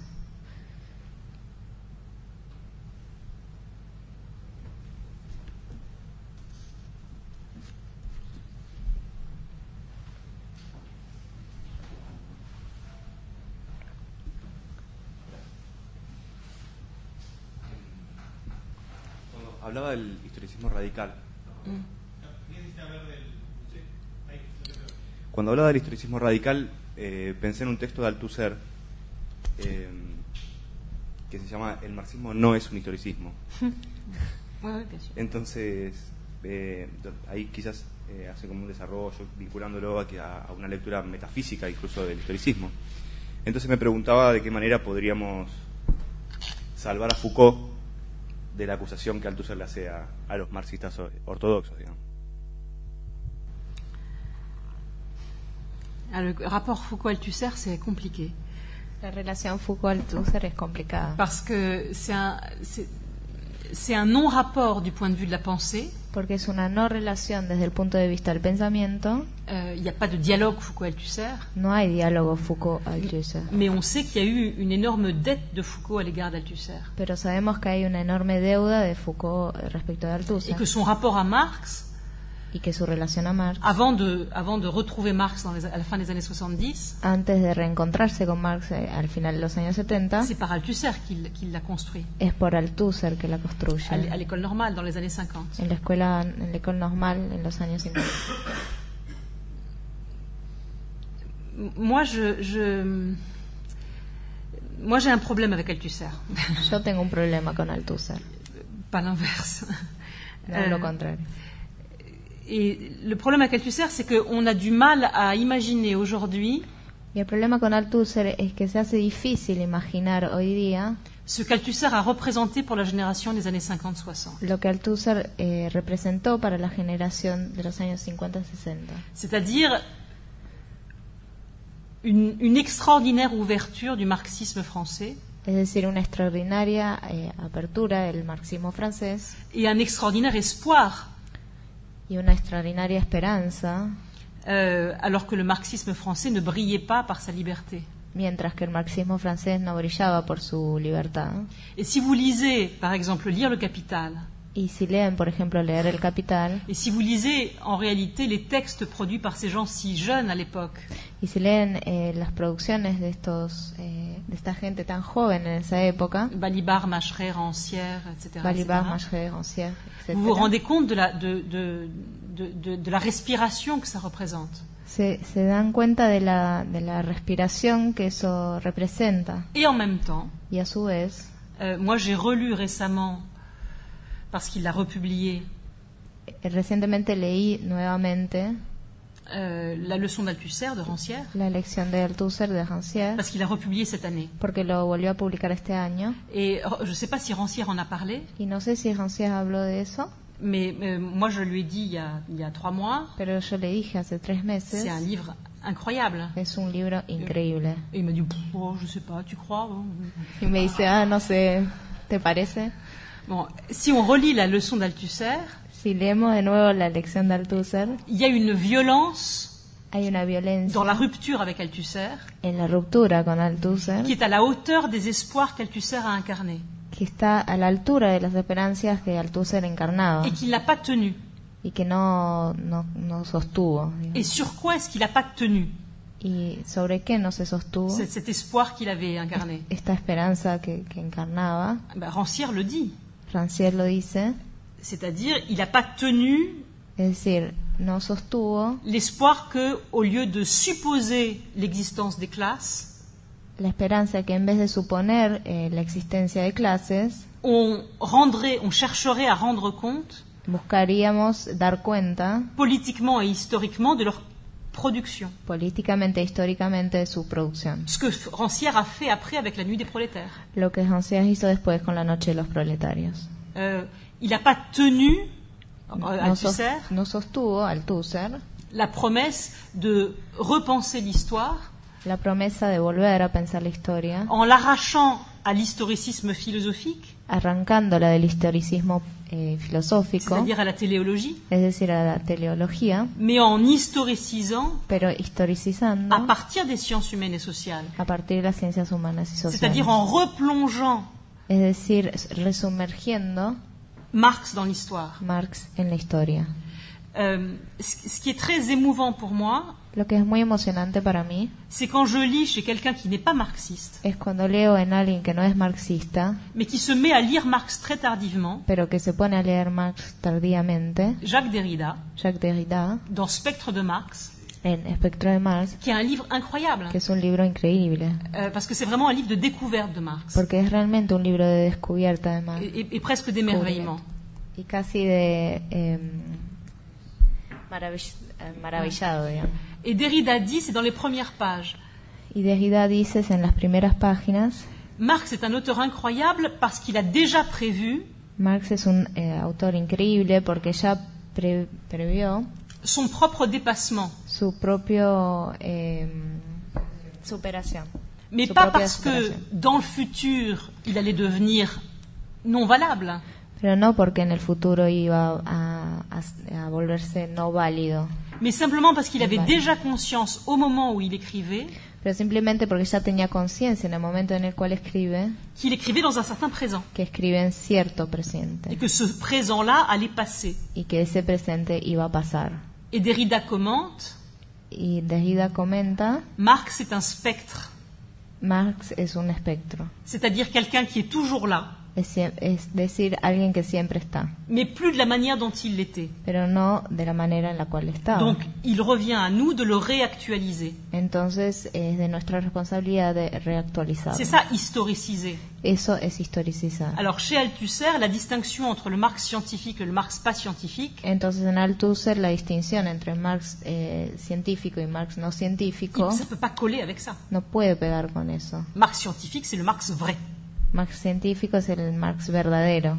Hablaba del historicismo radical. Cuando hablaba del historicismo radical, pensé en un texto de Althusser que se llama El marxismo no es un historicismo. Ouais, bien sûr. Entonces, ahí quizás hace como un desarrollo vinculándolo a una lectura metafísica incluso del historicismo. Entonces me preguntaba de qué manera podríamos salvar a Foucault de la acusación que Althusser le hace a los marxistas ortodoxos, digamos. Le rapport Foucault-Althusser, c'est compliqué. La relación Foucault-Althusser es complicada, Parce que c'est un non-rapport du point de vue de la pensée. porque es una no relación desde el punto de vista del pensamiento. Il n'y a pas de dialogue Foucault-Althusser. No hay diálogo Foucault-Althusser, Mais on sait qu'il y a eu une énorme dette de Foucault à l'égard d'Althusser. pero sabemos que hay una enorme deuda de Foucault respecto de Et Althusser, que son rapport à Marx, y que su relación a Marx, avant de retrouver Marx à la fin des années 70, antes de reencontrarse con Marx al final de los años 70, c'est par Althusser qu'il l'a construit, es por Althusser que la construye, à l'école normale dans les années 50. en la école normale en los años 50. Moi, moi, j'ai un problème avec Althusser, Yo tengo un problema con Althusser, pas l'inverse. no lo contrario. Et le problème avec Althusser, c'est qu'on a du mal à imaginer aujourd'hui Y el problema con Althusser es que se hace difícil imaginar hoy día ce qu'Althusser a représenté pour la génération des années 50-60. lo que Althusser representó para la generación de los años 50-60. C'est-à-dire une extraordinaire ouverture du marxisme français Es decir, una extraordinaria apertura del marxismo francés et un extraordinaire espoir, y una extraordinaria esperanza, alors que le marxisme français ne brillait pas par sa liberté. mientras que el marxismo francés no brillaba por su libertad. Et si vous lisez, par exemple, Lire le Capital, Y si leen, por ejemplo, leer El Capital, et si vous lisez en réalité les textes produits par ces gens si jeunes à l'époque, y si leen las producciones de esta gente tan joven en esa época, Balibar, Macheray, Rancière, etc., Balibar, etc., Macheray, Rancière, etc., vous vous rendez compte de de la respiration que ça représente. se dan cuenta de la respiración que eso representa. Et en même temps, Y a su vez, moi j'ai relu récemment, parce qu'il l'a republié, recientemente leí nuevamente la leçon d'Althusser de Rancière, la lección de Althusser de Rancière, parce qu'il l'a republié cette année. porque lo volvió a publicar este año. Et je ne sais pas si Rancière en a parlé, Y no sé si Rancière habló de eso, mais moi je lui ai dit il y a 3 mois, pero yo le dije hace 3 meses, c'est un livre incroyable. es un libro increíble. Et il m'a dit, oh, je sais pas, tu crois? Y me dice, no sé, ¿te parece? Bon, si on relit la leçon d'Althusser, Si leemos de nuevo la lección de Althusser, il y a une violence hay una violencia dans la rupture avec Althusser en la ruptura con Althusser qui est à la hauteur des espoirs qu'Althusser a incarnés que está a la altura de las esperanzas que Althusser encarnaba et qu'il n'a pas tenu. y que no sostuvo. Et sur quoi est-ce qu'il n'a pas tenu ¿Y sobre qué no se sostuvo cet espoir qu'il avait incarné? esta esperanza que encarnaba? Rancière le dit, Rancière lo dice, c'est-à-dire il n'a pas tenu es decir, no sostuvo l'espoir que, au lieu de supposer l'existence des classes, la esperanza que en vez de suponer la existencia de clases, on chercherait à rendre compte buscaríamos dar cuenta politiquement et historiquement de leur production. políticamente e históricamente de su producción. Ce que Rancière a fait après avec la nuit des prolétaires. Lo que Rancière hizo después con la noche de los proletarios. Il n'a pas tenu, No Althusser, sostuvo Althusser la promesse de repenser l'histoire la promesa de volver a pensar la historia, en l'arrachant à l'historicisme philosophique, arrancándola del historicismo filosófico, c'est-à-dire à la téléologie, es decir, a la teleología, mais en historicisant pero historicizando à partir des sciences humaines et sociales, a partir de las ciencias humanas y sociales. c'est-à-dire en replongeant Es decir, resumergiendo Marx dans l'histoire. Marx en la historia. Ce qui est très émouvant pour moi, Lo que es muy emocionante para mí c'est quand je lis chez quelqu'un qui n'est pas marxiste, es cuando leo en alguien que no es marxista, mais qui se met à lire Marx très tardivement, pero que se pone a leer Marx tardíamente, Jacques Derrida, Jacques Derrida, dans Spectre de Marx, en Espectro de Marx, qui est un livre incroyable, que es un libro increíble, parce que c'est vraiment un livre de découverte de Marx, porque es realmente un libro de descubierta de Marx et presque d'émerveillement. y casi de maravillado, digamos. Et Derrida dit, c'est dans les premières pages, Y Derrida dice en las primeras páginas, Marx est un auteur incroyable parce qu'il a déjà prévu Marx es un autor increíble porque ya previó son propre dépassement, su propio superación. mais Su pas propia parce que superación. dans le futur, il allait devenir non valable, Pero no porque en el futuro iba a volverse no válido, mais simplement parce qu'il avait Vale. déjà conscience au moment où il écrivait pero simplemente porque ya tenía conciencia en el momento en el cual escribe qu'il écrivait dans un certain présent que escribe en cierto et presente que ce présent-là allait passer. y que ese presente iba a pasar. Et Derrida commente, Y Derrida comenta, Marx est un spectre, Marx es un espectro, c'est-à-dire quelqu'un qui est toujours là, es decir, alguien que siempre está, mais plus de la manière dont il l'était. pero no de la manera en la cual estaba. Donc, il revient à nous de le réactualiser. Entonces es de nuestra responsabilidad de reactualizarlo. C'est ça, historiciser. Eso es historicizar. Alors, chez Althusser, la distinction entre le Marx scientifique et le Marx pas scientifique, Entonces en Althusser la distinción entre Marx científico y Marx no científico ça ne peut pas coller avec ça. no puede pegar con eso. Marx scientifique, c'est le Marx vrai. Marx científico es el Marx verdadero.